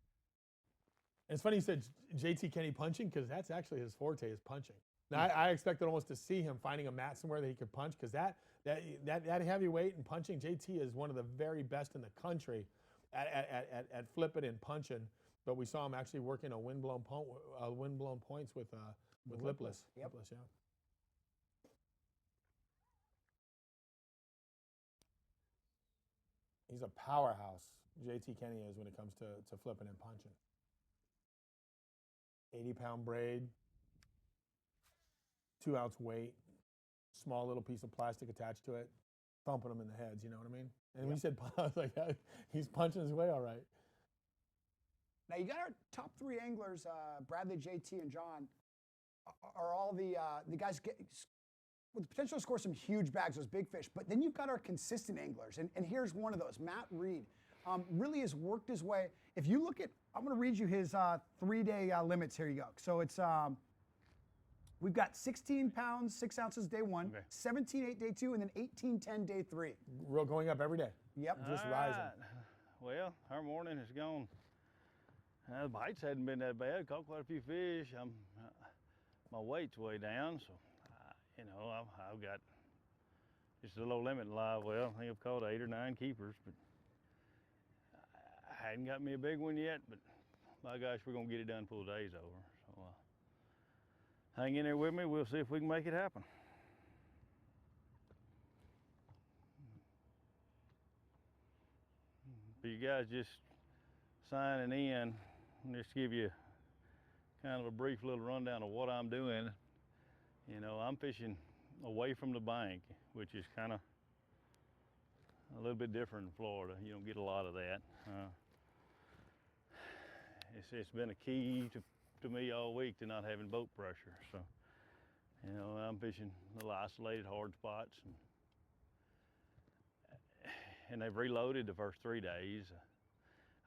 And it's funny you said JT Kenny punching, because that's actually his forte, is punching. Now, I expected almost to see him finding a mat somewhere that he could punch, because that heavy weight and punching, JT is one of the very best in the country at flipping and punching. But we saw him actually working a windblown points with lipless. Yep. Lipless, yeah. He's a powerhouse, JT Kenny is, when it comes to flipping and punching. 80-pound braid, 2-ounce weight, small little piece of plastic attached to it, thumping them in the heads, you know what I mean? And when you said, I was like, he's punching his way all right. Now you got our top 3 anglers, Bradley, JT, and John, are all the guys with the potential to score some huge bags, those big fish. But then you've got our consistent anglers, and here's one of those, Matt Reed. Really has worked his way. If you look at, I'm going to read you his 3-day limits. Here you go. So it's we've got 16 pounds, 6 ounces day 1, okay. 17.8 day 2, and then 18.10 day 3. Real going up every day. Yep. Just rising. Well, our morning has gone. The bites hadn't been that bad. Caught quite a few fish. My weight's way down, so I've got just a low limit in live well. I think I've caught 8 or 9 keepers, but I hadn't got me a big one yet. But my gosh, we're gonna get it done before the day's over. So hang in there with me. We'll see if we can make it happen. For you guys just signing in, just give you kind of a brief little rundown of what I'm doing. I'm fishing away from the bank, which is kind of a little bit different in Florida. You don't get a lot of that. It's been a key to me all week to not having boat pressure. So, I'm fishing little isolated hard spots, and they've reloaded the first 3 days.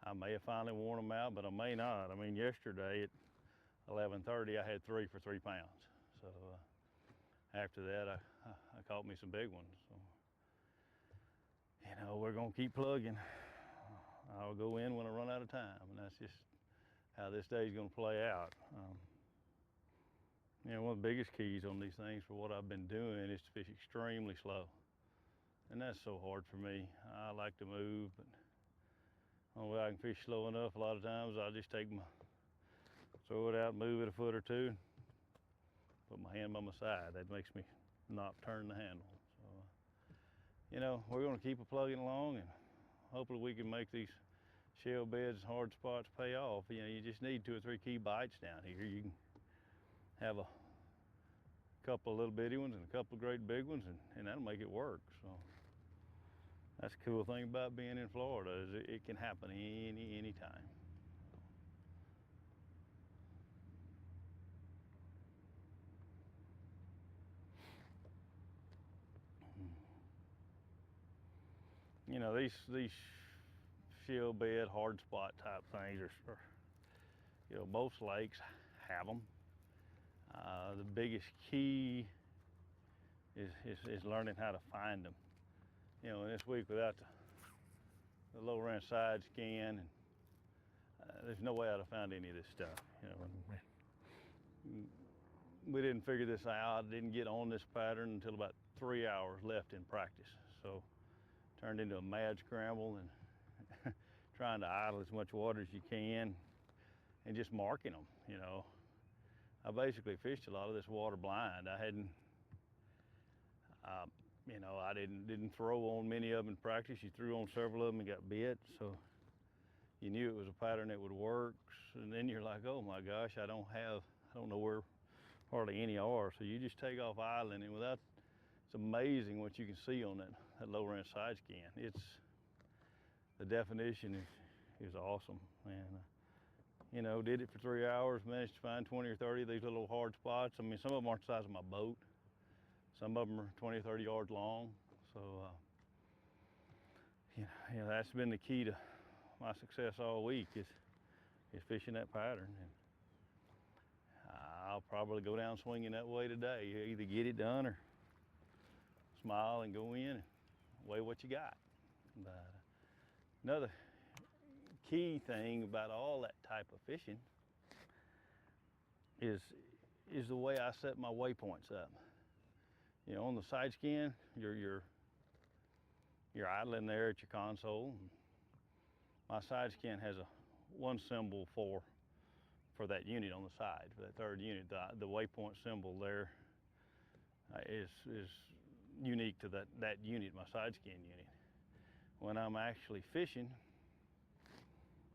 I may have finally worn them out, but I may not. I mean, yesterday at 11:30, I had 3 for 3 pounds. So after that, I caught me some big ones. So, we're gonna keep plugging. I'll go in when I run out of time, and that's just how this day's gonna play out. One of the biggest keys on these things for what I've been doing is to fish extremely slow. and that's so hard for me. I like to move, but only way I can fish slow enough a lot of times, I'll just throw it out, move it a foot or two, put my hand by my side. That makes me not turn the handle. So, you know, we're going to keep plugging along, and hopefully we can make these shell beds and hard spots pay off. You know, you just need 2 or 3 key bites down here. You can have a couple of little bitty ones and a couple of great big ones, and that'll make it work. So that's the cool thing about being in Florida, is it can happen any time. You know, these shell bed, hard spot type things are, you know, most lakes have them. The biggest key is learning how to find them. You know, this week without the lower end side scan, and there's no way I'd have found any of this stuff. You know, we didn't figure this out. Didn't get on this pattern until about 3 hours left in practice. So turned into a mad scramble and trying to idle as much water as you can and just marking them. You know, I basically fished a lot of this water blind. I hadn't, you know, I didn't throw on many of them in practice. You threw on several of them and got bit, so you knew it was a pattern that would work. And then you're like, oh my gosh, I don't know where hardly any are. So you just take off idling, and it's amazing what you can see on that lower end side scan. The definition is awesome. And you know, did it for 3 hours, managed to find 20 or 30 of these little hard spots. I mean, some of them aren't the size of my boat. Some of them are 20 or 30 yards long. So, you know, that's been the key to my success all week is fishing that pattern. And I'll probably go down swinging that way today. You either get it done or smile and go in and weigh what you got. But another key thing about all that type of fishing is the way I set my waypoints up. You know, on the side scan, you're idling there at your console. My side scan has one symbol for that unit on the side, for that third unit. The waypoint symbol there is unique to that unit, my side scan unit. When I'm actually fishing,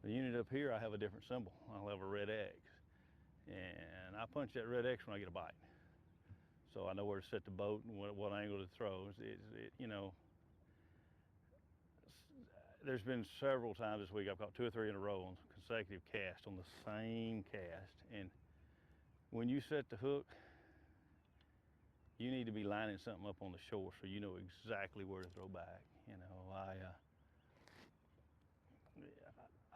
the unit up here, I have a different symbol. I'll have a red X. And I punch that red X when I get a bite. So I know where to set the boat and what angle to throw. You know, there's been several times this week I've caught 2 or 3 in a row on consecutive casts on the same cast. And when you set the hook, you need to be lining something up on the shore so you know exactly where to throw back. You know,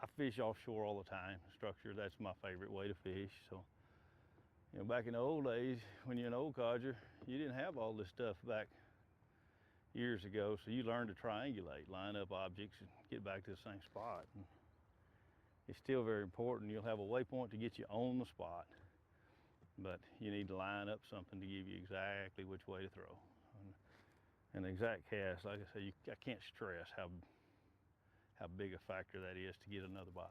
I fish offshore all the time. Structure, that's my favorite way to fish. So, you know, back in the old days, when you're an old codger, you didn't have all this stuff back years ago. So you learned to triangulate, line up objects, and get back to the same spot. And it's still very important. You'll have a waypoint to get you on the spot, but you need to line up something to give you exactly which way to throw. And the exact cast, like I say, I can't stress how big a factor that is to get another bite.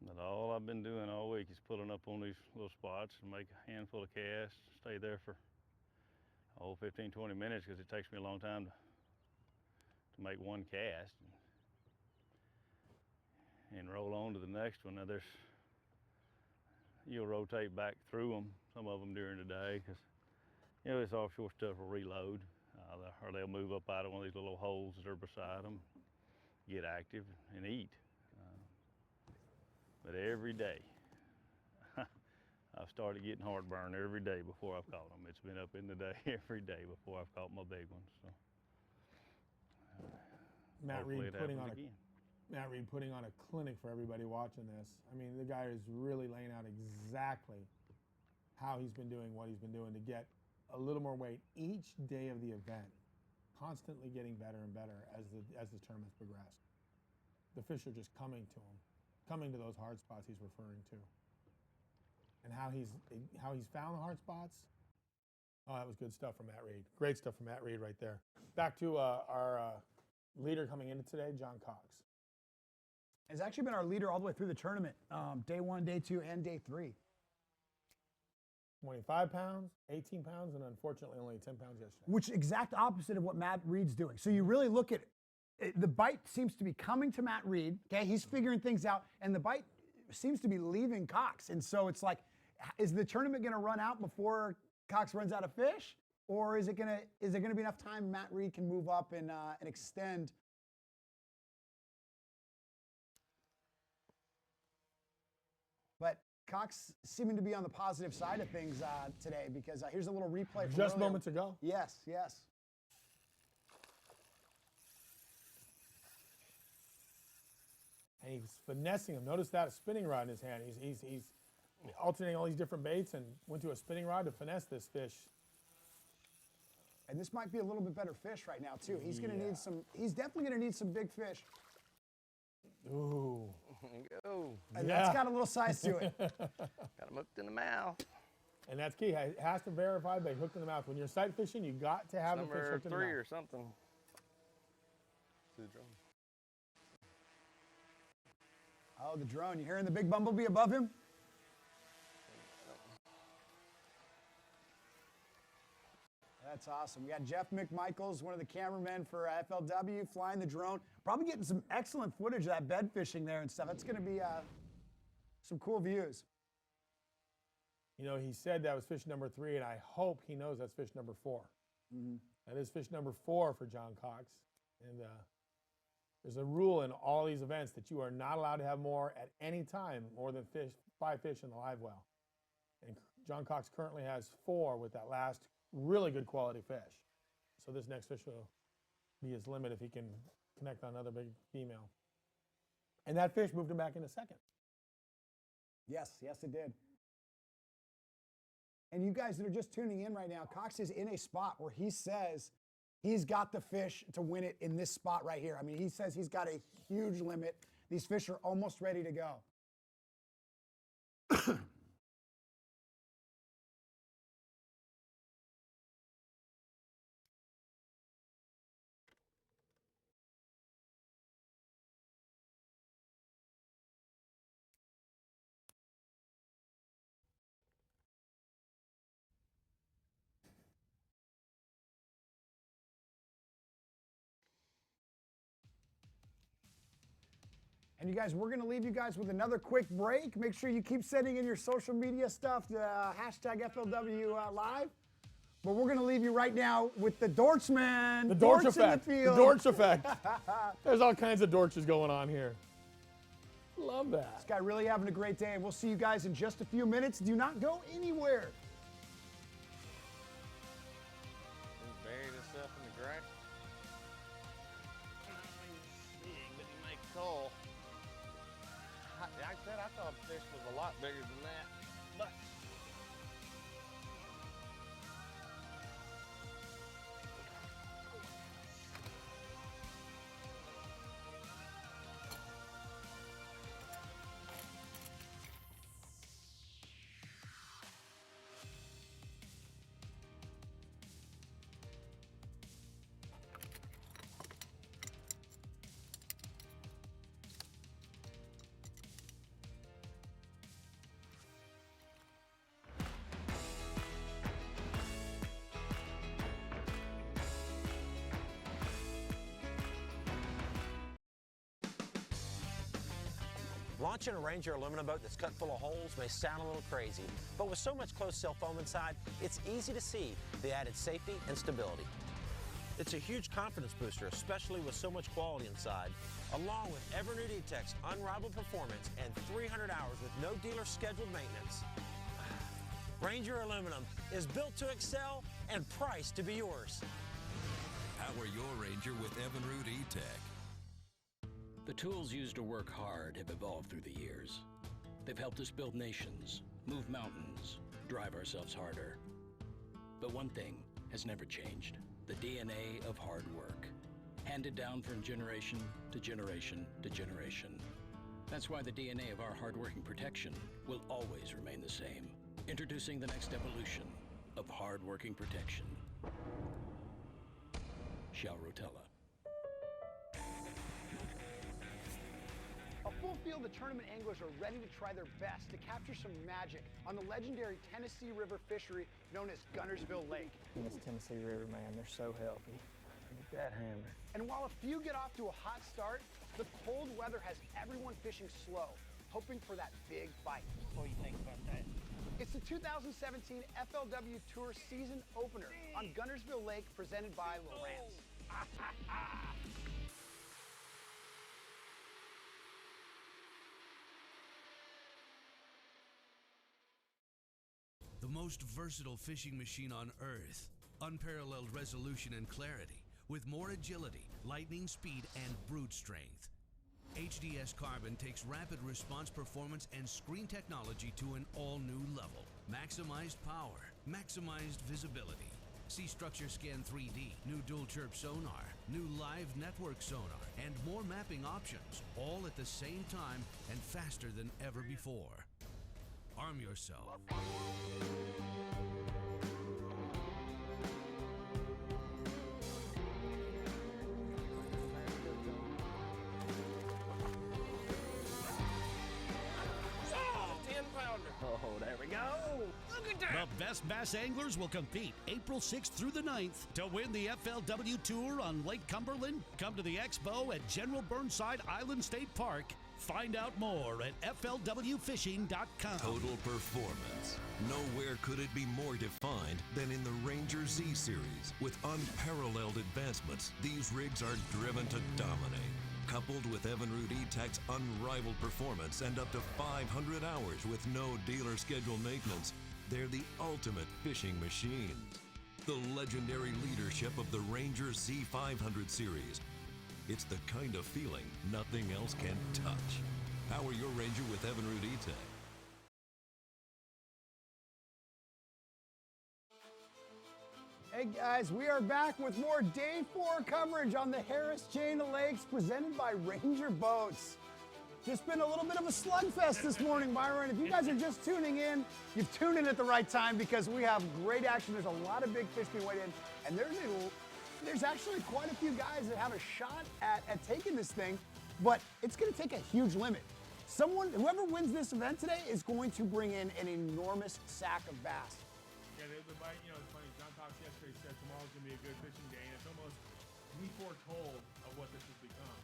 But all I've been doing all week is pulling up on these little spots and make a handful of casts, stay there for 15, 20 minutes because it takes me a long time to make one cast and roll on to the next one. Now you'll rotate back through them, some of them during the day, because you know this offshore stuff will reload or they'll move up out of one of these little holes that are beside them, get active and eat. But every day, I've started getting heartburn every day before I've caught them. It's been up in the day every day before I've caught my big ones. So, Matt Reed putting on a clinic for everybody watching this. I mean, the guy is really laying out exactly how he's been doing what he's been doing to get a little more weight each day of the event, constantly getting better and better as the tournaments progress. The fish are just coming to him, coming to those hard spots he's referring to. And how he's found the hard spots. Oh, that was good stuff from Matt Reed. Great stuff from Matt Reed right there. Back to our leader coming into today, John Cox. Has actually been our leader all the way through the tournament, day 1, day 2, and day 3. 25 pounds, 18 pounds, and unfortunately only 10 pounds yesterday. Which exact opposite of what Matt Reed's doing. So you really look at it, the bite seems to be coming to Matt Reed. Okay, he's figuring things out, and the bite seems to be leaving Cox. And so it's like, is the tournament going to run out before Cox runs out of fish, or is there going to be enough time Matt Reed can move up and extend? But Cox seeming to be on the positive side of things today, because here's a little replay from just earlier. Moments ago. Yes, yes. And he's finessing him. Notice that, a spinning rod in his hand. He's alternating all these different baits and went to a spinning rod to finesse this fish. And this might be a little bit better fish right now too. He's going to need some. He's definitely going to need some big fish. Ooh. Go. And that's got a little size to it. Got him hooked in the mouth. And that's key. It has to verify they hooked in the mouth. When you're sight fishing, you got to have the fish hooked in the mouth. Number 3 or something. See the drone. Oh, the drone. You hearing the big bumblebee above him? That's awesome. We got Jeff McMichaels, one of the cameramen for FLW, flying the drone. Probably getting some excellent footage of that bed fishing there and stuff. That's going to be some cool views. You know, he said that was fish number 3, and I hope he knows that's fish number 4. Mm-hmm. That is fish number 4 for John Cox. And there's a rule in all these events that you are not allowed to have more at any time, more than 5 fish in the live well. And John Cox currently has 4 with that last really good quality fish. So this next fish will be his limit if he can connect on another big female. And that fish moved him back into second. Yes, yes it did. And you guys that are just tuning in right now, Cox is in a spot where he says he's got the fish to win it in this spot right here. I mean, he says he's got a huge limit. These fish are almost ready to go. And you guys, we're going to leave you guys with another quick break. Make sure you keep sending in your social media stuff, the hashtag FLW Live. But we're going to leave you right now with the Dortch man. The Dortch effect. In the field. The Dortch effect. There's all kinds of Dortches going on here. Love that. This guy really having a great day. And we'll see you guys in just a few minutes. Do not go anywhere. He's buried himself in the grass. Big, but he make coal. Like I said, I thought the fish was a lot bigger than that, but Launching a Ranger aluminum boat that's cut full of holes may sound a little crazy, but with so much closed-cell foam inside, it's easy to see the added safety and stability. It's a huge confidence booster, especially with so much quality inside, along with ever-new D-Tech's unrivaled performance and 300 hours with no dealer scheduled maintenance. Ranger aluminum is built to excel and priced to be yours. Power your Ranger with Evinrude E-Tech. The tools used to work hard have evolved through the years. They've helped us build nations, move mountains, drive ourselves harder. But one thing has never changed: the DNA of hard work, handed down from generation to generation to generation. That's why the DNA of our hardworking protection will always remain the same. Introducing the next evolution of hardworking protection. Shell Rotella. A full field of tournament anglers are ready to try their best to capture some magic on the legendary Tennessee River fishery known as Guntersville Lake. This Tennessee River, man, they're so healthy. Look at that hammer. And while a few get off to a hot start, the cold weather has everyone fishing slow, hoping for that big bite. What do you think about that? It's the 2017 FLW Tour season opener on Guntersville Lake, presented by Lowrance. The most versatile fishing machine on Earth. Unparalleled resolution and clarity, with more agility, lightning speed, and brute strength. HDS Carbon takes rapid response performance and screen technology to an all-new level. Maximized power, maximized visibility. See Structure Scan 3D, new dual chirp sonar, new live network sonar, and more mapping options, all at the same time and faster than ever before. Arm yourself. Oh, there we go. Look at that. The best bass anglers will compete April 6th through the 9th to win the FLW Tour on Lake Cumberland. Come to the expo at General Burnside Island State Park. Find out more at FLWfishing.com. Total performance. Nowhere could it be more defined than in the Ranger Z series. With unparalleled advancements, these rigs are driven to dominate. Coupled with Evinrude E-Tech's unrivaled performance and up to 500 hours with no dealer scheduled maintenance, they're the ultimate fishing machines. The legendary leadership of the Ranger Z500 series. It's the kind of feeling nothing else can touch. Power your Ranger with Evinrude E-Tech. Hey guys, we are back with more Day 4 coverage on the Harris Chain of Lakes presented by Ranger Boats. Just been a little bit of a slugfest this morning, Byron. If you guys are just tuning in, you've tuned in at the right time because we have great action. There's a lot of big fish being weighed in, and there's actually quite a few guys that have a shot at taking this thing, but it's going to take a huge limit. Whoever wins this event today is going to bring in an enormous sack of bass. Yeah, the bite, you know, it's funny. John Cox yesterday said tomorrow's going to be a good fishing day, and it's almost, we foretold of what this has become.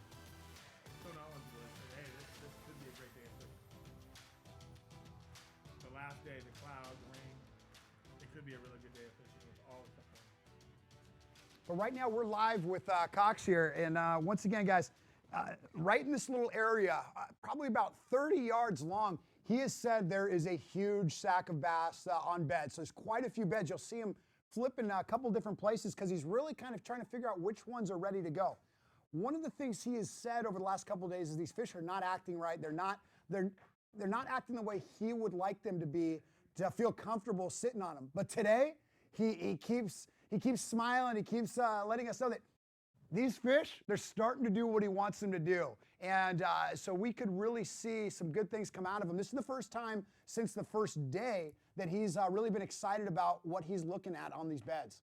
So knowledgeable, they said, hey, this could be a great day of fishing. The last day, the clouds, the rain, it could be a really good day of fishing with all the stuff going on. But right now we're live with Cox here, and once again, guys, right in this little area, probably about 30 yards long, he has said there is a huge sack of bass on beds. So there's quite a few beds. You'll see him flipping a couple different places because he's really kind of trying to figure out which ones are ready to go. One of the things he has said over the last couple of days is these fish are not acting right. They're not acting the way he would like them to be to feel comfortable sitting on them. But today, he keeps smiling. He keeps letting us know that these fish, they're starting to do what he wants them to do. And so we could really see some good things come out of him. This is the first time since the first day that he's really been excited about what he's looking at on these beds.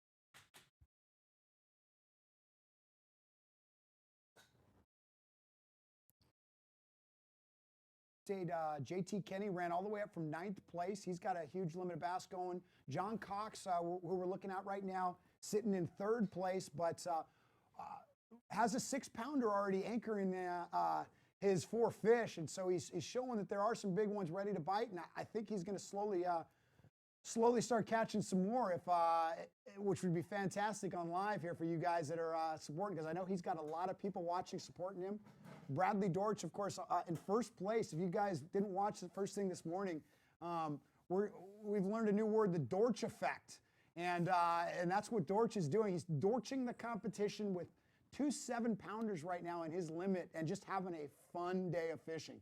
JT Kenny ran all the way up from 9th place. He's got a huge limit of bass going. John Cox, who we're looking at right now, sitting in 3rd place, but has a 6-pounder already anchoring his 4 fish, and so he's showing that there are some big ones ready to bite, and I think he's going to slowly start catching some more, which would be fantastic on live here for you guys that are supporting, because I know he's got a lot of people watching, supporting him. Bradley Dortch, of course, in 1st place. If you guys didn't watch the first thing this morning, we've learned a new word, the Dortch effect, and that's what Dortch is doing. He's Dortching the competition with 2 7-pounders right now in his limit and just having a fun day of fishing.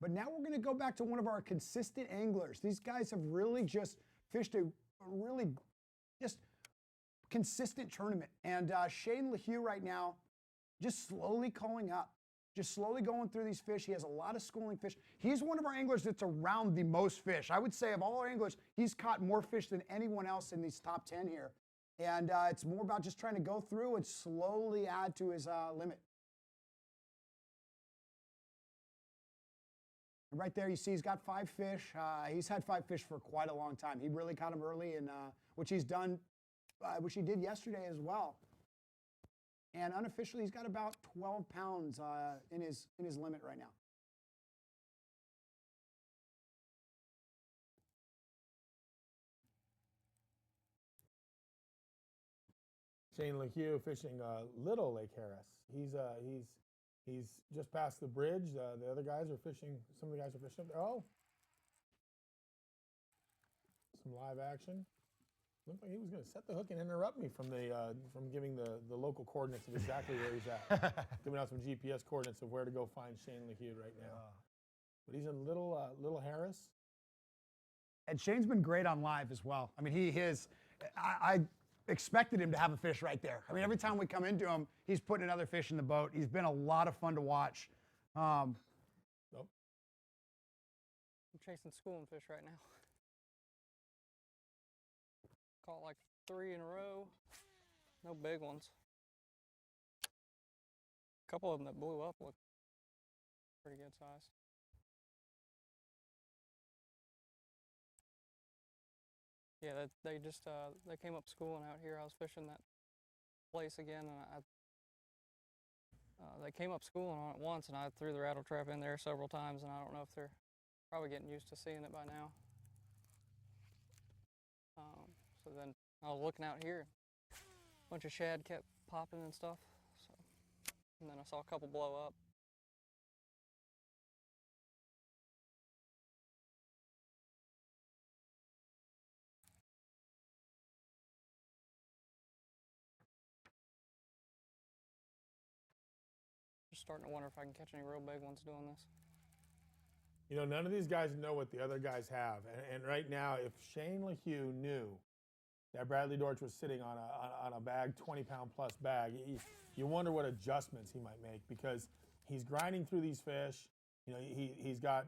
But now we're going to go back to one of our consistent anglers. These guys have really just fished a really just consistent tournament. And Shane Lehue right now, just slowly calling up, just slowly going through these fish. He has a lot of schooling fish. He's one of our anglers that's around the most fish. I would say of all our anglers, he's caught more fish than anyone else in these top 10 here. And it's more about just trying to go through and slowly add to his limit. And right there, you see he's got 5 fish. He's had 5 fish for quite a long time. He really caught them early, and which he's done, which he did yesterday as well. And unofficially, he's got about 12 pounds in his limit right now. Shane Lehue fishing Little Lake Harris. He's just past the bridge. The other guys are fishing. Some of the guys are fishing up there. Oh, some live action. Looked like he was going to set the hook and interrupt me from giving the local coordinates of exactly where he's at. Giving out some GPS coordinates of where to go find Shane Lehue right now. But he's in Little Harris. And Shane's been great on live as well. I mean, I expected him to have a fish right there. I mean, every time we come into him, he's putting another fish in the boat. He's been a lot of fun to watch. I'm chasing schooling fish right now. Caught like 3 in a row. No big ones. A couple of them that blew up look pretty good size. Yeah, they just they came up schooling out here. I was fishing that place again, and they came up schooling on it once, and I threw the rattle trap in there several times, and I don't know if they're probably getting used to seeing it by now. So then I was looking out here, a bunch of shad kept popping and stuff. So, and then I saw a couple blow up. Just starting to wonder if I can catch any real big ones doing this. You know, none of these guys know what the other guys have. And right now, if Shane Lehue knew that Bradley Dortch was sitting on a bag, 20-pound plus bag, you wonder what adjustments he might make, because he's grinding through these fish. You know, he's got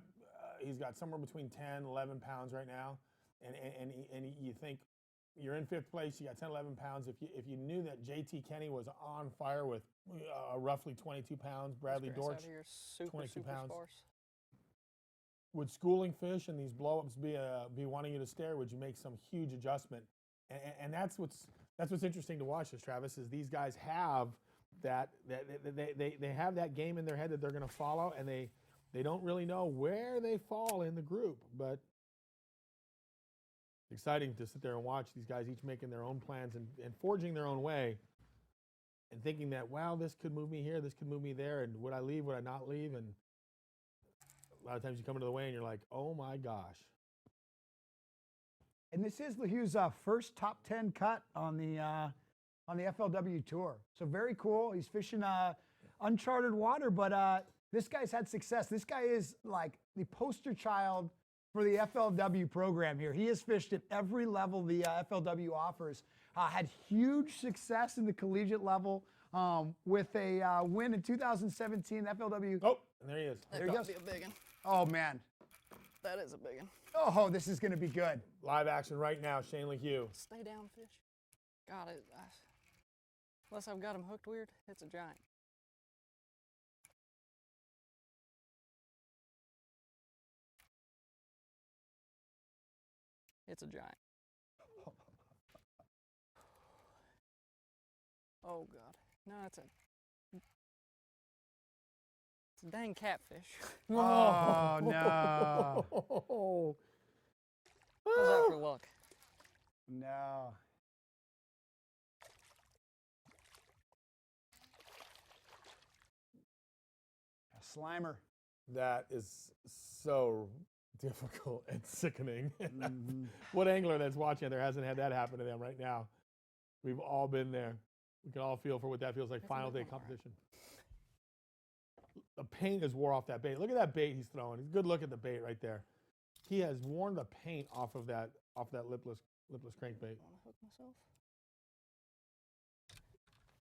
somewhere between 10, 11 pounds right now, and you think you're in 5th place, you got 10, 11 pounds. If you knew that JT Kenny was on fire with roughly 22 pounds, Bradley Dortch, 22 pounds. Sparse. Would schooling fish and these blow-ups be wanting you to stare? Would you make some huge adjustment? And that's what's interesting to watch, is Travis, is these guys have they have that game in their head that they're going to follow, and they don't really know where they fall in the group. But it's exciting to sit there and watch these guys each making their own plans and forging their own way, and thinking that, wow, this could move me here, this could move me there, and would I leave, would I not leave? And a lot of times you come into the way and you're like, oh my gosh. And this is Lehue's first top 10 cut on the FLW Tour. So very cool. He's fishing uncharted water, but this guy's had success. This guy is like the poster child for the FLW program here. He has fished at every level the FLW offers. Had huge success in the collegiate level with a win in 2017 FLW. Oh, and there he is. That got to be a big one. Oh, man. That is a big one. Oh, this is going to be good. Live action right now, Shane Lehue. Stay down, fish. Got it. Unless I've got him hooked weird, it's a giant. It's a giant. Oh, God. No, it's a dang catfish. Oh, no. How's that for luck? No. A Slimer. That is so difficult and sickening. What angler that's watching there hasn't had that happen to them right now? We've all been there. We can all feel for what that feels like. Final day competition. the paint has wore off that bait. Look at that bait he's throwing. Good look at the bait right there. He has worn the paint off that lipless crankbait. Want to hook myself?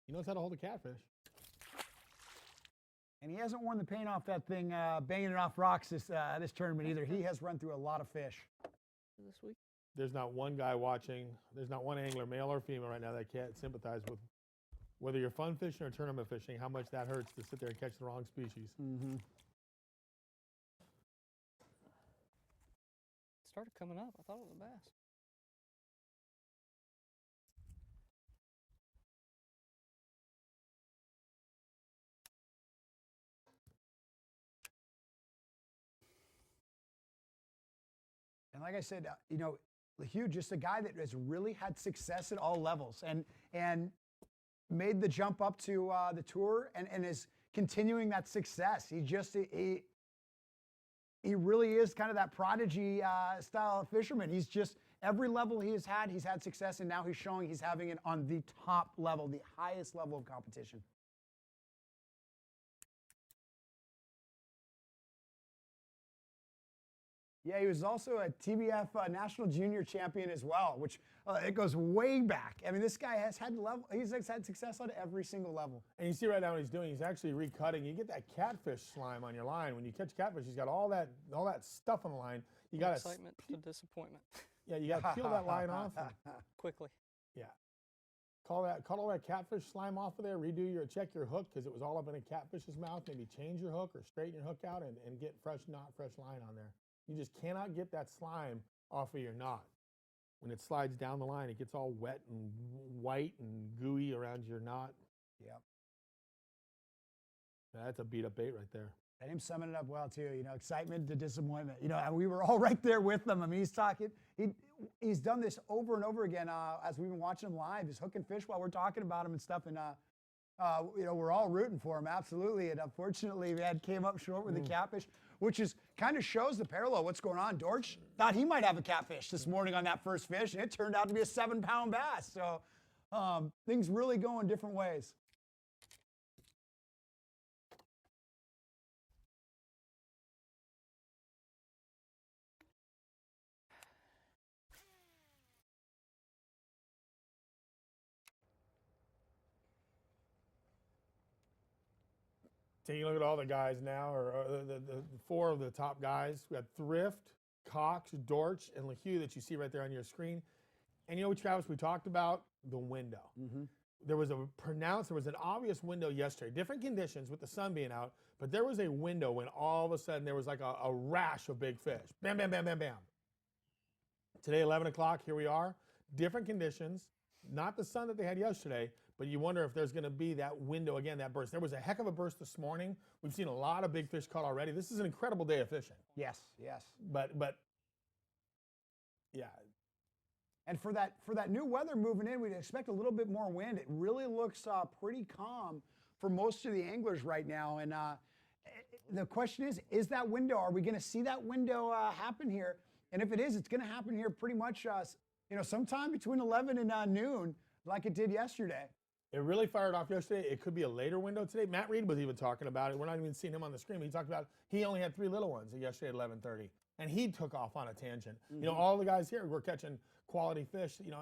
He knows how to hold a catfish. And he hasn't worn the paint off that thing, banging it off rocks this tournament either. He has run through a lot of fish. This week? There's not one guy watching, there's not one angler, male or female right now, that can't sympathize with whether you're fun fishing or tournament fishing, how much that hurts to sit there and catch the wrong species. Mm-hmm. It started coming up. I thought it was a bass. And like I said, you know, lehue, just a guy that has really had success at all levels and made the jump up to the tour and is continuing that success. He really is kind of that prodigy style of fisherman. He's just, every level he's had success, and now he's showing he's having it on the top level, the highest level of competition. Yeah, he was also a TBF National Junior Champion as well, which it goes way back. I mean, this guy has had he's had success on every single level. And you see right now what he's doing, he's actually recutting. You get that catfish slime on your line. When you catch catfish, he's got all that stuff on the line. You got excitement to disappointment. Yeah, you got to peel that line off. Quickly. Yeah. Cut all that catfish slime off of there, check your hook, because it was all up in a catfish's mouth. Maybe change your hook or straighten your hook out and get fresh line on there. You just cannot get that slime off of your knot. When it slides down the line, it gets all wet and white and gooey around your knot. Yep. That's a beat up bait right there. And him summing it up well too, you know, excitement to disappointment. You know, and we were all right there with him. I mean, he's done this over and over again as we've been watching him live. He's hooking fish while we're talking about him and stuff. And you know, we're all rooting for him, absolutely. And unfortunately, we came up short with the catfish, which is kind of shows the parallel. What's going on? Dortch thought he might have a catfish this morning on that first fish, and it turned out to be a 7-pound bass. So things really go in different ways. Taking a look at all the guys now, or the 4 of the top guys. We got Thrift, Cox, Dortch, and lehue that you see right there on your screen. And you know what, Travis, we talked about the window. Mm-hmm. There was an obvious window yesterday. Different conditions with the sun being out, but there was a window when all of a sudden there was like a rash of big fish. Bam, bam, bam, bam, bam. Today, 11 o'clock, here we are. Different conditions, not the sun that they had yesterday, but you wonder if there's going to be that window again, that burst. There was a heck of a burst this morning. We've seen a lot of big fish caught already. This is an incredible day of fishing. Yes, yes. But yeah. And for that new weather moving in, we'd expect a little bit more wind. It really looks pretty calm for most of the anglers right now. And the question is that window, are we going to see that window happen here? And if it is, it's going to happen here pretty much, you know, sometime between 11 and noon, like it did yesterday. It really fired off yesterday. It could be a later window today. Matt Reed was even talking about it. We're not even seeing him on the screen. He talked about he only had 3 little ones yesterday at 11:30, and he took off on a tangent. Mm-hmm. You know, all the guys here were catching quality fish. You know,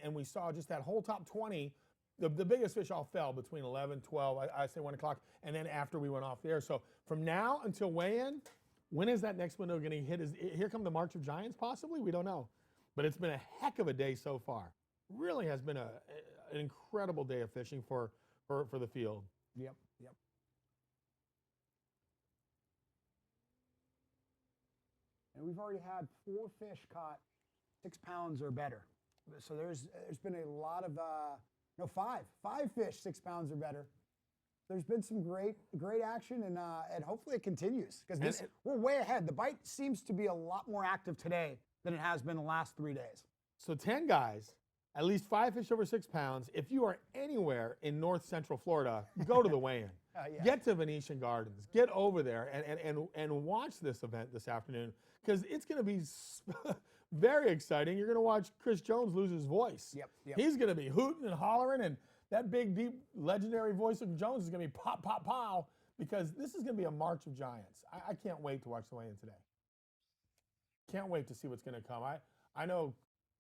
and we saw just that whole top 20. The biggest fish all fell between 11, 12, I say 1 o'clock, and then after we went off the air. So from now until weigh-in, when is that next window going to hit? Here come the March of Giants, possibly? We don't know. But it's been a heck of a day so far. Really has been an incredible day of fishing for the field. Yep. And we've already had 4 fish caught 6 pounds or better. So there's been a lot of, 5 fish 6 pounds or better. There's been some great action, and hopefully it continues, because we're way ahead. The bite seems to be a lot more active today than it has been the last 3 days. So 10 guys, at least 5 fish over 6 pounds. If you are anywhere in North Central Florida, go to the weigh-in. Yeah. Get to Venetian Gardens. Get over there and watch this event this afternoon, because it's going to be very exciting. You're going to watch Chris Jones lose his voice. Yep. He's going to be hooting and hollering, and that big, deep, legendary voice of Jones is going to be pop, pop, pow, because this is going to be a march of giants. I can't wait to watch the weigh-in today. Can't wait to see what's going to come. I know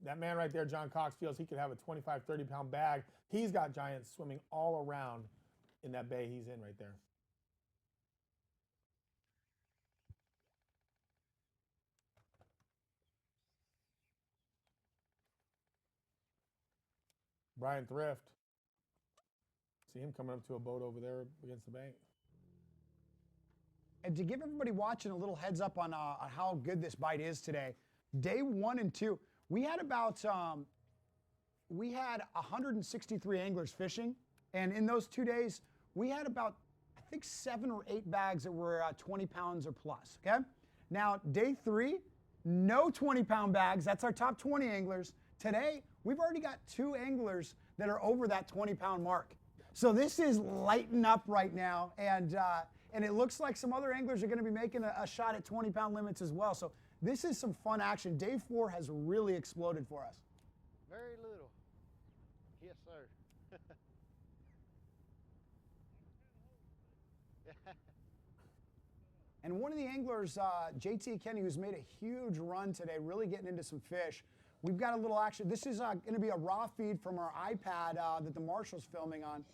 that man right there, John Cox, feels he could have a 25, 30-pound bag. He's got giants swimming all around in that bay he's in right there. Brian Thrift. See him coming up to a boat over there against the bank. And to give everybody watching a little heads up on how good this bite is today, day 1 and 2, we had about 163 anglers fishing, and in those 2 days, we had about, I think, 7 or 8 bags that were 20 pounds or plus, okay? Now, day 3, no 20-pound bags. That's our top 20 anglers. Today, we've already got 2 anglers that are over that 20-pound mark. So this is lighting up right now, and it looks like some other anglers are going to be making a shot at 20-pound limits as well. So this is some fun action. Day 4 has really exploded for us. Very little. Yes, sir. And one of the anglers, JT Kenny, who's made a huge run today, really getting into some fish. We've got a little action. This is going to be a raw feed from our iPad that the Marshall's filming on.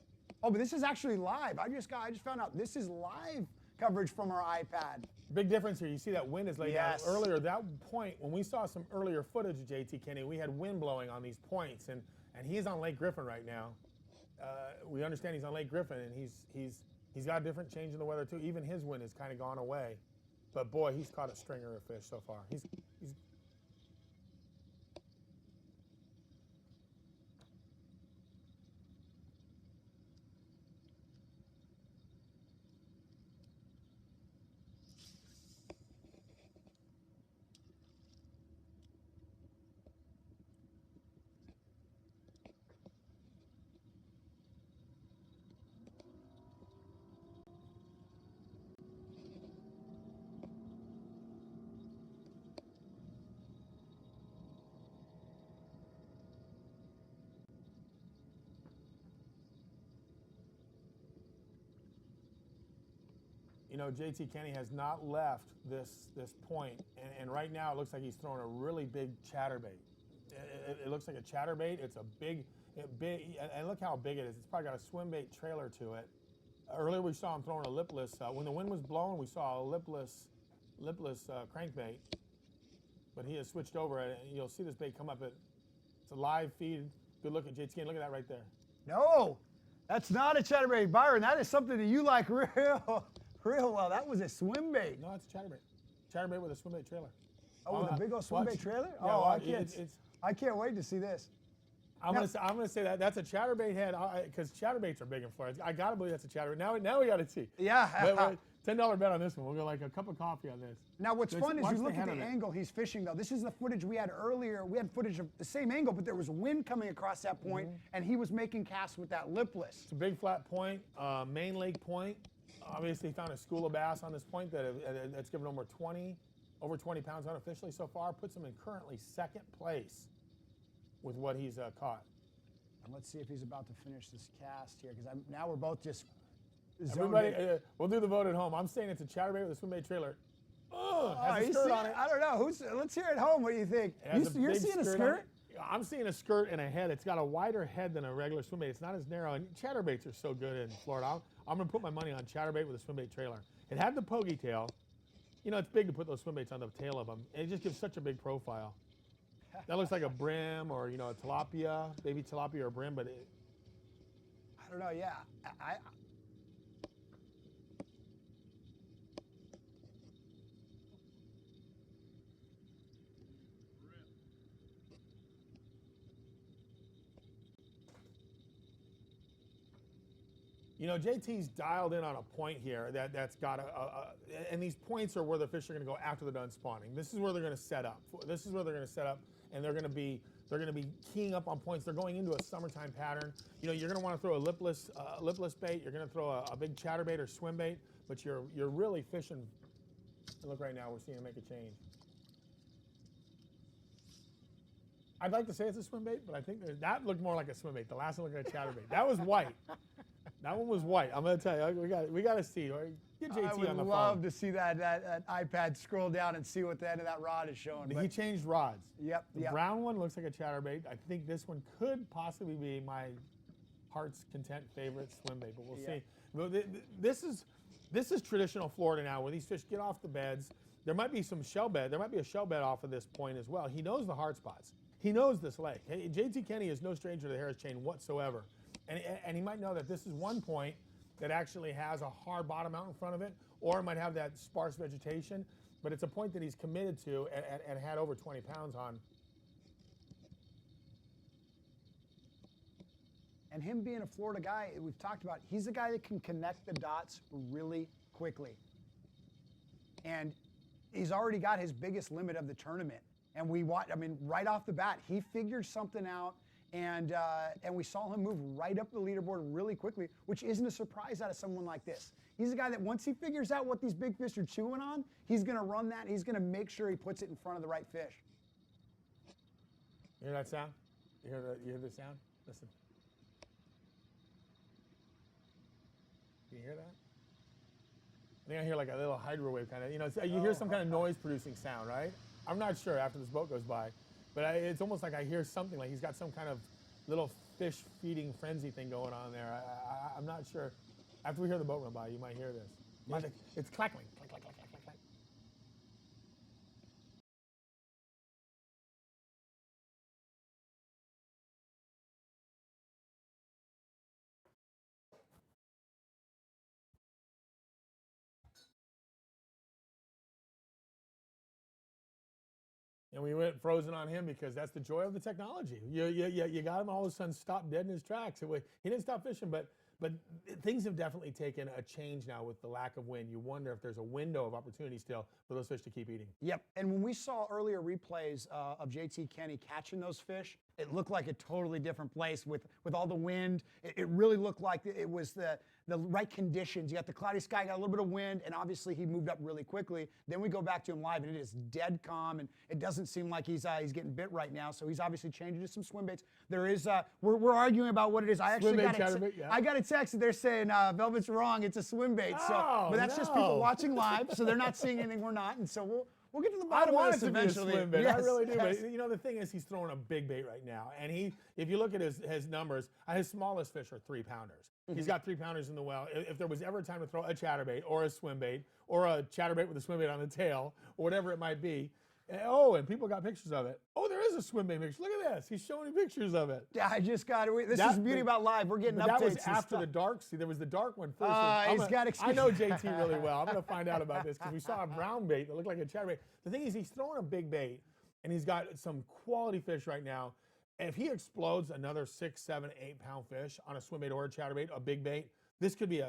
Oh, but this is actually live. I just found out this is live coverage from our iPad. Big difference here. You see that wind is laid Yes. down earlier. That point, when we saw some earlier footage of JT Kenny, we had wind blowing on these points, and he's on Lake Griffin right now. We understand he's on Lake Griffin, and he's got a different change in the weather too. Even his wind has kind of gone away, but boy, he's caught a stringer of fish so far. He's You know, JT Kenny has not left this point, and right now it looks like he's throwing a really big chatterbait. It looks like a chatterbait. It's a big, and look how big it is. It's probably got a swim bait trailer to it. Earlier we saw him throwing a lipless. When the wind was blowing, we saw a lipless crankbait, but he has switched over, and you'll see this bait come up. It's a live feed. Good look at JT Kenny. Look at that right there. No, that's not a chatterbait, Byron. That is something that you like real well. That was a swim bait. No, it's a chatterbait. Chatterbait with a swim bait trailer. Oh, with a big old swim bait trailer? Yeah, oh, I can't wait to see this. I'm gonna say that's a chatterbait head, because chatterbaits are big in Florida. I gotta believe that's a chatterbait. Now we gotta see. Yeah. But $10 bet on this one. We'll go like a cup of coffee on this. Now what's fun is watch you look at the of it. angle he's fishing though. This is the footage we had earlier. We had footage of the same angle, but there was wind coming across that point, and he was making casts with that lipless. It's a big flat point, main lake point. Obviously, he found a school of bass on this point that's given over 20 pounds unofficially so far. Puts him in currently 2nd place with what he's caught. And let's see if he's about to finish this cast here, because now we're both just Everybody, we'll do the vote at home. I'm saying it's a chatterbait with a swim bait trailer. Has a skirt on it. I don't know. Let's hear at home. What do you think? You're seeing a skirt? I'm seeing a skirt and a head. It's got a wider head than a regular swim bait. It's not as narrow. And chatterbaits are so good in Florida. I'm going to put my money on chatterbait with a swim bait trailer. It had the pokey tail. You know, it's big to put those swim baits on the tail of them. It just gives such a big profile. That looks like a brim or, you know, a tilapia, baby tilapia or a brim, but I don't know. Yeah. You know, JT's dialed in on a point here that's got and these points are where the fish are going to go after they're done spawning. This is where they're going to set up. This is where they're going to set up, and they're going to be keying up on points. They're going into a summertime pattern. You know, you're going to want to throw a lipless bait. You're going to throw a big chatterbait or swim bait, but you're really fishing. And look right now, we're seeing it make a change. I'd like to say it's a swim bait, but I think that looked more like a swim bait. The last one looked like a chatterbait. That was white. That one was white. I'm gonna tell you, we got to see. Get JT I would on the love phone. to see that iPad scroll down and see what the end of that rod is showing. He changed rods. Yep. The brown one looks like a chatterbait. I think this one could possibly be my heart's content favorite swim bait, but we'll see. Well, this is traditional Florida now, where these fish get off the beds. There might be some shell bed. There might be a shell bed off of this point as well. He knows the hard spots. He knows this lake. Hey, JT Kenny is no stranger to the Harris chain whatsoever. And he might know that this is one point that actually has a hard bottom out in front of it, or it might have that sparse vegetation, but it's a point that he's committed to and had over 20 pounds on. And him being a Florida guy, we've talked about, he's a guy that can connect the dots really quickly. And he's already got his biggest limit of the tournament. And right off the bat, he figured something out, and we saw him move right up the leaderboard really quickly, which isn't a surprise out of someone like this. He's a guy that once he figures out what these big fish are chewing on, he's going to run that, and he's going to make sure he puts it in front of the right fish. You hear that sound? You hear the sound? Listen. Can you hear that? I think I hear like a little hydro wave kind of, you hear some kind of noise producing sound, right? I'm not sure after this boat goes by, but it's almost like I hear something, like he's got some kind of little fish feeding frenzy thing going on there. I'm not sure. After we hear the boat run by, you might hear this. It's clackling. Clack, clack, clack, clack, clack, clack. And we went frozen on him because that's the joy of the technology. You got him all of a sudden stopped dead in his tracks. He didn't stop fishing, but things have definitely taken a change now with the lack of wind. You wonder if there's a window of opportunity still for those fish to keep eating. Yep, and when we saw earlier replays of JT Kenny catching those fish, it looked like a totally different place with all the wind. It really looked like it was the right conditions. You got the cloudy sky, got a little bit of wind, and obviously he moved up really quickly. Then we go back to him live, and it is dead calm, and it doesn't seem like he's getting bit right now. So he's obviously changing to some swim baits. There is we're arguing about what it is. I actually got I got a text that they're saying Velvet's wrong. It's a swim bait. So, but that's just people watching live, so they're not seeing anything we're not, and so we'll get to the bottom of this eventually. Swim bait. Yes, I really do. Yes. But the thing is, he's throwing a big bait right now, and if you look at his numbers, his smallest fish are 3-pounders. He's got 3-pounders in the well. If there was ever a time to throw a chatterbait or a swim bait or a chatterbait with a swim bait on the tail or whatever it might be, and people got pictures of it. Oh, there is a swim bait picture. Look at this. He's showing me pictures of it. Yeah, I just got it. This is the beauty about live. We're getting updates. That was after the dark. See, there was the dark one first. I know JT really well. I'm going to find out about this because we saw a brown bait that looked like a chatterbait. The thing is, he's throwing a big bait, and he's got some quality fish right now. And if he explodes another 6, 7, 8-pound fish on a swim bait or a chatterbait, a big bait, this could be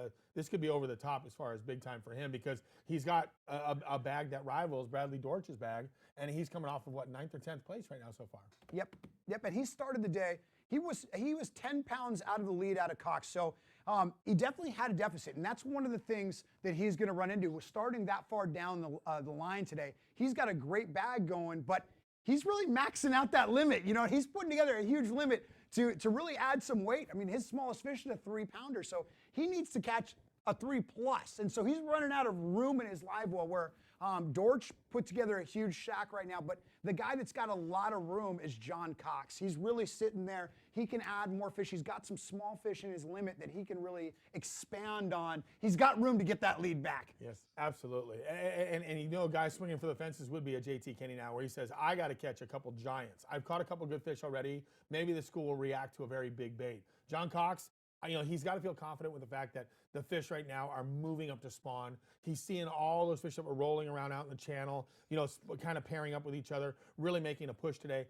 over the top as far as big time for him because he's got a bag that rivals Bradley Dortch's bag, and he's coming off of 9th or 10th place right now so far. Yep. And he started the day. He was 10 pounds out of the lead out of Cox, so he definitely had a deficit, and that's one of the things that he's going to run into. We're starting that far down the line today. He's got a great bag going, but he's really maxing out that limit. He's putting together a huge limit to really add some weight. I mean, his smallest fish is a 3-pounder, so he needs to catch a 3+. And so he's running out of room in his live well where Dortch put together a huge shack right now, but the guy that's got a lot of room is John Cox. He's really sitting there. He can add more fish. He's got some small fish in his limit that he can really expand on. He's got room to get that lead back. Yes, absolutely. And a guy swinging for the fences would be a JT Kenny now where he says, I got to catch a couple giants. I've caught a couple good fish already. Maybe the school will react to a very big bait. John Cox, he's got to feel confident with the fact that the fish right now are moving up to spawn. He's seeing all those fish that were rolling around out in the channel, kind of pairing up with each other, really making a push today.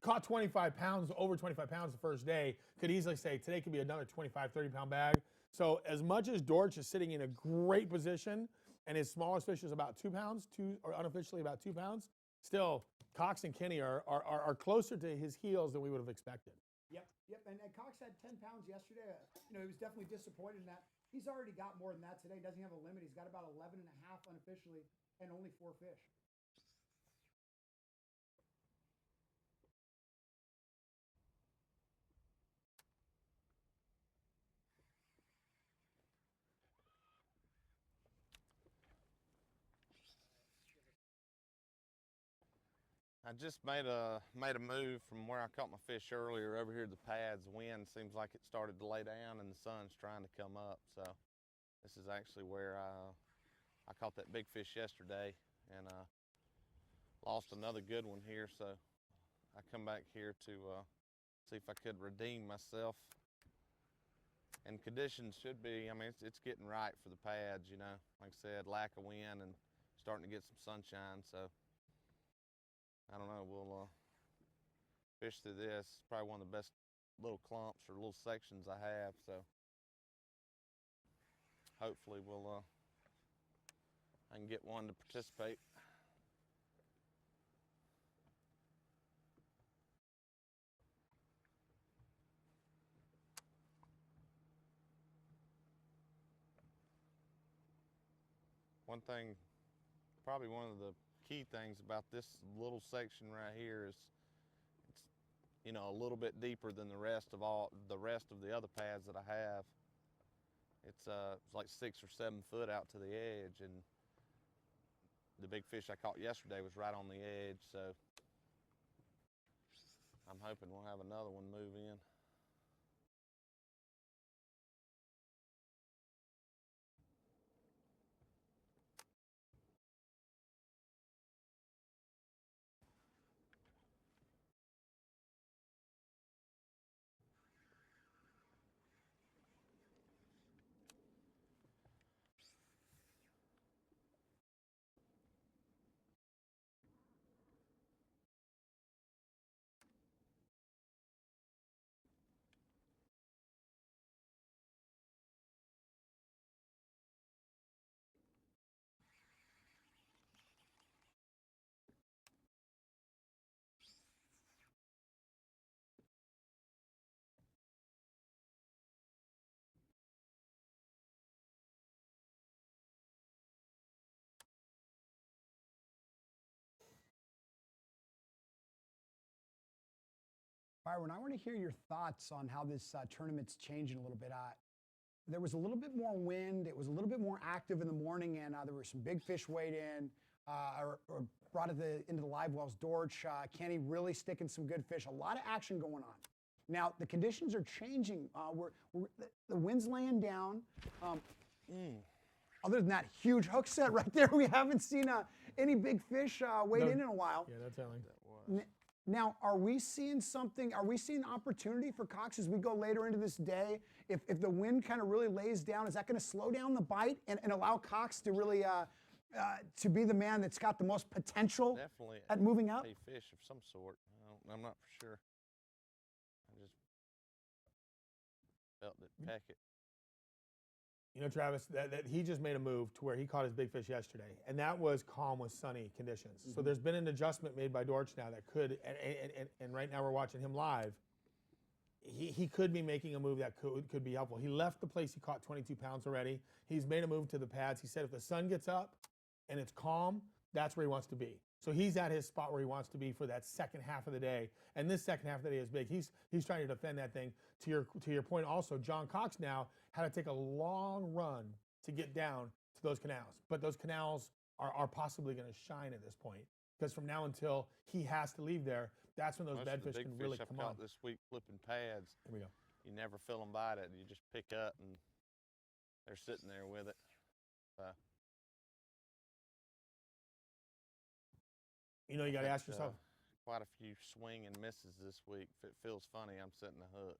Caught 25 pounds, over 25 pounds the first day. Could easily say today could be another 25, 30-pound bag. So as much as Dortch is sitting in a great position and his smallest fish is about 2 pounds, or unofficially about 2 pounds, still Cox and Kenny are closer to his heels than we would have expected. Yep. And Cox had 10 pounds yesterday. He was definitely disappointed in that. He's already got more than that today. He doesn't have a limit. He's got about 11 and a half unofficially and only 4 fish. I just made a move from where I caught my fish earlier over here to the pads. The wind seems like it started to lay down and the sun's trying to come up. So this is actually where I caught that big fish yesterday and lost another good one here. So I come back here to see if I could redeem myself. And conditions should be, I mean, it's getting right for the pads, you know. Like I said, lack of wind and starting to get some sunshine. So I don't know, we'll fish through this. It's probably one of the best little clumps or little sections I have, so hopefully I can get one to participate. One thing, probably one of the key things about this little section right here is it's, you know, a little bit deeper than the rest of the other pads that I have. It's like 6 or 7 foot out to the edge, and the big fish I caught yesterday was right on the edge, so I'm hoping we'll have another one move in. Byron, I want to hear your thoughts on how this tournament's changing a little bit. There was a little bit more wind. It was a little bit more active in the morning, and there were some big fish weighed in or brought into the live wells. Dortch, Kenny really sticking some good fish. A lot of action going on. Now, the conditions are changing. The wind's laying down. Other than that huge hook set right there, we haven't seen any big fish weighed in a while. Yeah, that's telling. Now, are we seeing something? Are we seeing opportunity for Cox as we go later into this day? If the wind kind of really lays down, is that going to slow down the bite and allow Cox to really to be the man that's got the most potential at moving up? Definitely a fish of some sort. I'm not for sure. I just felt it peck it. You know, Travis, that he just made a move to where he caught his big fish yesterday, and that was calm with sunny conditions. So there's been an adjustment made by Dortch now that could, and right now we're watching him live. He could be making a move that could be helpful. He left the place he caught 22 pounds already. He's made a move to the pads. He said if the sun gets up and it's calm, that's where he wants to be. So he's at his spot where he wants to be for that second half of the day. And this second half of the day is big. He's trying to defend that thing. To your point also, John Cox now had to take a long run to get down to those canals. But those canals are possibly going to shine at this point. Because from now until he has to leave there, that's when those bedfish can really come on. I've caught this week flipping pads. Here we go. You never feel them bite it. You just pick up and they're sitting there with it. You know, you got to ask yourself. Quite a few swing and misses this week. If it feels funny, I'm setting the hook.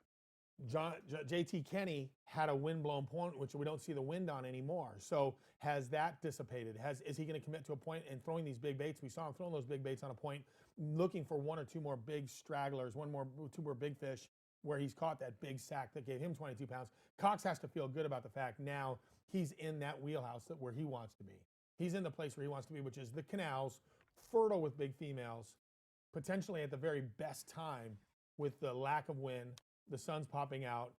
JT Kenny had a wind-blown point, which we don't see the wind on anymore. So has that dissipated? Is he going to commit to a point and throwing these big baits? We saw him throwing those big baits on a point, looking for 1 or 2 more big stragglers, 2 more big fish, where he's caught that big sack that gave him 22 pounds. Cox has to feel good about the fact now he's in that wheelhouse where he wants to be. He's in the place where he wants to be, which is the canals, fertile with big females, potentially at the very best time with the lack of wind, the sun's popping out.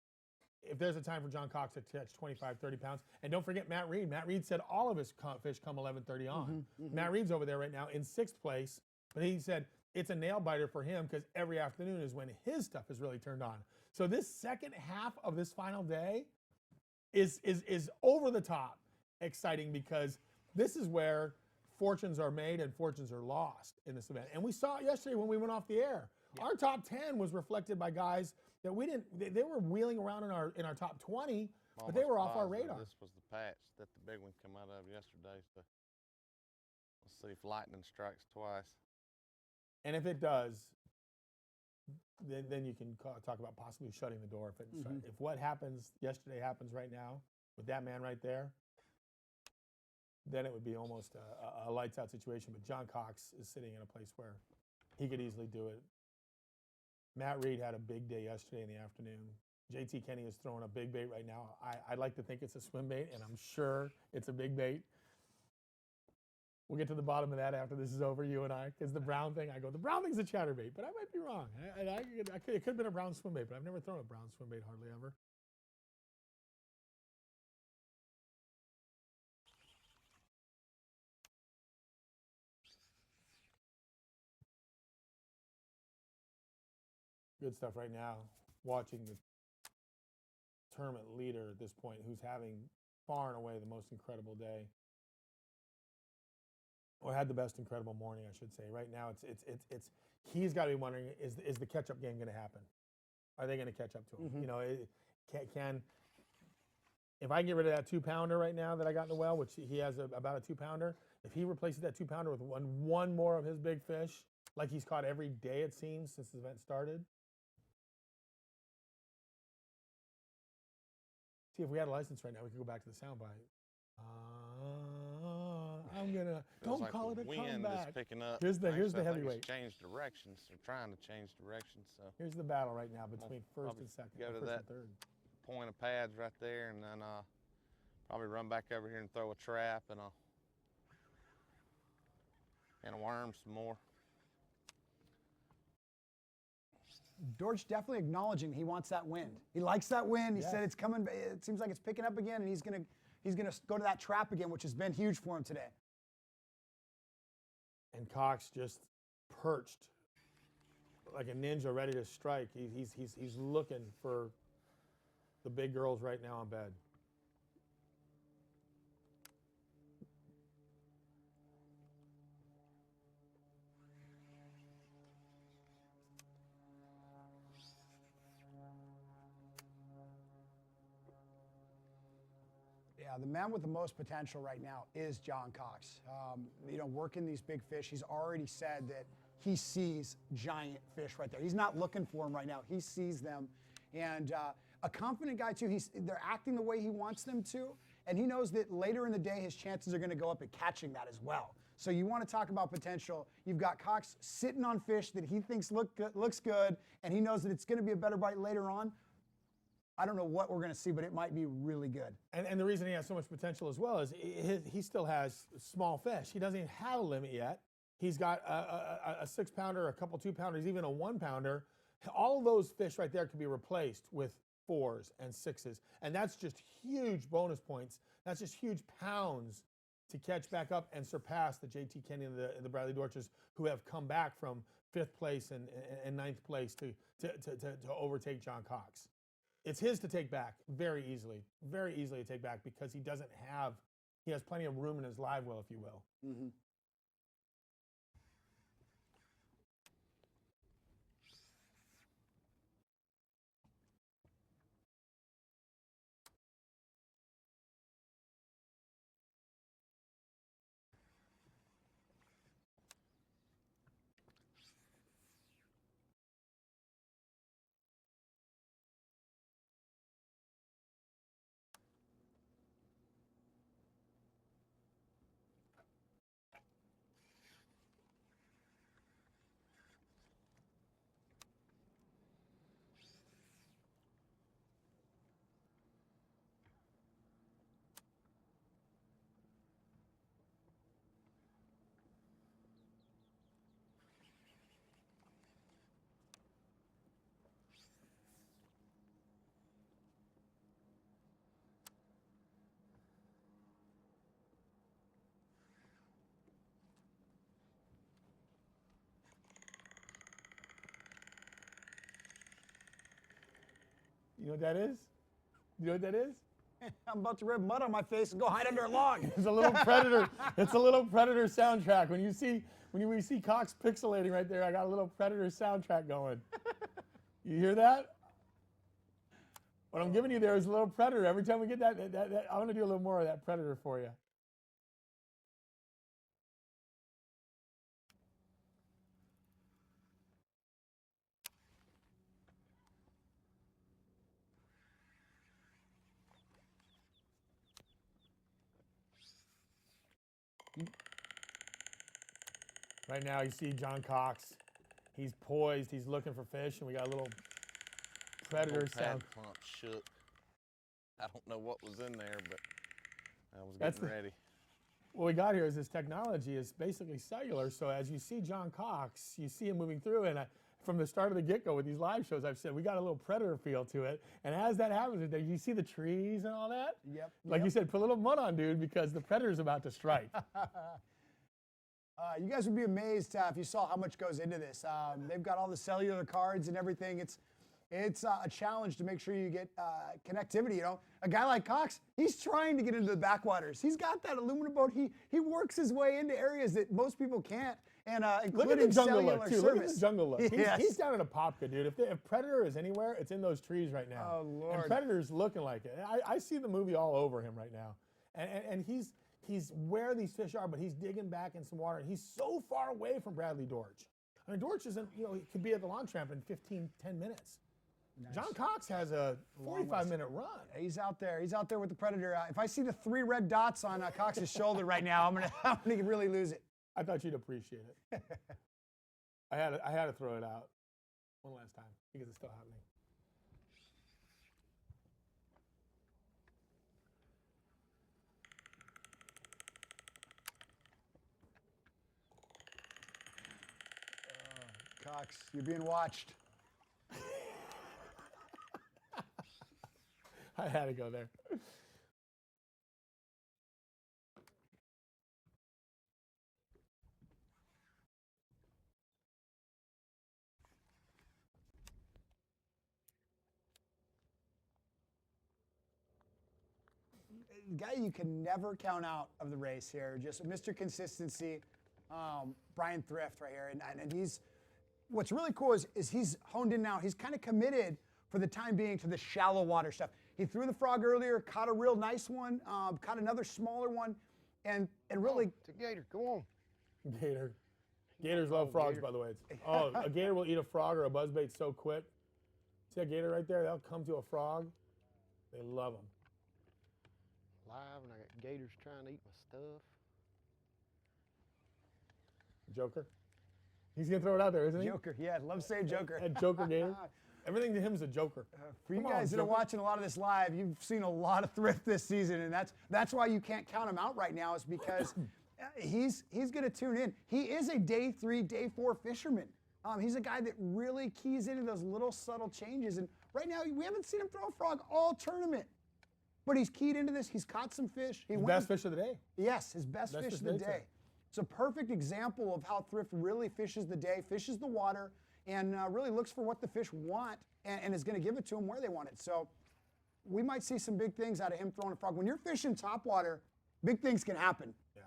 If there's a time for John Cox to catch 25, 30 pounds, and don't forget Matt Reed. Matt Reed said all of his fish come 11:30 on. Matt Reed's over there right now in 6th place, but he said it's a nail biter for him because every afternoon is when his stuff is really turned on. So this second half of this final day is over the top exciting because this is where fortunes are made and fortunes are lost in this event. And we saw it yesterday when we went off the air. Yeah. Our top 10 was reflected by guys that we didn't, they were wheeling around in our top 20, but they were off our radar. This was the patch that the big one came out of yesterday. So let's see if lightning strikes twice. And if it does, then you can talk about possibly shutting the door. If what happens yesterday happens right now with that man right there, then it would be almost a lights out situation. But John Cox is sitting in a place where he could easily do it. Matt Reed had a big day yesterday in the afternoon. JT Kenny is throwing a big bait right now. I'd like to think it's a swim bait, and I'm sure it's a big bait. We'll get to the bottom of that after this is over, you and I, because the brown thing, the brown thing's a chatterbait, but I might be wrong. It could have been a brown swim bait, but I've never thrown a brown swim bait hardly ever. Good stuff right now, watching the tournament leader at this point, who's having far and away the most incredible day. Or had the best incredible morning, I should say. Right now, it's he's got to be wondering, is the catch-up game going to happen? Are they going to catch up to him? Mm-hmm. You know, if I can get rid of that 2-pounder right now that I got in the well, which he has about a 2-pounder, if he replaces that 2-pounder with one more of his big fish, like he's caught every day it seems since the event started. See, if we had a license right now, we could go back to the soundbite. Don't like call it a wind comeback. Is picking up. Here's the Actually, heavyweight. Change directions. They're trying to change directions. So here's the battle right now between first and second. Go to first that and third. point of pads right there, and then probably run back over here and throw a trap and a worm some more. Dortch definitely acknowledging he wants that wind. He likes that wind. He said it's coming. It seems like it's picking up again, and he's gonna go to that trap again, which has been huge for him today. And Cox just perched like a ninja, ready to strike. He's looking for the big girls right now on bed. Yeah, the man with the most potential right now is John Cox. You know, working these big fish, he's already said that he sees giant fish right there. He's not looking for them right now. He sees them. And a confident guy, too. They're acting the way he wants them to, and he knows that later in the day his chances are going to go up at catching that as well. So you want to talk about potential. You've got Cox sitting on fish that he thinks looks good, and he knows that it's going to be a better bite later on. I don't know what we're going to see, but it might be really good. And the reason he has so much potential as well is he still has small fish. He doesn't even have a limit yet. He's got a 6-pounder, a couple 2-pounders, even a 1-pounder. All of those fish right there can be replaced with 4s and 6s. And that's just huge bonus points. That's just huge pounds to catch back up and surpass the JT Kenny and the Bradley Dortches, who have come back from 5th place and 9th place to overtake John Cox. It's his to take back very easily to take back, because he has plenty of room in his live well, if you will. Mm-hmm. You know what that is? You know what that is? I'm about to rub mud on my face and go hide under a log. It's a little Predator. It's a little Predator soundtrack. When we see Cox pixelating right there, I got a little Predator soundtrack going. You hear that? What I'm giving you there is a little Predator. Every time we get that I'm going to do a little more of that Predator for you. Right now you see John Cox. He's poised. He's looking for fish, and we got a little Predator sound. Pump shook. I don't know what was in there, but I was getting ready. What we got here is this technology is basically cellular. So as you see John Cox, you see him moving through, and from the start of the get-go with these live shows, I've said we got a little Predator feel to it. And as that happens, you see the trees and all that. Yep. Like you said, put a little mud on, dude, because the Predator's about to strike. You guys would be amazed if you saw how much goes into this. They've got all the cellular cards and everything. It's a challenge to make sure you get connectivity. You know, a guy like Cox, he's trying to get into the backwaters. He's got that aluminum boat. He works his way into areas that most people can't, and including Look at the jungle cellular look, too. service. Look at the jungle look. Yes. He's down in a Popka, dude. If Predator is anywhere, it's in those trees right now. Oh, Lord. And Predator's looking like it. I see the movie all over him right now. And he's where these fish are, but he's digging back in some water. And he's so far away from Bradley Dortch. I mean, Dortch isn't, he could be at the launch ramp in 10 minutes. Nice. John Cox has a 45-minute run. He's out there. He's out there with the Predator. If I see the 3 red dots on Cox's shoulder right now, I'm gonna really lose it. I thought you'd appreciate it. I had to throw it out one last time because it's still happening. Cox, you're being watched. I had to go there. Guy you can never count out of the race here, just Mr. Consistency, Brian Thrift right here, and he's. What's really cool is he's honed in now. He's kind of committed for the time being to the shallow water stuff. He threw the frog earlier, caught a real nice one, caught another smaller one, and really. It's a gator. Go on. Gator. Gators love frogs, by the way. A gator will eat a frog or a buzzbait so quick. See that gator right there? They'll come to a frog. They love them. Live, and I got gators trying to eat my stuff. Joker. He's going to throw it out there, isn't he? Joker, yeah, I'd love to say Joker. A Joker gator. Everything to him is a joker. For you guys that are watching a lot of this live, you've seen a lot of Thrift this season, and that's why you can't count him out right now, is because he's going to tune in. He is a day 3, day 4 fisherman. He's a guy that really keys into those little subtle changes, and right now we haven't seen him throw a frog all tournament. But he's keyed into this. He's caught some fish. His best fish of the day. Yes, his best fish of the day. It's a perfect example of how Thrift really fishes the day, fishes the water, and really looks for what the fish want and is going to give it to them where they want it. So we might see some big things out of him throwing a frog. When you're fishing topwater, big things can happen. Yeah,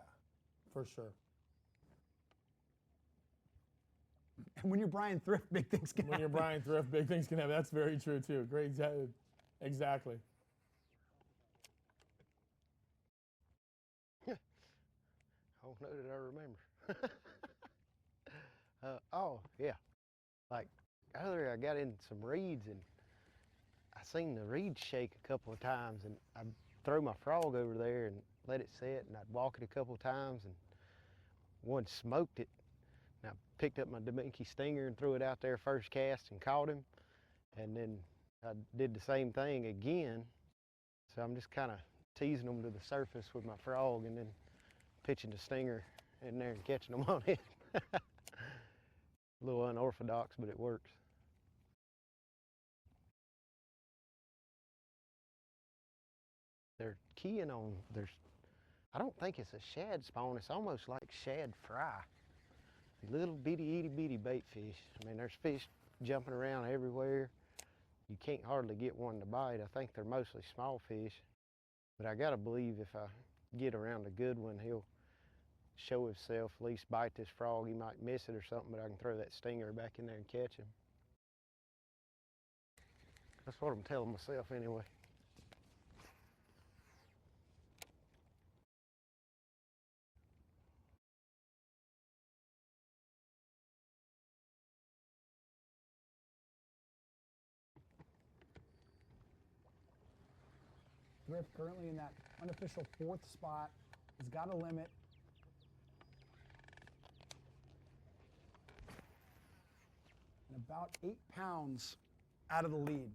for sure. And when you're Brian Thrift, big things can happen. When you're Brian Thrift, big things can happen. That's very true, too. Great. Exactly. Oh, no, did I remember? Oh, yeah. Like, earlier I got in some reeds, and I seen the reeds shake a couple of times, and I'd throw my frog over there and let it set, and I'd walk it a couple of times, and one smoked it. And I picked up my Demicky Stinger and threw it out there first cast and caught him, and then I did the same thing again. So I'm just kind of teasing them to the surface with my frog, and then pitching the stinger in there and catching them on it. A little unorthodox, but it works. They're keying on, I don't think it's a shad spawn, it's almost like shad fry. Little bitty, itty bitty bait fish. I mean, there's fish jumping around everywhere. You can't hardly get one to bite. I think they're mostly small fish. But I gotta believe if I get around a good one, he'll show himself, at least bite this frog. He might miss it or something, but I can throw that stinger back in there and catch him. That's what I'm telling myself anyway. Thrift currently in that unofficial 4th spot. He's got a limit. And about 8 pounds out of the lead.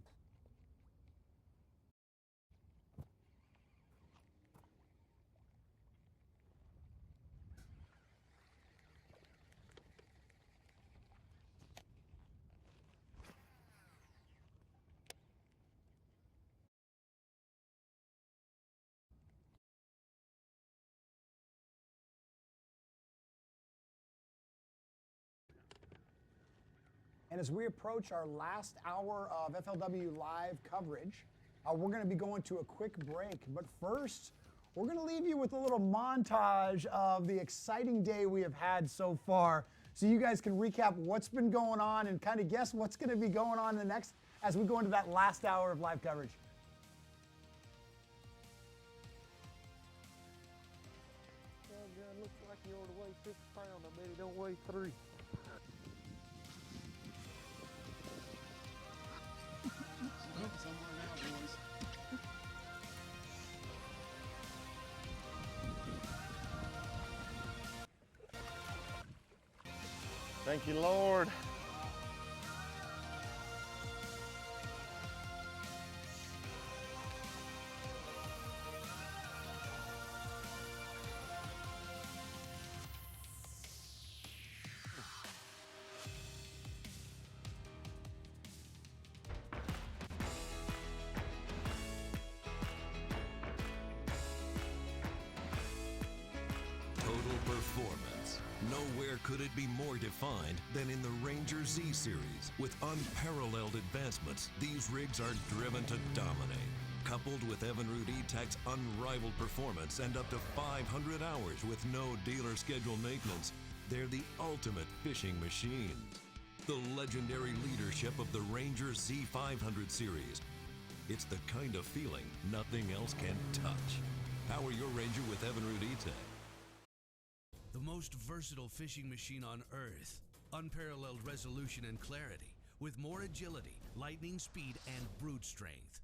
And as we approach our last hour of FLW live coverage, we're going to be going to a quick break. But first, we're going to leave you with a little montage of the exciting day we have had so far, so you guys can recap what's been going on and kind of guess what's going to be going on the next as we go into that last hour of live coverage. Oh, God, looks like he ought to weigh 6 pounds. I bet he don't weigh 3. Somewhere now, boys. Thank you, Lord. Total performance. Nowhere could it be more defined than in the Ranger Z series. With unparalleled advancements, these rigs are driven to dominate. Coupled with Evinrude E-Tech's unrivaled performance and up to 500 hours with no dealer schedule maintenance, they're the ultimate fishing machines. The legendary leadership of the Ranger Z500 series. It's the kind of feeling nothing else can touch. Power your Ranger with Evinrude E-Tech. The most versatile fishing machine on Earth. Unparalleled resolution and clarity, with more agility, lightning speed, and brute strength.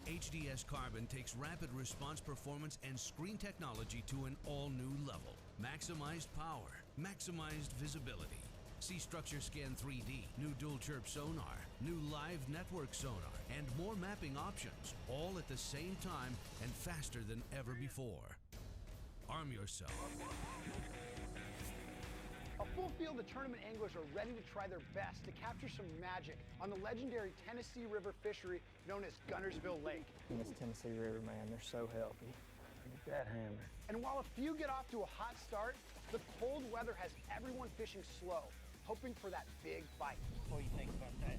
HDS Carbon takes rapid response performance and screen technology to an all-new level. Maximized power, maximized visibility. See Structure Scan 3D, new dual chirp sonar, new live network sonar, and more mapping options, all at the same time and faster than ever before. Arm yourself. A full field of tournament anglers are ready to try their best to capture some magic on the legendary Tennessee River fishery known as Guntersville Lake. This Tennessee River, man, they're so healthy. Look at that hammer. And while a few get off to a hot start, the cold weather has everyone fishing slow, hoping for that big bite. What do you think about that?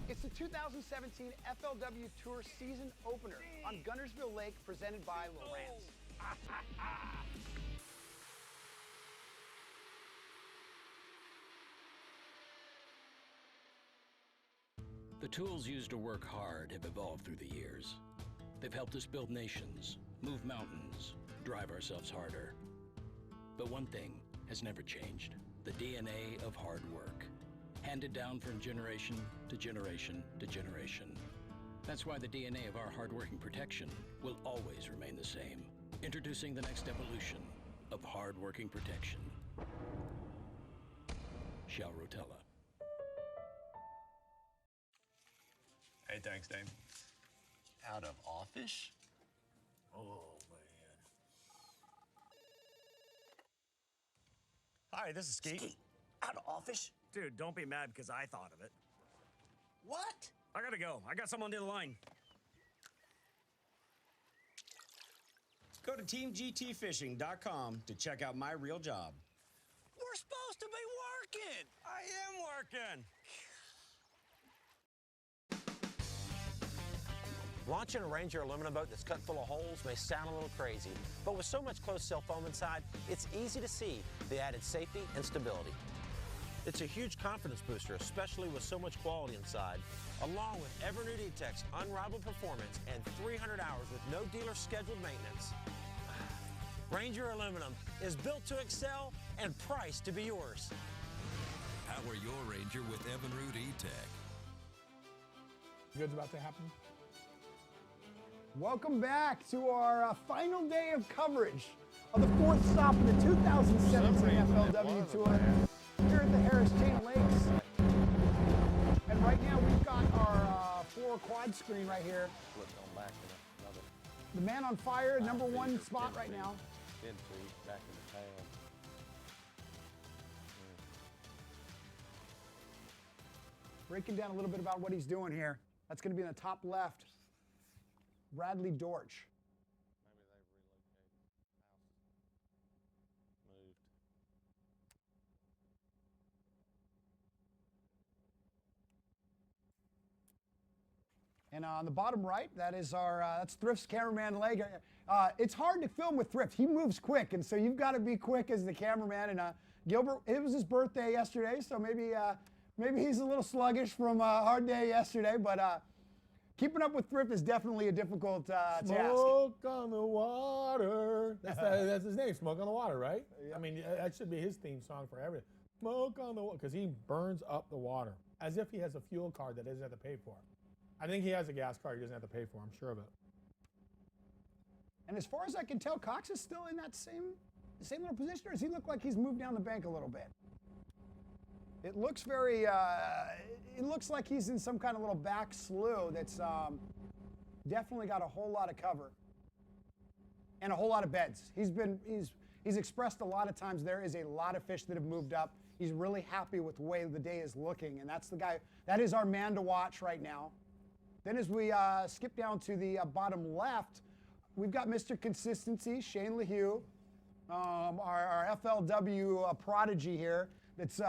It's the 2017 FLW Tour season opener on Guntersville Lake, presented by Lowrance. The tools used to work hard have evolved through the years. They've helped us build nations, move mountains, drive ourselves harder. But one thing has never changed: the DNA of hard work, handed down from generation to generation to generation. That's why the DNA of our hardworking protection will always remain the same. Introducing the next evolution of hardworking protection. Shell Rotella. Hey, thanks, Dave. Out of office? Oh, man. Hi, this is Skeet. Skeet, out of office? Dude, don't be mad because I thought of it. What? I gotta go. I got someone on the other line. Go to teamgtfishing.com to check out my real job. We're supposed to be working. I am working. Launching a Ranger aluminum boat that's cut full of holes may sound a little crazy, but with so much closed-cell foam inside, it's easy to see the added safety and stability. It's a huge confidence booster, especially with so much quality inside, along with ever-new D-Tech's unrivaled performance and 300 hours with no dealer scheduled maintenance. Ranger aluminum is built to excel and priced to be yours. Power your Ranger with Evinrude E-Tech. Good's about to happen. Welcome back to our final day of coverage of the fourth stop of the 2017 FLW Tour here at the Harris Chain of Lakes. And right now we've got our floor quad screen right here. The man on fire, #1 spot right now. 10 feet back in the pad. Breaking down a little bit about what he's doing here. That's going to be in the top left. Bradley Dortch. And on the bottom right, that is our that's Thrift's cameraman leg. It's hard to film with Thrift. He moves quick, and so you've got to be quick as the cameraman. And Gilbert, it was his birthday yesterday, so maybe he's a little sluggish from a hard day yesterday. But keeping up with Thrift is definitely a difficult task. Smoke on the water. That's his name, Smoke on the Water, right? I mean, that should be his theme song for everything. Smoke on the water, because he burns up the water as if he has a fuel card that he doesn't have to pay for. I think he has a gas card he doesn't have to pay for, I'm sure of it. And as far as I can tell, Cox is still in that same little position, or does he look like he's moved down the bank a little bit? It looks very, it looks like he's in some kind of little back slough that's definitely got a whole lot of cover and a whole lot of beds. He's expressed a lot of times there is a lot of fish that have moved up. He's really happy with the way the day is looking, and that's the guy, that is our man to watch right now. Then as we skip down to the bottom left, we've got Mr. Consistency, Shane Lehue, our FLW prodigy here that's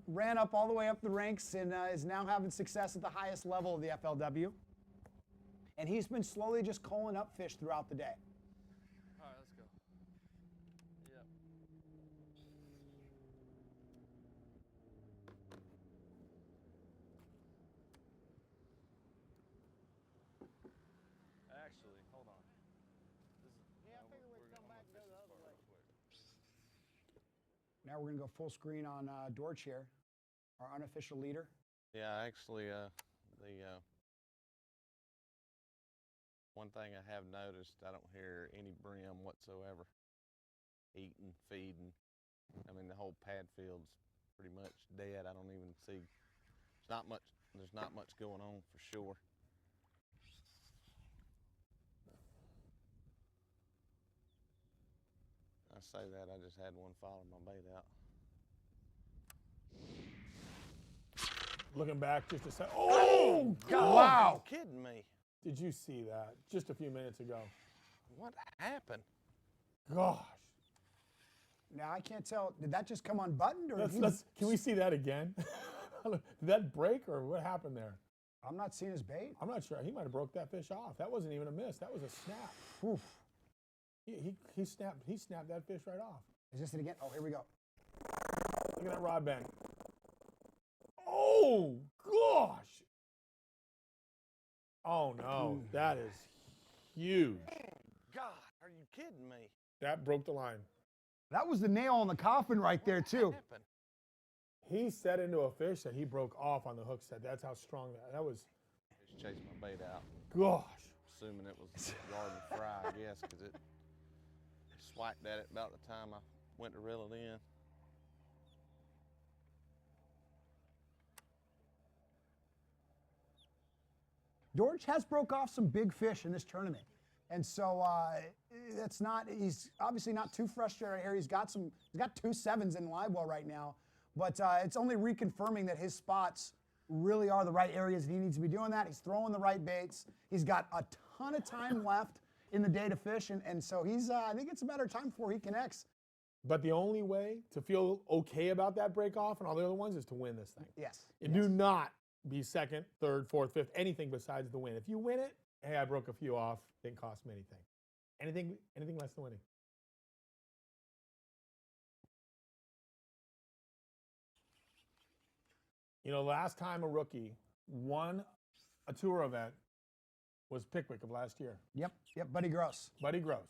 ran up all the way up the ranks and is now having success at the highest level of the FLW. And he's been slowly just calling up fish throughout the day. All right, let's go. Yep. Actually, hold on. I figured we'd come back and go the other way. Now we're going to go full screen on Dortch here, our unofficial leader. Yeah, actually, one thing I have noticed, I don't hear any brim whatsoever. Eating, feeding. I mean, the whole pad field's pretty much dead. I don't even see. There's not much going on for sure. I say that, I just had one follow my bait out. Looking back just a second. Oh, God! Wow! You're kidding me. Did you see that just a few minutes ago? What happened? Gosh. Now I can't tell. Did that just come unbuttoned, or can we see that again? Did that break, or what happened there? I'm not seeing his bait. I'm not sure. He might have broke that fish off. That wasn't even a miss. That was a snap. Oof. He snapped that fish right off. Is this it again? Oh, here we go. Look at that rod bend. Oh gosh. Oh no, that is huge. God, are you kidding me? That broke the line. That was the nail in the coffin right there too. Happened? He set into a fish that he broke off on the hook set. That's how strong that was. Just chased my bait out. Gosh. Assuming it was garden fry, I guess, because it swiped at it about the time I went to reel it in. Dortch has broke off some big fish in this tournament. And so he's obviously not too frustrated here. He's got 2 7s in live well right now, but it's only reconfirming that his spots really are the right areas and he needs to be doing that. He's throwing the right baits. He's got a ton of time left in the day to fish, and so I think it's a matter of time before he connects. But the only way to feel okay about that break off and all the other ones is to win this thing. Yes. Do not be second, third, fourth, fifth, anything besides the win. If you win it, hey, I broke a few off, didn't cost me anything. Anything less than winning. You know, last time a rookie won a tour event was Pickwick of last year. Yep, Buddy Gross. Buddy Gross.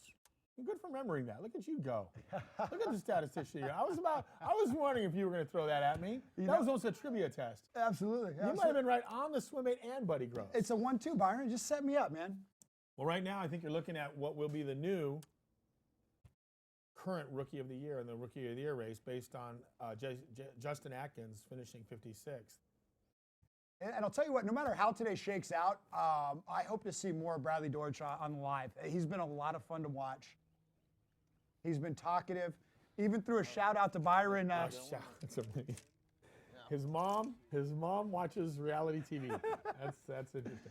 You're good for remembering that. Look at you go. Look at the statistician here. I was wondering if you were going to throw that at me. That was almost a trivia test. Absolutely. You might have been right on the swim bait and Buddy Gross. It's a 1-2, Byron. Just set me up, man. Well, right now, I think you're looking at what will be the new current Rookie of the Year in the Rookie of the Year race based on Justin Atkins finishing 56th. And I'll tell you what, no matter how today shakes out, I hope to see more of Bradley Dortch on the live. He's been a lot of fun to watch. He's been talkative. Even threw a shout out to Byron. Shout out to me. His mom watches reality TV. That's interesting.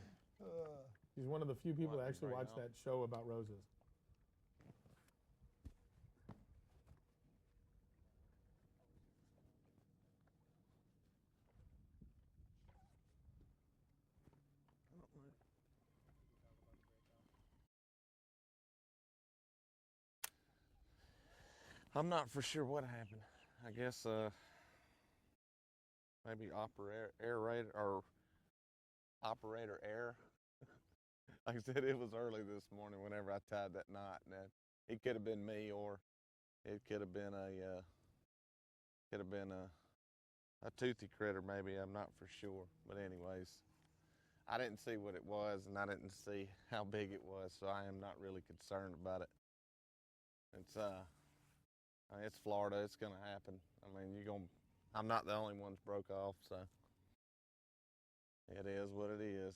He's one of the few people that actually watch that show about roses. I'm not for sure what happened. I guess maybe operator error. Like I said, it was early this morning whenever I tied that knot, and it could have been me, or it could have been a toothy critter maybe. I'm not for sure. But anyways, I didn't see what it was, and I didn't see how big it was, so I am not really concerned about it. It's Florida. It's gonna happen. I mean, I'm not the only one that's broke off, so it is what it is.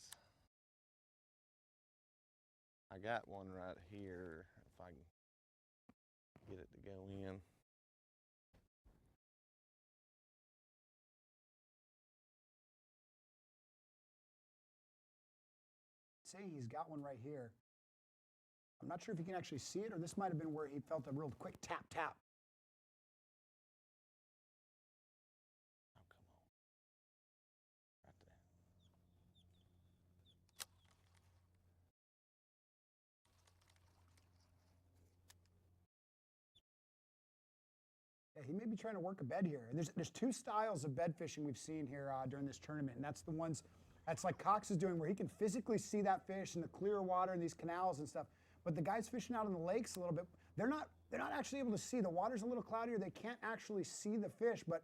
I got one right here, if I can get it to go in. See, he's got one right here. I'm not sure if you can actually see it, or this might have been where he felt a real quick tap, tap. Yeah, he may be trying to work a bed here. And there's two styles of bed fishing we've seen here during this tournament, and that's the ones, that's like Cox is doing, where he can physically see that fish in the clear water and these canals and stuff. But the guys fishing out in the lakes a little bit, they're not actually able to see. The water's a little cloudier. They can't actually see the fish, but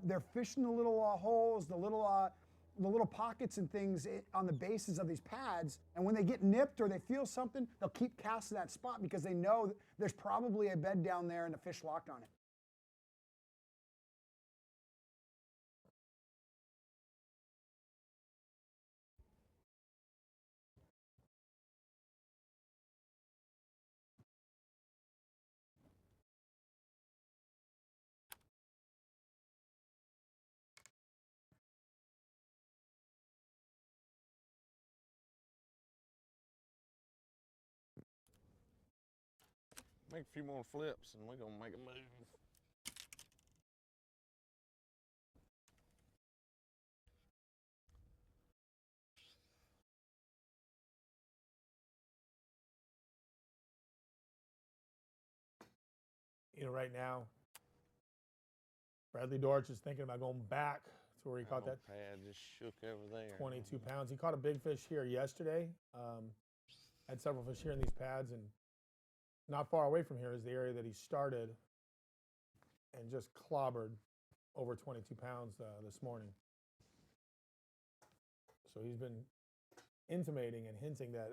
they're fishing the little holes, the little pockets and things on the bases of these pads, and when they get nipped or they feel something, they'll keep casting that spot because they know that there's probably a bed down there and a fish locked on it. Make a few more flips and we're gonna make a move. You know, right now, Bradley Dortch is thinking about going back to where he caught that pad just shook over there. 22 pounds. He caught a big fish here yesterday. Had several fish here in these pads, and not far away from here is the area that he started and just clobbered over 22 pounds this morning. So he's been intimating and hinting that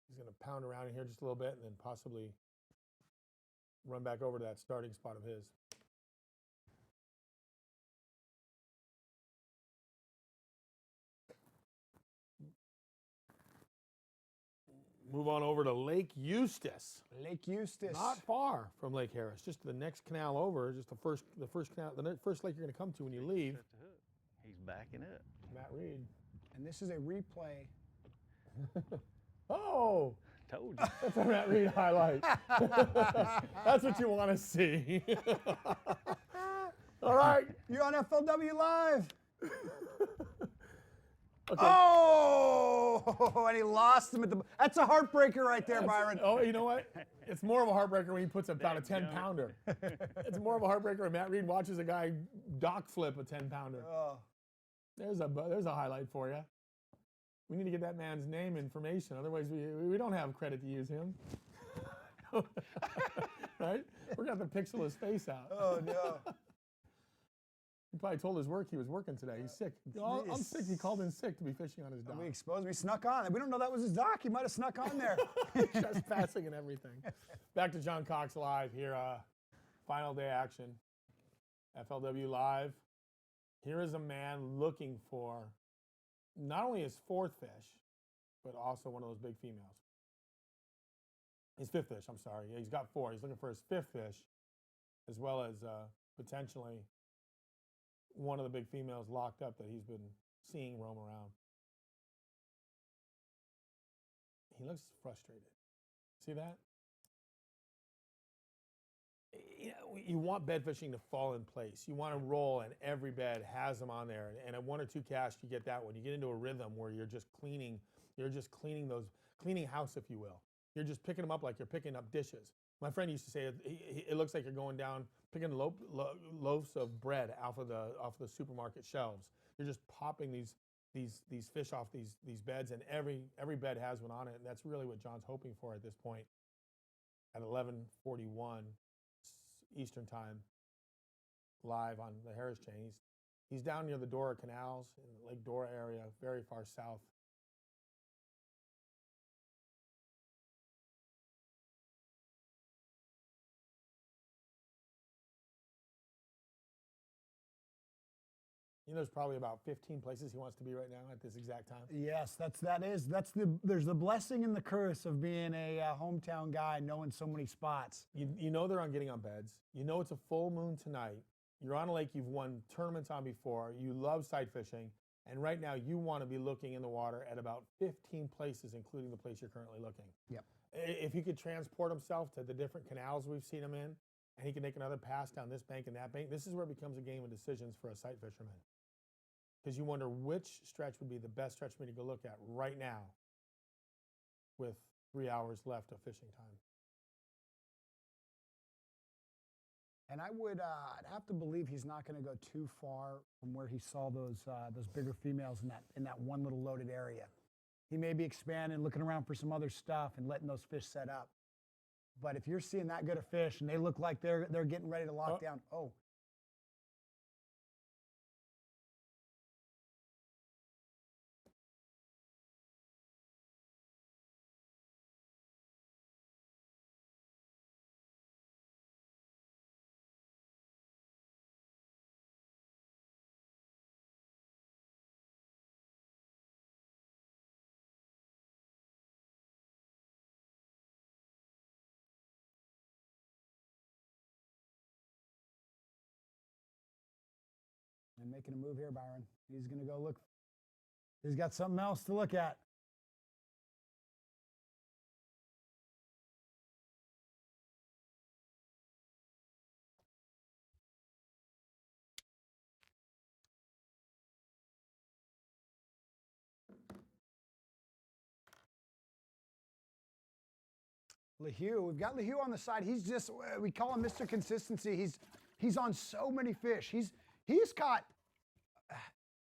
he's going to pound around in here just a little bit and then possibly run back over to that starting spot of his. Move on over to Lake Eustis. Lake Eustis. Not far from Lake Harris, just the next canal over, just the first lake you're going to come to when you leave. He's backing up. Matt Reed. And this is a replay. Oh! Told you. That's a Matt Reed highlight. That's what you want to see. All right. You're on FLW Live. Okay. Oh, and he lost him at the. That's a heartbreaker right there, Byron. Oh, you know what? It's more of a heartbreaker when he puts about a 10-pounder. It's more of a heartbreaker when Matt Reed watches a guy dock flip a 10-pounder. Oh. There's a highlight for you. We need to get that man's name information. Otherwise, we don't have credit to use him. Right? We're going to have to pixel his face out. Oh, no. He probably told his work he was working today. He's sick. Oh, I'm sick. He called in sick to be fishing on his dock. We exposed him. He snuck on. We don't know that was his dock. He might have snuck on there. Trespassing and everything. Back to John Cox Live here. Final day action. FLW Live. Here is a man looking for not only his fourth fish, but also one of those big females. His fifth fish, I'm sorry. Yeah, he's got four. He's looking for his fifth fish, as well as potentially one of the big females locked up that he's been seeing roam around. He looks frustrated. See that? You want bed fishing to fall in place. You want to roll, and every bed has them on there. And at one or two casts, you get that one. You get into a rhythm where you're just cleaning house, if you will. You're just picking them up like you're picking up dishes. My friend used to say it looks like you're going down picking loaves of bread off of the supermarket shelves. You're just popping these fish off these beds, and every bed has one on it. And that's really what John's hoping for at this point. At 11:41 Eastern Time, live on the Harris chain. He's down near the Dora Canals in the Lake Dora area, very far south. You know, there's probably about 15 places he wants to be right now at this exact time. Yes, there's the blessing and the curse of being a hometown guy, knowing so many spots. You know they're getting on beds. You know it's a full moon tonight. You're on a lake you've won tournaments on before. You love sight fishing. And right now you want to be looking in the water at about 15 places, including the place you're currently looking. Yep. If he could transport himself to the different canals we've seen him in, and he can make another pass down this bank and that bank, this is where it becomes a game of decisions for a sight fisherman. Because you wonder which stretch would be the best stretch for me to go look at right now with 3 hours left of fishing time. And I'd have to believe he's not going to go too far from where he saw those bigger females in that one little loaded area. He may be expanding, looking around for some other stuff and letting those fish set up. But if you're seeing that good a fish and they look like they're getting ready to lock down, and making a move here, Byron. He's going to go look. He's got something else to look at. Lehue, we've got Lehue on the side. He's just, we call him Mr. Consistency. He's on so many fish. He's caught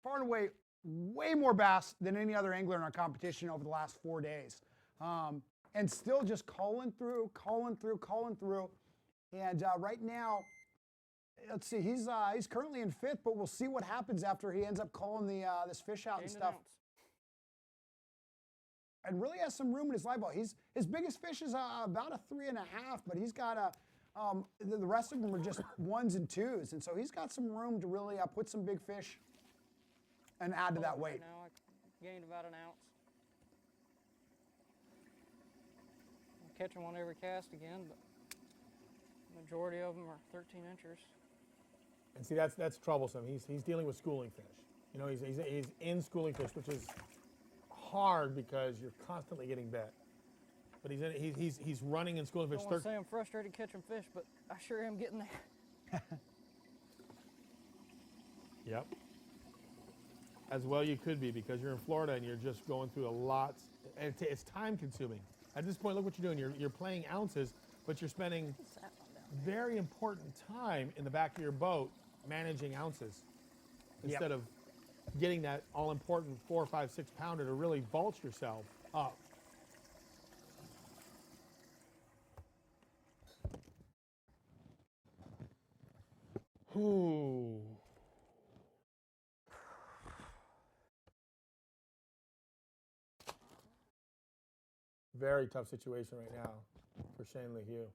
far and away way more bass than any other angler in our competition over the last 4 days. And still just calling through. And right now, let's see, he's currently in fifth, but we'll see what happens after he ends up calling this fish out and stuff. And really has some room in his live ball. His biggest fish is about a 3.5, but he's got the rest of them are just 1s and 2s, and so he's got some room to really put some big fish and add to that weight. Now I gained about an ounce. I'm catching one every cast again, but the majority of them are 13 inchers. And see, that's troublesome. He's dealing with schooling fish. You know, he's in schooling fish, which is hard because you're constantly getting bit. But he's running in schooling fish. I don't want to say I'm frustrated catching fish, but I sure am getting there. Yep. as well you could be, because you're in Florida and you're just going through a lot. And it's time consuming. At this point, look what you're doing. You're playing ounces, but you're spending very important time in the back of your boat managing ounces instead of getting that all-important 4, 5, 6 pounder to really vault yourself up. Ooh. Very tough situation right now for Shane Lehue.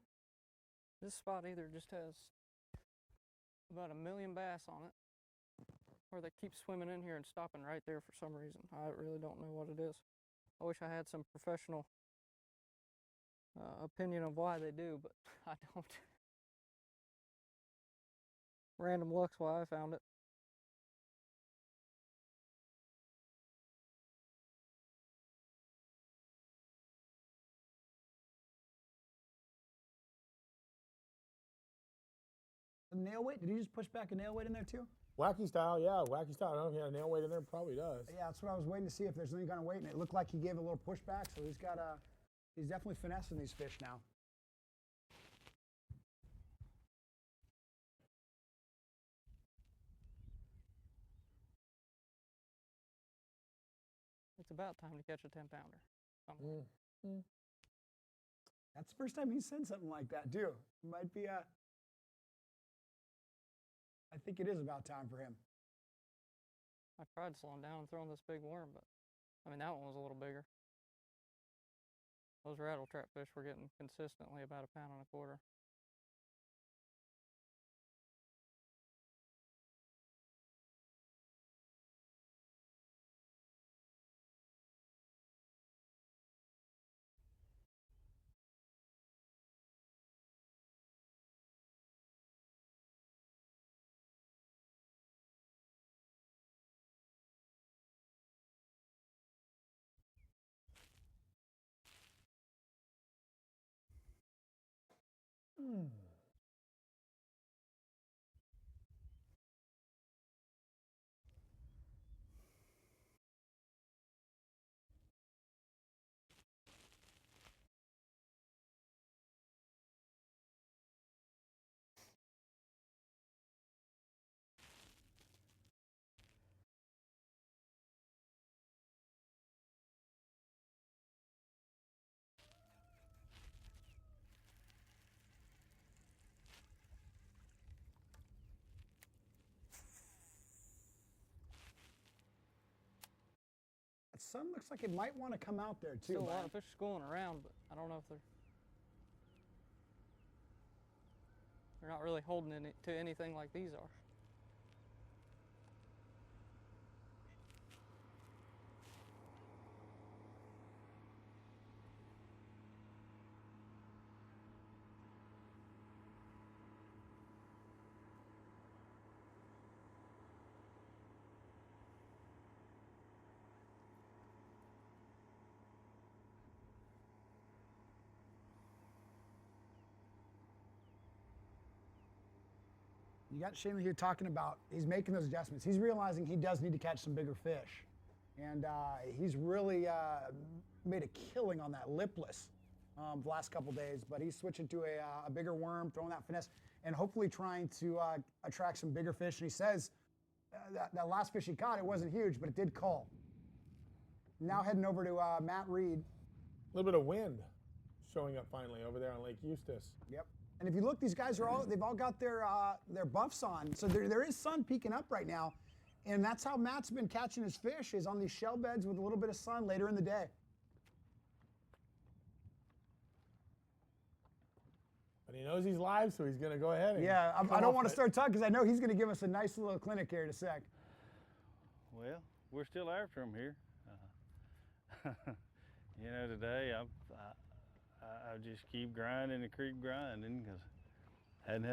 This spot either just has about 1 million bass on it, or they keep swimming in here and stopping right there for some reason. I really don't know what it is. I wish I had some professional opinion of why they do, but I don't. Random luck's why I found it. The nail weight? Did he just push back a nail weight in there too? Wacky style, yeah, wacky style. I don't know if he had a nail weight in there. Probably does. Yeah, that's what I was waiting to see if there's any kind of weight in it. It looked like he gave a little pushback, so he's definitely finessing these fish now. It's about time to catch a 10-pounder. That's the first time he said something like that too. Might be I think it is about time for him. I tried slowing down and throwing this big worm, but I mean, that one was a little bigger. Those rattle trap fish were getting consistently about 1.25 pounds. The sun looks like it might want to come out there too. Still a lot of fish schooling around, but I don't know if they're not really holding it to anything like these are. You got Shane here talking about he's making those adjustments. He's realizing he does need to catch some bigger fish. And he's really made a killing on that lipless the last couple days, but he's switching to a bigger worm, throwing that finesse, and hopefully trying to attract some bigger fish. And he says that last fish he caught, it wasn't huge, but it did call. Now heading over to Matt Reed. A little bit of wind showing up finally over there on Lake Eustis. Yep. And if you look, these guys they've all got their buffs on. So there is sun peeking up right now. And that's how Matt's been catching his fish, is on these shell beds with a little bit of sun later in the day. But he knows he's live, so he's going to go ahead and I don't want to start talking because I know he's going to give us a nice little clinic here in a sec. Well, we're still after him here. You know, today I just keep grinding and keep grinding because I hadn't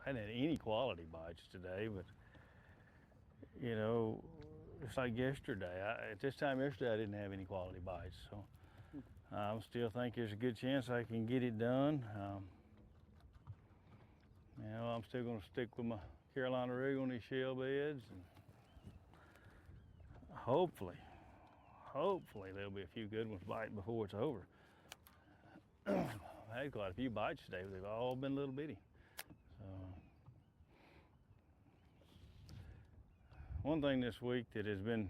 had any quality bites today, but you know, it's like yesterday. At this time yesterday, I didn't have any quality bites, so I still think there's a good chance I can get it done. You know, I'm still going to stick with my Carolina rig on these shell beds, and hopefully there'll be a few good ones biting before it's over. I had quite a few bites today, but they've all been little bitty. So, one thing this week that has been,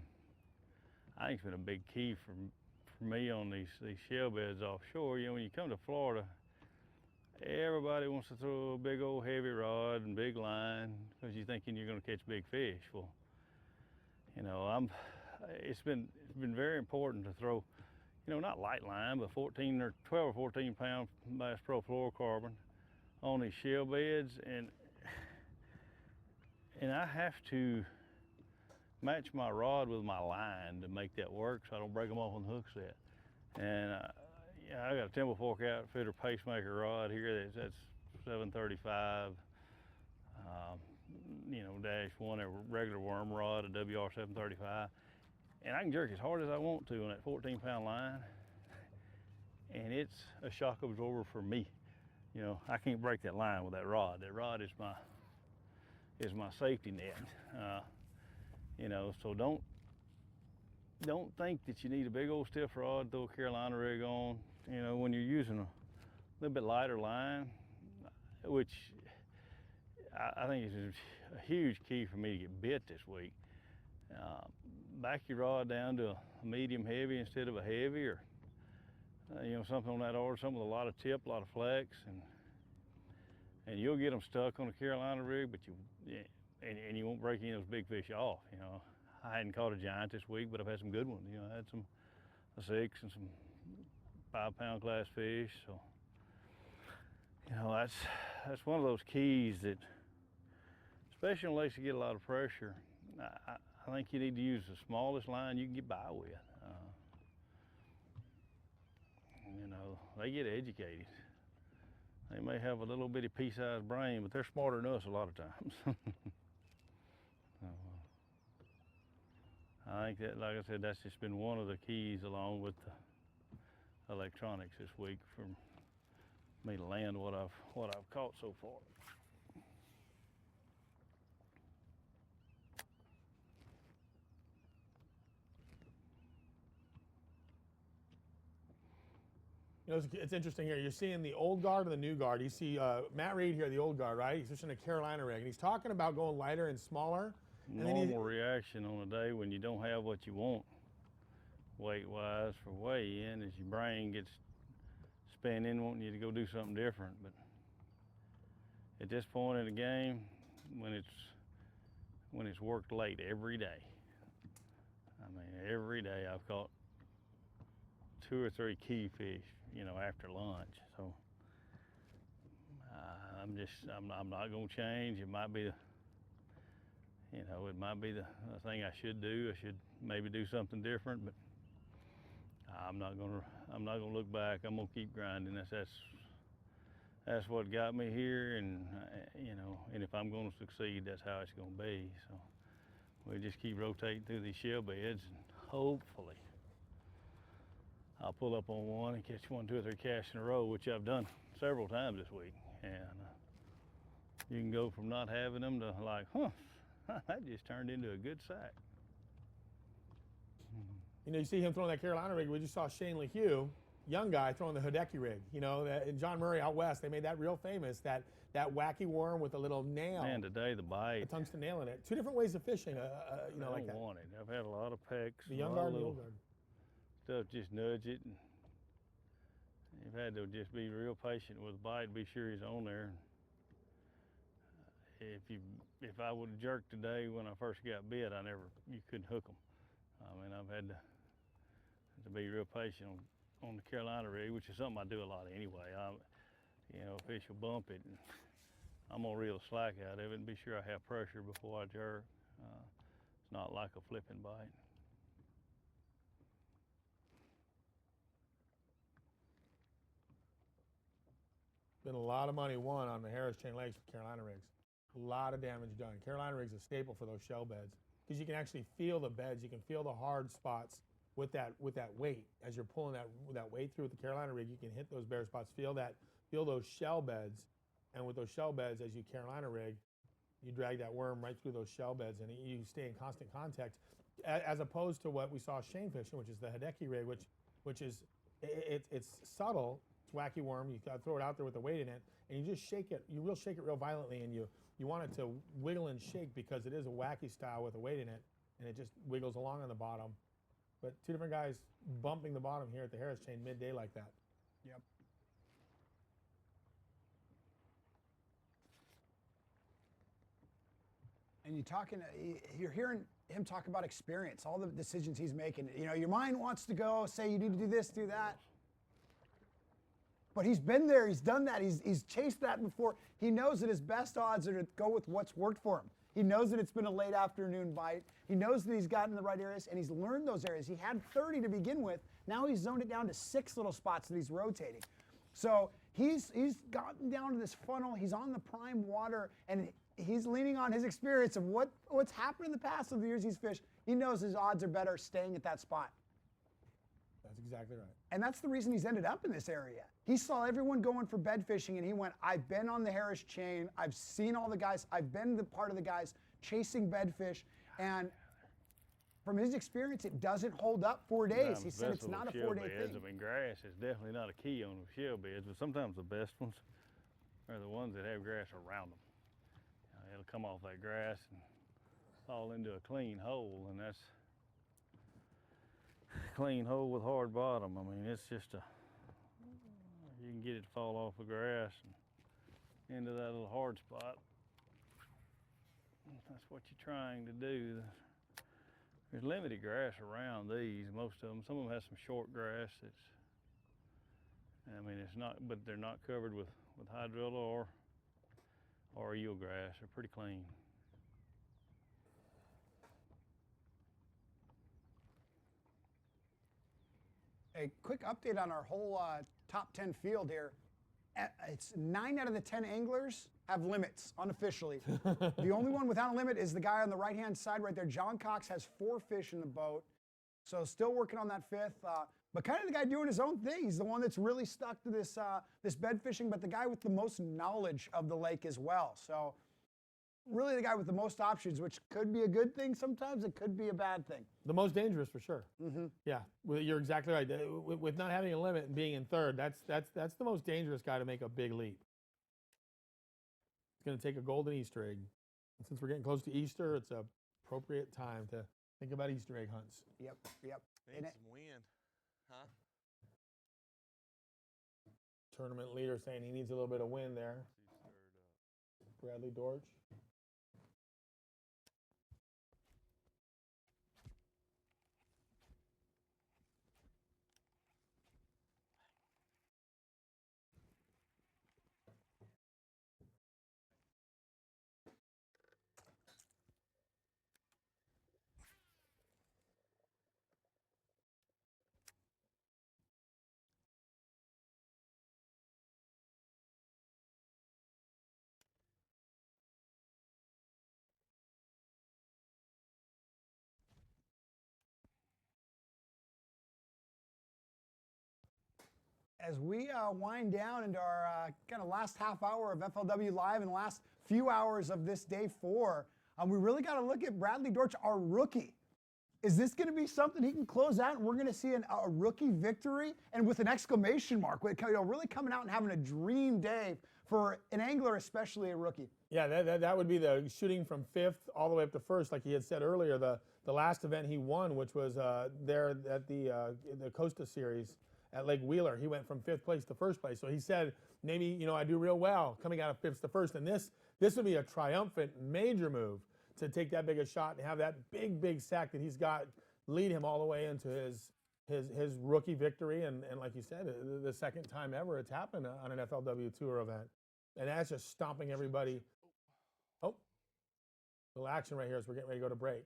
I think it's been a big key for me on these shell beds offshore. You know, when you come to Florida, everybody wants to throw a big old heavy rod and big line because you're thinking you're going to catch big fish. Well, you know, it's been very important to throw, you know, not light line, but 14 or 12 or 14 pound Bass Pro fluorocarbon on these shell beds, and I have to match my rod with my line to make that work so I don't break them off on the hook set. And yeah, I got a Timber Fork Outfitter pacemaker rod here that's 735, you know, -1, a regular worm rod, a WR 735. And I can jerk as hard as I want to on that 14 pound line. And it's a shock absorber for me. You know, I can't break that line with that rod. That rod is my safety net. You know, so don't think that you need a big old stiff rod, throw a Carolina rig on. You know, when you're using a little bit lighter line, which I think is a huge key for me to get bit this week. Back your rod down to a medium heavy instead of a heavy, or you know, something on that order, something with a lot of tip, a lot of flex, and you'll get them stuck on a Carolina rig, but you won't break any of those big fish off. You know, I hadn't caught a giant this week, but I've had some good ones. You know, I had a 6 and some 5 pound class fish. So, you know, that's one of those keys that, especially on lakes that get a lot of pressure, I think you need to use the smallest line you can get by with. You know, they get educated. They may have a little bitty pea-sized brain, but they're smarter than us a lot of times. I think that, like I said, that's just been one of the keys, along with the electronics this week, for me to land what I've caught so far. You know, it's interesting here. You're seeing the old guard and the new guard. You see Matt Reed here, the old guard, right? He's fishing a Carolina rig, and he's talking about going lighter and smaller. Normal reaction on a day when you don't have what you want weight-wise for weigh-in is your brain gets spinning, wanting you to go do something different. But at this point in the game, when it's worked late every day, I mean, every day I've caught 2 or 3 key fish, you know, after lunch. So I'm not gonna change. It might be the thing I should do. I should maybe do something different, but I'm not gonna look back. I'm gonna keep grinding. That's what got me here, and you know, and if I'm gonna succeed, that's how it's gonna be. So we just keep rotating through these shell beds, and hopefully I'll pull up on one and catch 1, 2, or 3 casts in a row, which I've done several times this week. And you can go from not having them to like, that just turned into a good sack. You know, you see him throwing that Carolina rig. We just saw Shane LeHue, young guy, throwing the Hideki rig. You know, and John Murray out west, they made that real famous, that wacky worm with a little nail. And today the bite. A tungsten nail in it. 2 different ways of fishing, you know, like that. I don't want it. I've had a lot of pecks. The young guard and the old guard. Stuff, just nudge it. And you've had to just be real patient with the bite, be sure he's on there. If I would have jerked today when I first got bit, you couldn't hook them. I mean, I've had to be real patient on the Carolina rig, which is something I do a lot anyway. You know, fish will bump it, and I'm gonna reel the slack out of it and be sure I have pressure before I jerk. It's not like a flipping bite. Been a lot of money won on the Harris Chain Lakes with Carolina rigs. A lot of damage done. Carolina rigs a staple for those shell beds because you can actually feel the beds. You can feel the hard spots with that weight as you're pulling that weight through with the Carolina rig. You can hit those bare spots, feel those shell beds, and with those shell beds, as you Carolina rig, you drag that worm right through those shell beds, and you stay in constant contact. as opposed to what we saw Shane fishing, which is the Hideki rig, which is it's subtle. It's wacky worm. You gotta throw it out there with the weight in it, and you just shake it. You shake it real violently, and you want it to wiggle and shake because it is a wacky style with a weight in it, and it just wiggles along on the bottom. But two different guys bumping the bottom here at the Harris chain midday like that. Yep. And you're hearing him talk about experience, all the decisions he's making. You know, your mind wants to go, say you need to do this, do that. But he's been there, he's done that, he's chased that before. He knows that his best odds are to go with what's worked for him. He knows that it's been a late afternoon bite. He knows that he's gotten in the right areas, and he's learned those areas. He had 30 to begin with. Now he's zoned it down to 6 little spots that he's rotating. So he's gotten down to this funnel. He's on the prime water, and he's leaning on his experience of what's happened in the past of the years he's fished. He knows his odds are better staying at that spot. That's exactly right. And that's the reason he's ended up in this area. He saw everyone going for bed fishing, and he went, I've been on the Harris chain. I've seen all the guys. I've been the part of the guys chasing bedfish. And from his experience, it doesn't hold up 4 days. He said it's not a 4-day thing. I mean, grass is definitely not a key on the shell beds, but sometimes the best ones are the ones that have grass around them. You know, it'll come off that grass and fall into a clean hole, and that's a clean hole with hard bottom. I mean, it's just you can get it to fall off the grass and into that little hard spot. That's what you're trying to do. There's limited grass around these, most of them. Some of them have some short grass that's, I mean, it's not, but they're not covered with hydrilla or eelgrass. They're pretty clean. A quick update on our whole top 10 field here. It's 9 out of the 10 anglers have limits unofficially. The only one without a limit is the guy on the right-hand side right there. John Cox has 4 fish in the boat, so still working on that 5th. But kind of the guy doing his own thing. He's the one that's really stuck to this this bed fishing, but the guy with the most knowledge of the lake as well. So really the guy with the most options, which could be a good thing sometimes. It could be a bad thing. The most dangerous for sure. Mm-hmm. Yeah, well, you're exactly right. With not having a limit and being in 3rd, that's the most dangerous guy to make a big leap. It's going to take a golden Easter egg. And since we're getting close to Easter, it's an appropriate time to think about Easter egg hunts. Yep. Need some wind, huh? Tournament leader saying he needs a little bit of wind there. Bradley Dortch. As we wind down into our kind of last half hour of FLW Live and the last few hours of this day 4, we really got to look at Bradley Dortch, our rookie. Is this going to be something he can close out and we're going to see a rookie victory and with an exclamation mark, really coming out and having a dream day for an angler, especially a rookie? Yeah, that would be the shooting from 5th all the way up to 1st, like he had said earlier. The last event he won, which was there at the Costa Series at Lake Wheeler, he went from 5th place to 1st place. So he said, maybe I do real well coming out of 5th to 1st, and this would be a triumphant major move to take that big a shot and have that big sack that he's got lead him all the way into his rookie victory, and like you said, the 2nd time ever it's happened on an FLW Tour event, and that's just stomping everybody. Oh, little action right here as we're getting ready to go to break.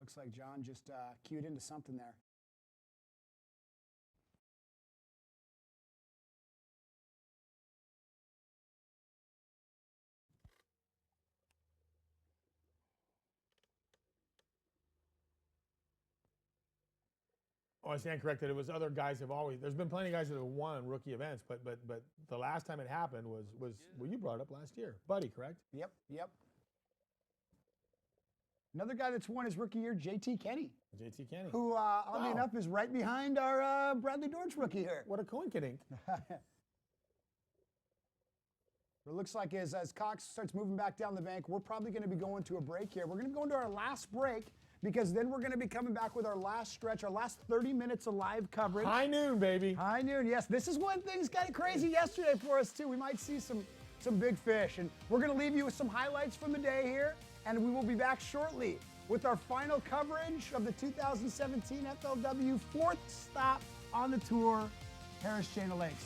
Looks like John just cued into something there. Oh, I stand corrected. It was other guys have always. There's been plenty of guys that have won rookie events, but the last time it happened was well, you brought it up last year, Buddy, correct? Yep. Another guy that's won his rookie year, JT Kenny. JT Kenny. Who, oddly enough, is right behind our Bradley Dortch rookie here. What a coincidence. It looks like as Cox starts moving back down the bank, we're probably going to be going to a break here. We're going to go into our last break because then we're going to be coming back with our last stretch, our last 30 minutes of live coverage. High noon, baby. High noon, yes. This is when things got crazy yesterday for us, too. We might see some big fish. And we're going to leave you with some highlights from the day here, and we will be back shortly with our final coverage of the 2017 FLW fourth stop on the tour, Harris Chain of Lakes.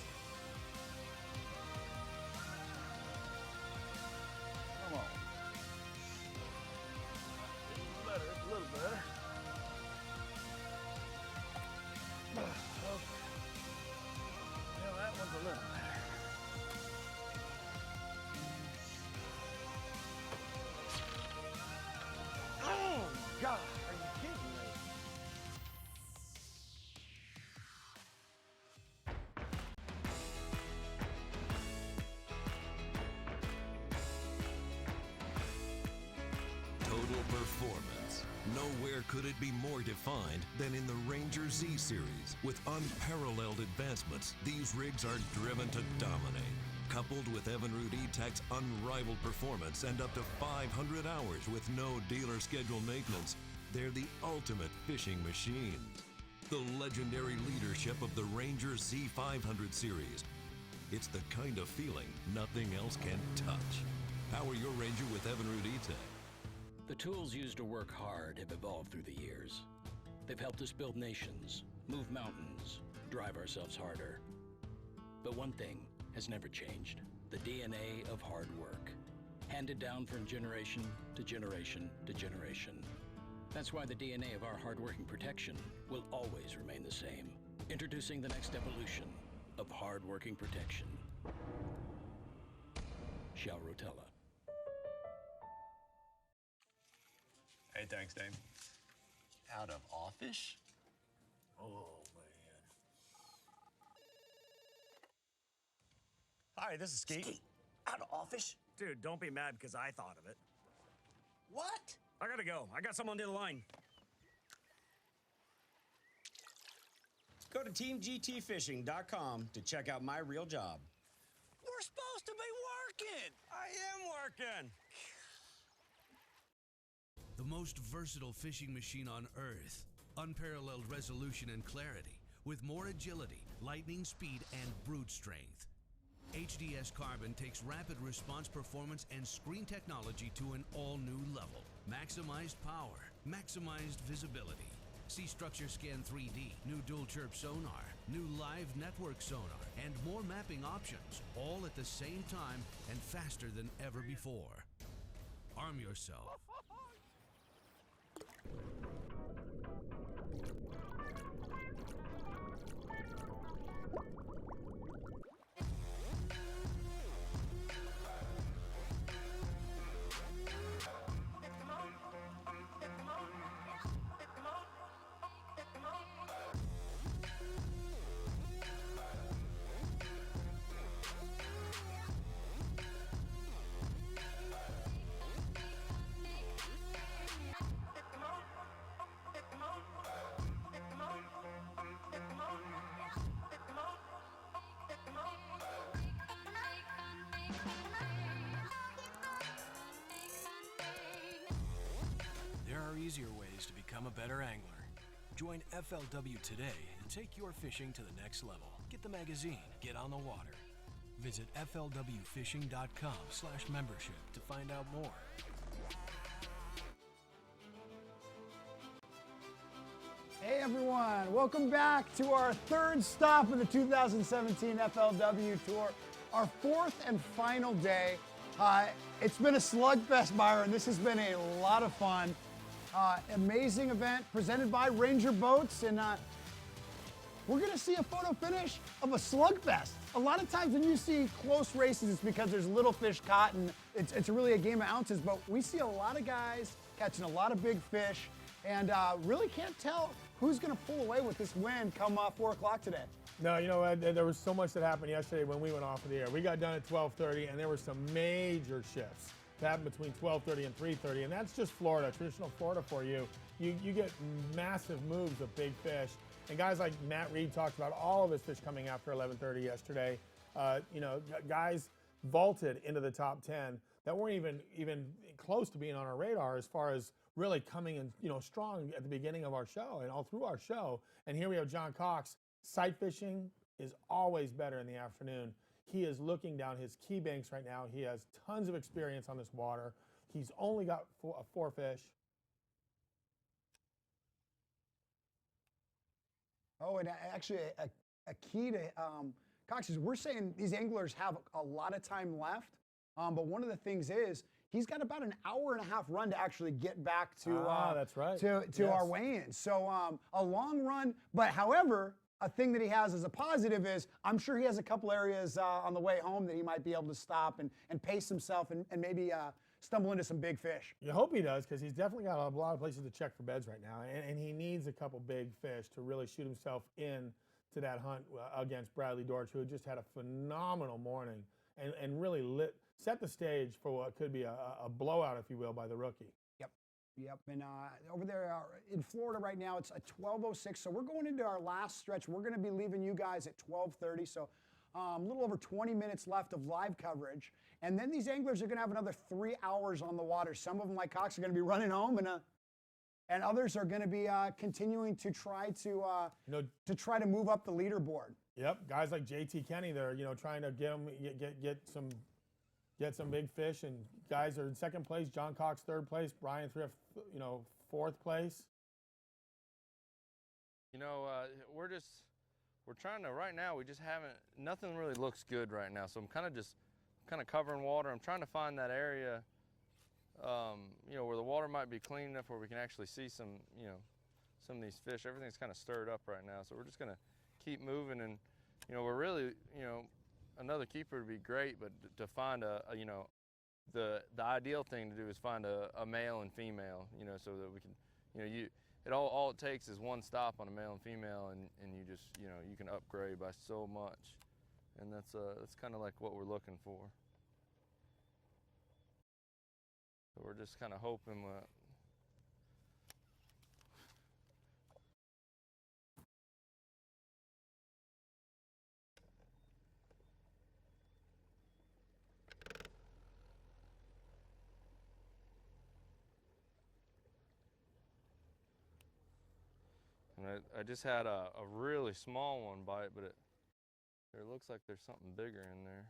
Performance. Nowhere could it be more defined than in the Ranger Z series. With unparalleled advancements, these rigs are driven to dominate. Coupled with Evinrude E-Tech's unrivaled performance and up to 500 hours with no dealer scheduled maintenance, they're the ultimate fishing machines. The legendary leadership of the Ranger Z500 series. It's the kind of feeling nothing else can touch. Power your Ranger with Evinrude E-Tech. The tools used to work hard have evolved through the years. They've helped us build nations, move mountains, drive ourselves harder. But one thing has never changed: the DNA of hard work, handed down from generation to generation to generation. That's why the DNA of our hardworking protection will always remain the same. Introducing the next evolution of hardworking protection. Shell Rotella. Hey, thanks, Dame. Out of office? Oh, man. Hi, this is Skeet. Skeet, out of office? Dude, don't be mad because I thought of it. What? I gotta go. I got someone on the line. Go to teamgtfishing.com to check out my real job. We're supposed to be working. I am working. The most versatile fishing machine on Earth. Unparalleled resolution and clarity, with more agility, lightning speed, and brute strength. HDS Carbon takes rapid response performance and screen technology to an all-new level. Maximized power, maximized visibility. See Structure Scan 3D, new dual chirp sonar, new live network sonar, and more mapping options, all at the same time and faster than ever before. Arm yourself. There are easier ways to become a better angler. Join FLW today and take your fishing to the next level. Get the magazine, get on the water. Visit FLWfishing.com/membership to find out more. Hey everyone, welcome back to our third stop of the 2017 FLW Tour, our fourth and final day. It's been a slugfest, Byron. This has been a lot of fun. Amazing event presented by Ranger Boats, and we're gonna see a photo finish of a slugfest. A lot of times when you see close races, it's because there's little fish caught and it's really a game of ounces, but we see a lot of guys catching a lot of big fish, and really can't tell who's gonna pull away with this win come 4 o'clock today. No, you know, there was so much that happened yesterday when we went off of the air. We got done at 12:30, and there were some major shifts. to happen between 12:30 and 3:30, and that's just Florida, traditional Florida for you. You get massive moves of big fish, and guys like Matt Reed talked about all of his fish coming after 11:30 yesterday. Guys vaulted into the top 10 that weren't even close to being on our radar as far as really coming in, strong at the beginning of our show and all through our show. And here we have John Cox. Sight fishing is always better in the afternoon. He is looking down his key banks right now. He has tons of experience on this water. He's only got four fish. Oh, and actually a key to Cox is we're saying these anglers have a lot of time left, but one of the things is he's got about an hour and a half run to actually get back to that's right. to our weigh-in. So a long run, but however, a thing that he has as a positive is I'm sure he has a couple areas on the way home that he might be able to stop and pace himself and maybe stumble into some big fish. You hope he does, because he's definitely got a lot of places to check for beds right now, and he needs a couple big fish to really shoot himself in to that hunt against Bradley Dortch, who just had a phenomenal morning and really set the stage for what could be a blowout, if you will, by the rookie. Yep, and over there in Florida right now, it's a 12:06, so we're going into our last stretch. We're going to be leaving you guys at 12:30, so a little over 20 minutes left of live coverage. And then these anglers are going to have another 3 hours on the water. Some of them, like Cox, are going to be running home, and others are going to be continuing to try to move up the leaderboard. Yep, guys like JT Kenny, they're trying to get some big fish, and guys are in second place. John Cox third place. Brian Thrift, fourth place. We're trying to, right now, we just haven't, nothing really looks good right now. So I'm kind of covering water. I'm trying to find that area, where the water might be clean enough where we can actually see some of these fish. Everything's kind of stirred up right now. So we're just going to keep moving, and, we're really, another keeper would be great, but to find the ideal thing to do is find a male and female, so that we can, all it takes is one stop on a male and female, and you just, you can upgrade by so much, and that's kind of like what we're looking for. So we're just kind of hoping that. And I just had a really small one bite, but it looks like there's something bigger in there.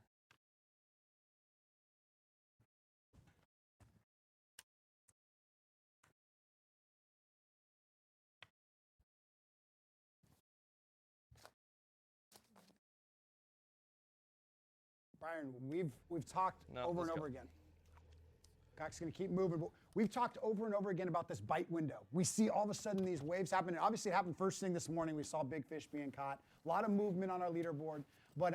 Brian, we've talked over and over again. Cox is going to keep moving, but we've talked over and over again about this bite window. We see all of a sudden these waves happen, and obviously it happened first thing this morning. We saw big fish being caught, a lot of movement on our leaderboard, but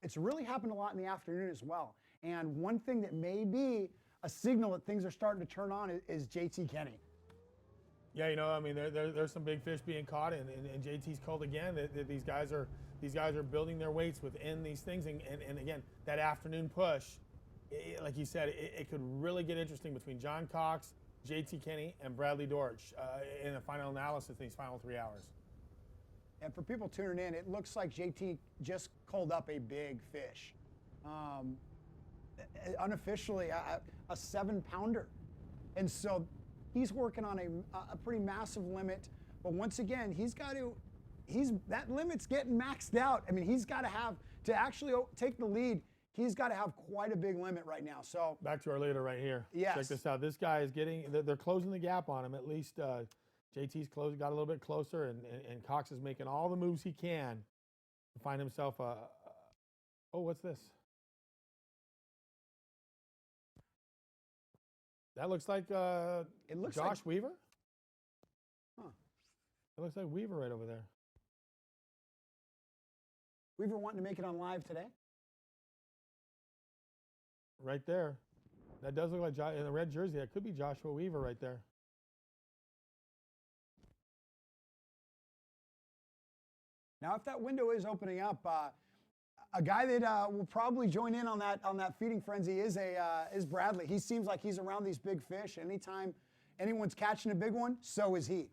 it's really happened a lot in the afternoon as well. And one thing that may be a signal that things are starting to turn on is JT Kenny. Yeah, there's some big fish being caught, and JT's called again. These guys are building their weights within these things, and again, that afternoon push, like you said, it could really get interesting between John Cox, JT Kenny, and Bradley Dortch in the final analysis these final 3 hours. And for people tuning in, it looks like JT just called up a big fish. Unofficially, a 7-pounder. And so he's working on a pretty massive limit. But once again, that limit's getting maxed out. I mean, he's got to actually take the lead, he's got to have quite a big limit right now. So back to our leader right here. Yes. Check this out. This guy is they're closing the gap on him. At least JT's got a little bit closer, and Cox is making all the moves he can to find himself oh, what's this? That looks like Josh Weaver. Huh. It looks like Weaver right over there. Weaver wanting to make it on live today? Right there. That does look like in the red jersey. That could be Joshua Weaver right there. Now, if that window is opening up, A guy that will probably join in on that feeding frenzy is Bradley. He seems like he's around these big fish. Anytime anyone's catching a big one, so is he.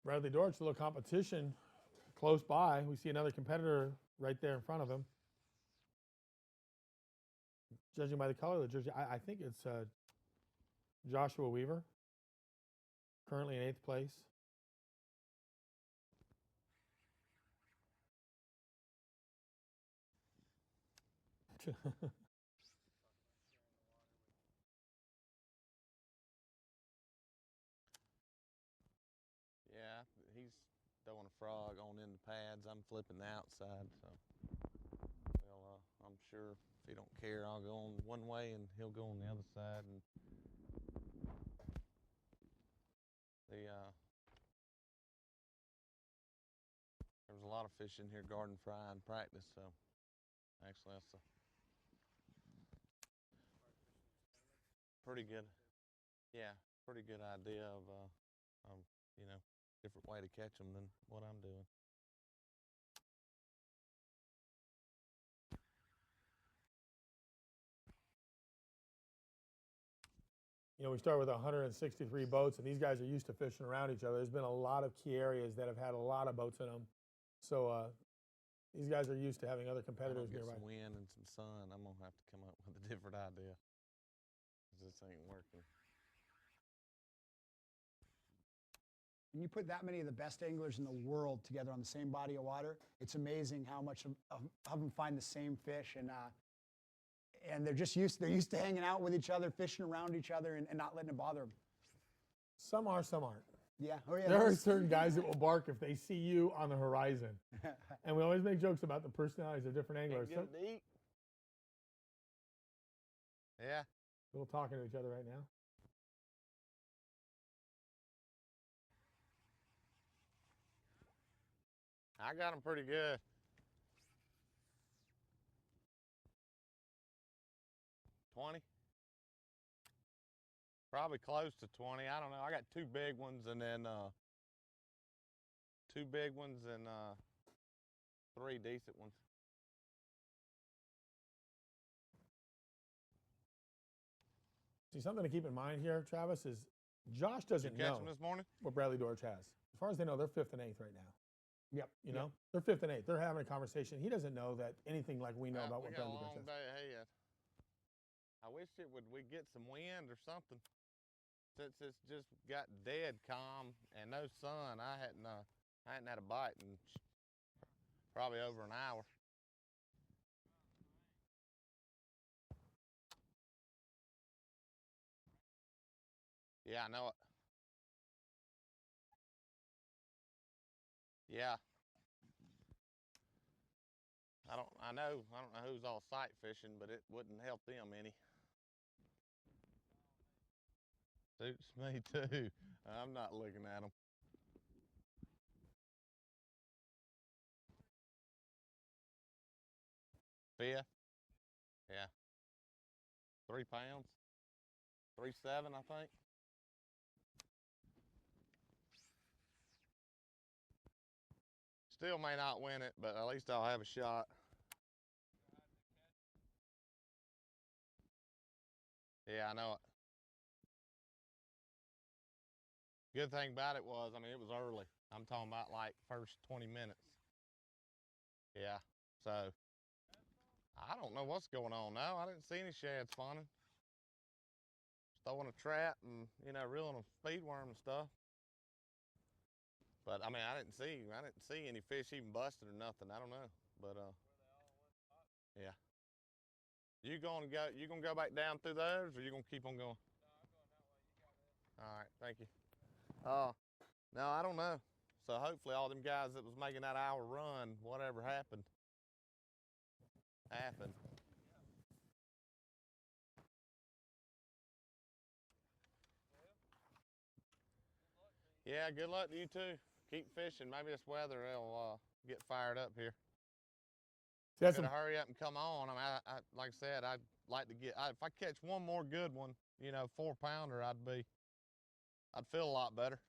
Bradley Dortch, a little competition close by. We see another competitor right there in front of him. Judging by the color of the jersey, I think it's Joshua Weaver, currently in 8th place. Yeah, he's throwing a frog on in the pads. I'm flipping the outside, so I'm sure if he don't care, I'll go on one way and he'll go on the other side. And there's a lot of fish in here garden fry in practice, so actually that's a pretty good, pretty good idea of different way to catch them than what I'm doing. You know, we start with 163 boats, and these guys are used to fishing around each other. There's been a lot of key areas that have had a lot of boats in them. So these guys are used to having other competitors Get nearby. some wind and some sun, I'm going to have to come up with a different idea. This ain't working. When you put that many of the best anglers in the world together on the same body of water, it's amazing how much of them find the same fish, and they're used to hanging out with each other, fishing around each other, and not letting it bother them. Some are, some aren't. Yeah. Oh, yeah. There are certain guys that will bark if they see you on the horizon. And we always make jokes about the personalities of different anglers. Get it to eat. Yeah. A little talking to each other right now. I got them pretty good. $20. Probably close to 20. I don't know. I got 2 big ones and then 2 big ones and 3 decent ones. See, something to keep in mind here, Travis, is Josh doesn't Did you catch know them this morning? what Bradley Dortch has. As far as they know, they're 5th and 8th right now. Yep. You know, they're 5th and 8th. They're having a conversation. He doesn't know that anything like we know about what Bradley Dortch has. We got a long day ahead. I wish we'd get some wind or something. Since it's just got dead calm and no sun, I hadn't had a bite in probably over an hour. Yeah, I know it. Yeah. I don't know who's all sight fishing, but it wouldn't help them any. Suits me too. I'm not looking at them. Fifth. Yeah. 3 pounds. 3.7, I think. Still may not win it, but at least I'll have a shot. Yeah, I know it. Good thing about it was, I mean, it was early. I'm talking about like first 20 minutes. Yeah, so I don't know what's going on now. I didn't see any shad spawning. Throwing a trap and, reeling a speed worm and stuff. But I mean, I didn't see any fish even busted or nothing. I don't know, but yeah. You gonna go back down through those, or you gonna keep on going? All right, thank you. No, I don't know. So hopefully all them guys that was making that hour run, whatever happened. Yeah, good luck to you too. Keep fishing. Maybe this weather will get fired up here. Gotta hurry up and come on. I mean, I like I said, I'd like to get. If I catch one more good one, you know, 4-pounder, I'd feel a lot better.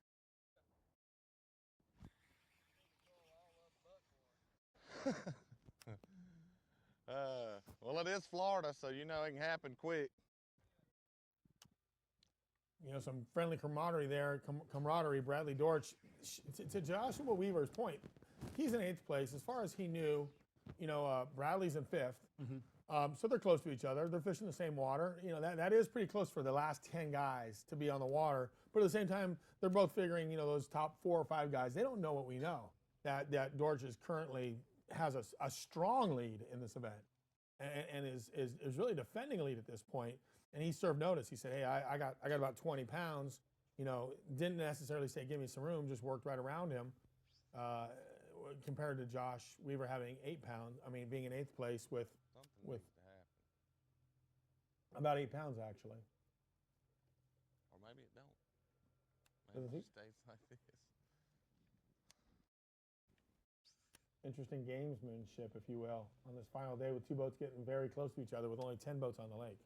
Well, it is Florida, so you know it can happen quick. You know, some friendly camaraderie there. Camaraderie. Bradley Dortch. To Joshua Weaver's point, he's in 8th place. As far as he knew, you know, Bradley's in 5th. So they're close to each other. They're fishing the same water. You know, that is pretty close for the last 10 guys to be on the water. But at the same time, they're both figuring, you know, those top 4 or 5 guys, they don't know what we know. That Dortch is currently has a strong lead in this event and is really defending a lead at this point. And he served notice. He said, hey, I got about 20 pounds. You know, didn't necessarily say give me some room, just worked right around him. Compared to Josh Weaver having 8 pounds, I mean, being in 8th place with about 8 pounds actually. Or maybe it don't. Maybe it stays like this. Interesting gamesmanship, if you will, on this final day with 2 boats getting very close to each other with only 10 boats on the lake.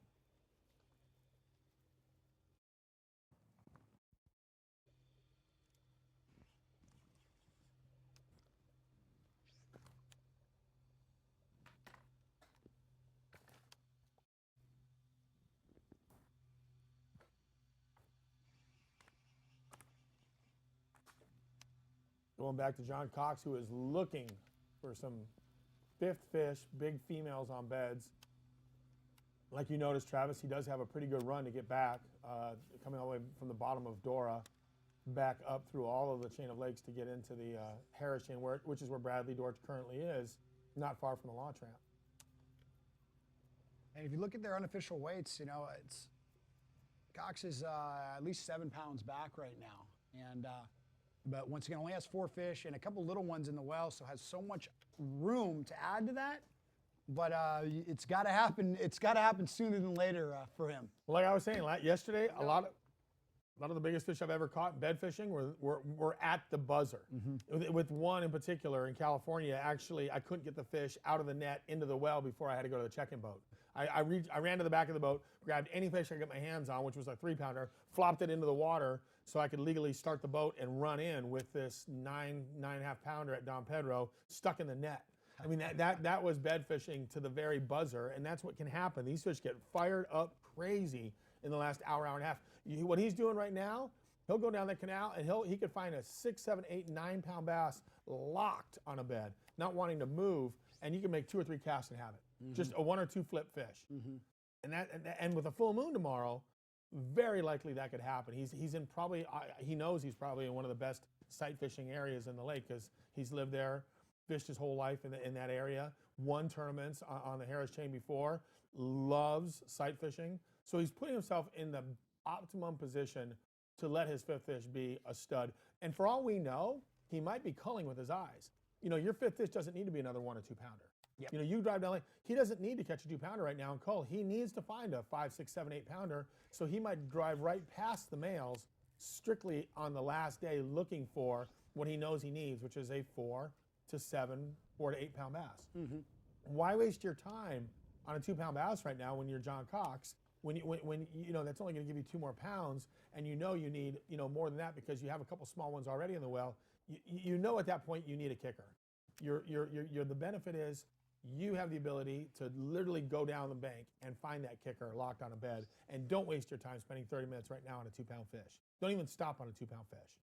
Going back to John Cox, who is looking for some 5th fish, big females on beds. Like you noticed, Travis, he does have a pretty good run to get back, coming all the way from the bottom of Dora, back up through all of the chain of lakes to get into the Harris chain, which is where Bradley Dortch currently is, not far from the Law Tramp. And if you look at their unofficial weights, you know, Cox is at least 7 pounds back right now. And but once again, only has 4 fish and a couple little ones in the well, so has so much room to add to that. But it's got to happen. It's got to happen sooner than later for him. Well, like I was saying yesterday, a lot of the biggest fish I've ever caught bed fishing were at the buzzer. With one in particular in California, actually, I couldn't get the fish out of the net into the well before I had to go to the check-in boat. I ran to the back of the boat, grabbed any fish I could get my hands on, which was a 3-pounder, flopped it into the water so I could legally start the boat and run in with this 9.5 pounder at Don Pedro stuck in the net. I mean, that was bed fishing to the very buzzer, and that's what can happen. These fish get fired up crazy in the last hour and a half. What he's doing right now, he'll go down the canal and he could find a 6, 7, 8, 9-pound bass locked on a bed, not wanting to move, and you can make 2 or 3 casts and have it. Just a 1 or 2 flip fish. And with a full moon tomorrow, very likely that could happen. He's in probably, he knows he's probably in one of the best sight fishing areas in the lake because he's lived there, fished his whole life in that area, won tournaments on the Harris chain before, loves sight fishing. So he's putting himself in the optimum position to let his 5th fish be a stud. And for all we know, he might be culling with his eyes. You know, your 5th fish doesn't need to be another 1 or 2 pounder. Yep. You know, you drive down lake, he doesn't need to catch a 2-pounder right now and cull. He needs to find a 5, 6, 7, 8 pounder. So he might drive right past the males strictly on the last day looking for what he knows he needs, which is a 4 to 7, 4 to 8 pound bass. Why waste your time on a 2-pound bass right now when you're John Cox, when you know that's only going to give you 2 more pounds, and you know you need more than that because you have a couple small ones already in the well. You know at that point you need a kicker. The benefit is you have the ability to literally go down the bank and find that kicker locked on a bed, and don't waste your time spending 30 minutes right now on a 2-pound fish. Don't even stop on a 2-pound fish.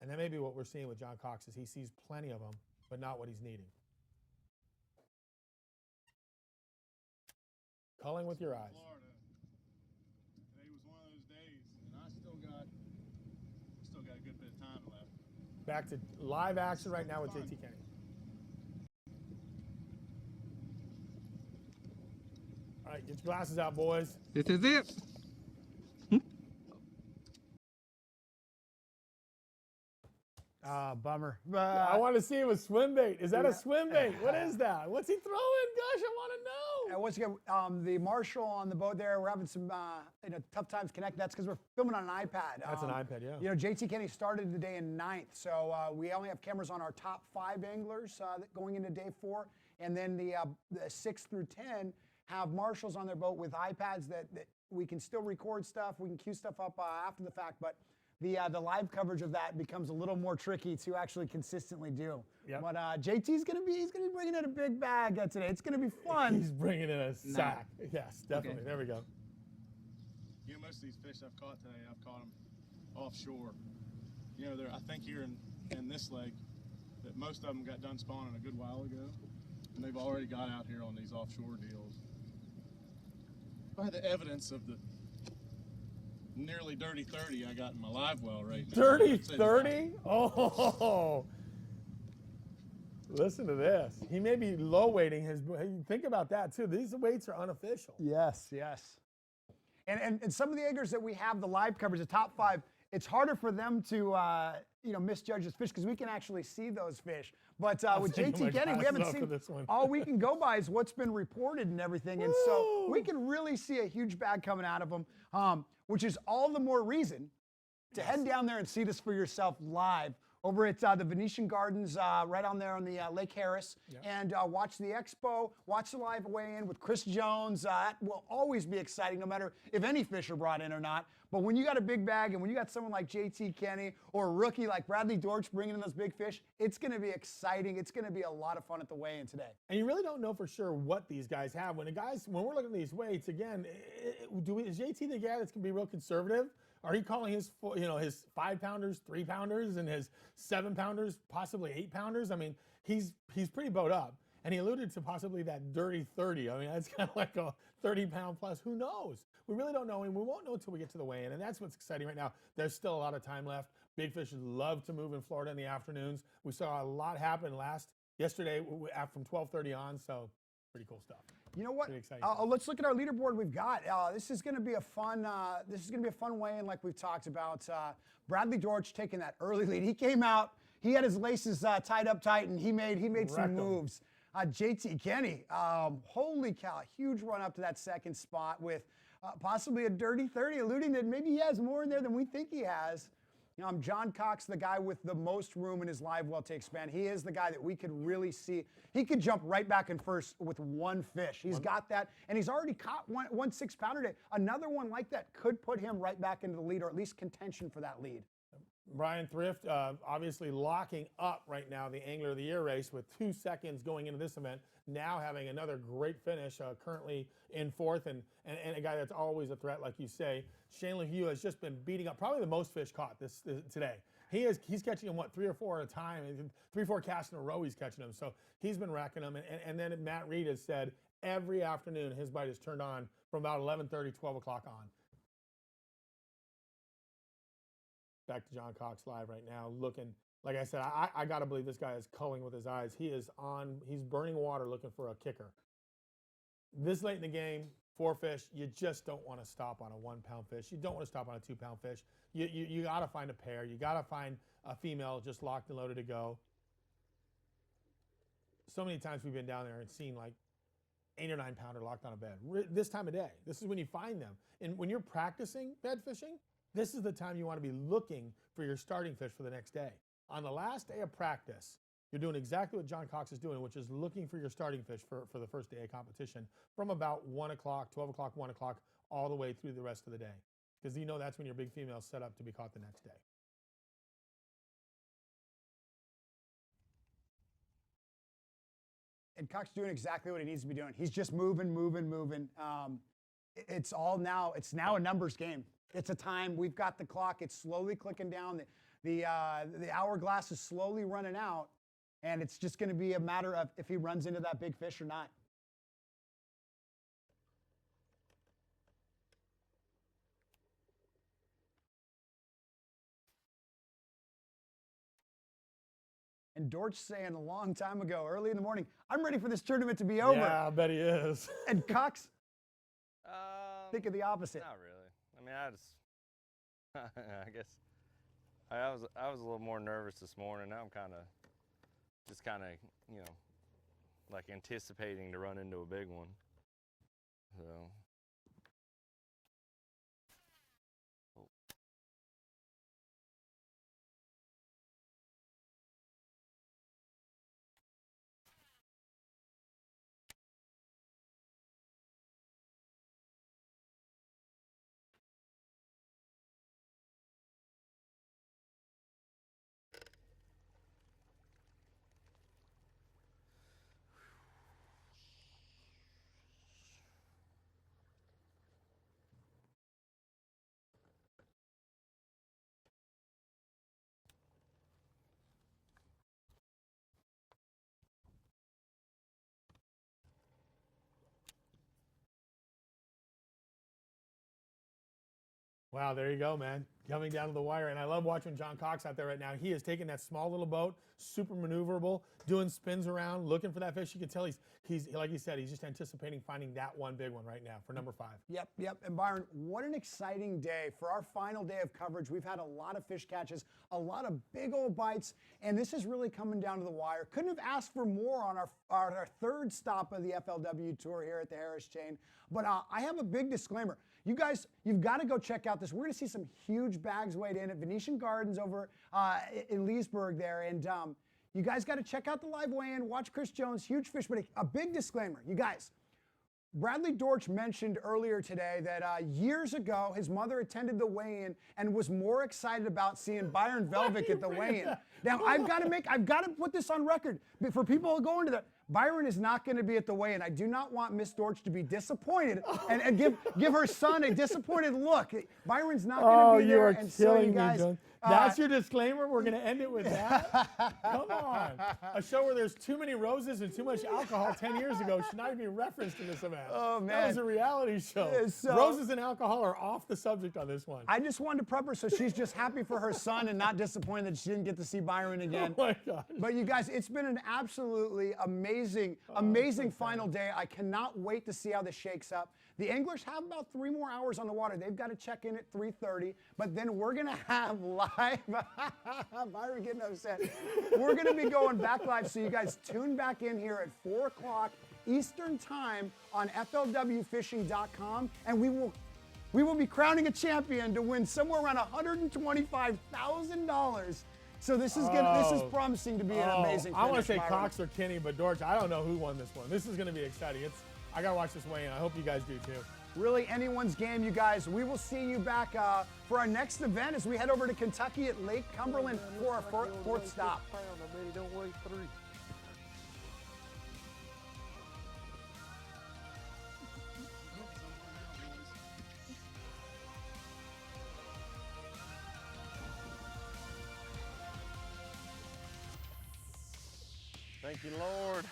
And that may be what we're seeing with John Cox is he sees plenty of them, but not what he's needing. Culling with your eyes. Florida. Today was one of those days, and I still got a good bit of time left. Back to live action right now with JT Kenny. All right, get your glasses out, boys. This is it. Bummer. I want to see him with swim bait. Is that a swim bait? What is that? What's he throwing? Gosh, I want to know. And once again, the marshal on the boat there, we're having some tough times connecting. That's because we're filming on an iPad. That's an iPad, yeah. You know, JT Kenny started the day in 9th, so we only have cameras on our top 5 anglers going into day 4, and then the 6 through 10 have marshals on their boat with iPads that we can still record stuff, we can cue stuff up after the fact, but the live coverage of that becomes a little more tricky to actually consistently do. Yep. But JT's gonna be bringing in a big bag today. It's gonna be fun. He's bringing in a sack. Yes, definitely. Okay. There we go. You know, most of these fish I've caught today, I've caught them offshore. You know, I think here in this lake that most of them got done spawning a good while ago, and they've already got out here on these offshore deals. By the evidence of the nearly dirty 30 I got in my live well right now. Dirty 30? Oh, listen to this. He may be low weighting his. Think about that too. These weights are unofficial. Yes, yes. And some of the anglers that we have the live coverage, the top 5, it's harder for them to misjudge this fish because we can actually see those fish. But with JT Kenny, we haven't seen. All we can go by is what's been reported and everything, and so we can really see a huge bag coming out of them, which is all the more reason to head down there and see this for yourself live over at the Venetian Gardens, right on there on the Lake Harris, and watch the expo, watch the live weigh-in with Chris Jones. That will always be exciting, no matter if any fish are brought in or not. But when you got a big bag and when you got someone like JT Kenny or a rookie like Bradley Dortch bringing in those big fish, it's going to be exciting. It's going to be a lot of fun at the weigh-in today. And you really don't know for sure what these guys have. When we're looking at these weights, again, is JT the guy that's going to be real conservative? Are he calling his 5-pounders 3-pounders and his 7-pounders possibly 8-pounders? I mean, he's pretty bowed up. And he alluded to possibly that dirty 30. I mean, that's kind of like a 30-pound plus. Who knows? We really don't know, and we won't know until we get to the weigh-in, and that's what's exciting right now. There's still a lot of time left. Big fish love to move in Florida in the afternoons. We saw a lot happen yesterday from 12:30 on, so pretty cool stuff. You know what? Let's look at our leaderboard we've got. This is going to be a fun. This is going to be a fun weigh-in, like we've talked about. Bradley Dortch taking that early lead. He came out. He had his laces tied up tight, and he made some moves. JT Kenny, holy cow, huge run up to that second spot with possibly a dirty 30, alluding that maybe he has more in there than we think he has. John Cox, the guy with the most room in his live well to expand. He is the guy that we could really see. He could jump right back in first with one fish. He's got that, and he's already caught one 6-pounder today. Another one like that could put him right back into the lead, or at least contention for that lead. Brian Thrift, obviously locking up right now the Angler of the Year race with 2 seconds going into this event. Now having another great finish, currently in 4th, and a guy that's always a threat, like you say. Shane LeHue has just been beating up probably the most fish caught today. He's catching them, 3 or 4 at a time, 3 or 4 casts in a row he's catching them. So he's been racking them. And then Matt Reed has said every afternoon his bite is turned on from about 11:30, 12 o'clock on. Back to John Cox live right now, looking, like I said, I got to believe this guy is culling with his eyes. He's burning water looking for a kicker. This late in the game, 4 fish, you just don't want to stop on a 1-pound fish. You don't want to stop on a 2-pound fish. You got to find a pair. You got to find a female just locked and loaded to go. So many times we've been down there and seen like 8 or 9-pounder locked on a bed. This time of day, this is when you find them. And when you're practicing bed fishing, this is the time you want to be looking for your starting fish for the next day. On the last day of practice, you're doing exactly what John Cox is doing, which is looking for your starting fish for the first day of competition from about 1 o'clock, 12 o'clock, 1 o'clock, all the way through the rest of the day. Because you know that's when your big female's set up to be caught the next day. And Cox doing exactly what he needs to be doing. He's just moving. It's now a numbers game. It's a time. We've got the clock. It's slowly clicking down. The hourglass is slowly running out, and it's just going to be a matter of if he runs into that big fish or not. And Dortch saying a long time ago, early in the morning, I'm ready for this tournament to be over. Yeah, I bet he is. And Cox, think of the opposite. Not really. I mean, I guess I was a little more nervous this morning. Now I'm just kind of, you know, like anticipating to run into a big one. So. Wow, there you go, man. Coming down to the wire. And I love watching John Cox out there right now. He is taking that small little boat, super maneuverable, doing spins around, looking for that fish. You can tell he's like you said, he's just anticipating finding that one big one right now for number 5. Yep. And Byron, what an exciting day. For our final day of coverage, we've had a lot of fish catches, a lot of big old bites, and this is really coming down to the wire. Couldn't have asked for more on our third stop of the FLW Tour here at the Harris Chain. But I have a big disclaimer. You guys, you've got to go check out this. We're going to see some huge bags weighed in at Venetian Gardens over in Leesburg there. And you guys got to check out the live weigh-in, watch Chris Jones, huge fish. But a big disclaimer, you guys, Bradley Dortch mentioned earlier today that years ago, his mother attended the weigh-in and was more excited about seeing Byron Velvick at the weigh-in. Now, I've got to put this on record. For people who go into the, Byron is not going to be at the weigh-in. I do not want Miss Dortch to be disappointed and give her son a disappointed look. Byron's not going to be there. And so you guys, me, John. That's your disclaimer? We're going to end it with that? Come on. A show where there's too many roses and too much alcohol 10 years ago should not even be referenced in this event. Oh, man. That was a reality show. So, roses and alcohol are off the subject on this one. I just wanted to prep her so she's just happy for her son and not disappointed that she didn't get to see Byron again. Oh, my gosh. But you guys, it's been an absolutely amazing final day. I cannot wait to see how this shakes up. The anglers have about 3 more hours on the water. They've got to check in at 3:30, but then we're going to have live, Byron getting upset. We're going to be going back live, so you guys tune back in here at 4 o'clock Eastern time on FLWfishing.com, and we will be crowning a champion to win somewhere around $125,000. So this is promising to be an amazing finish. I want to say Byron. Cox or Kenny, but Dortch, I don't know who won this one. This is going to be exciting. I got to watch this weigh-in. I hope you guys do too. Really anyone's game, you guys. We will see you back for our next event as we head over to Kentucky at Lake Cumberland for our fourth stop. Don't weigh 3. Thank you, Lord.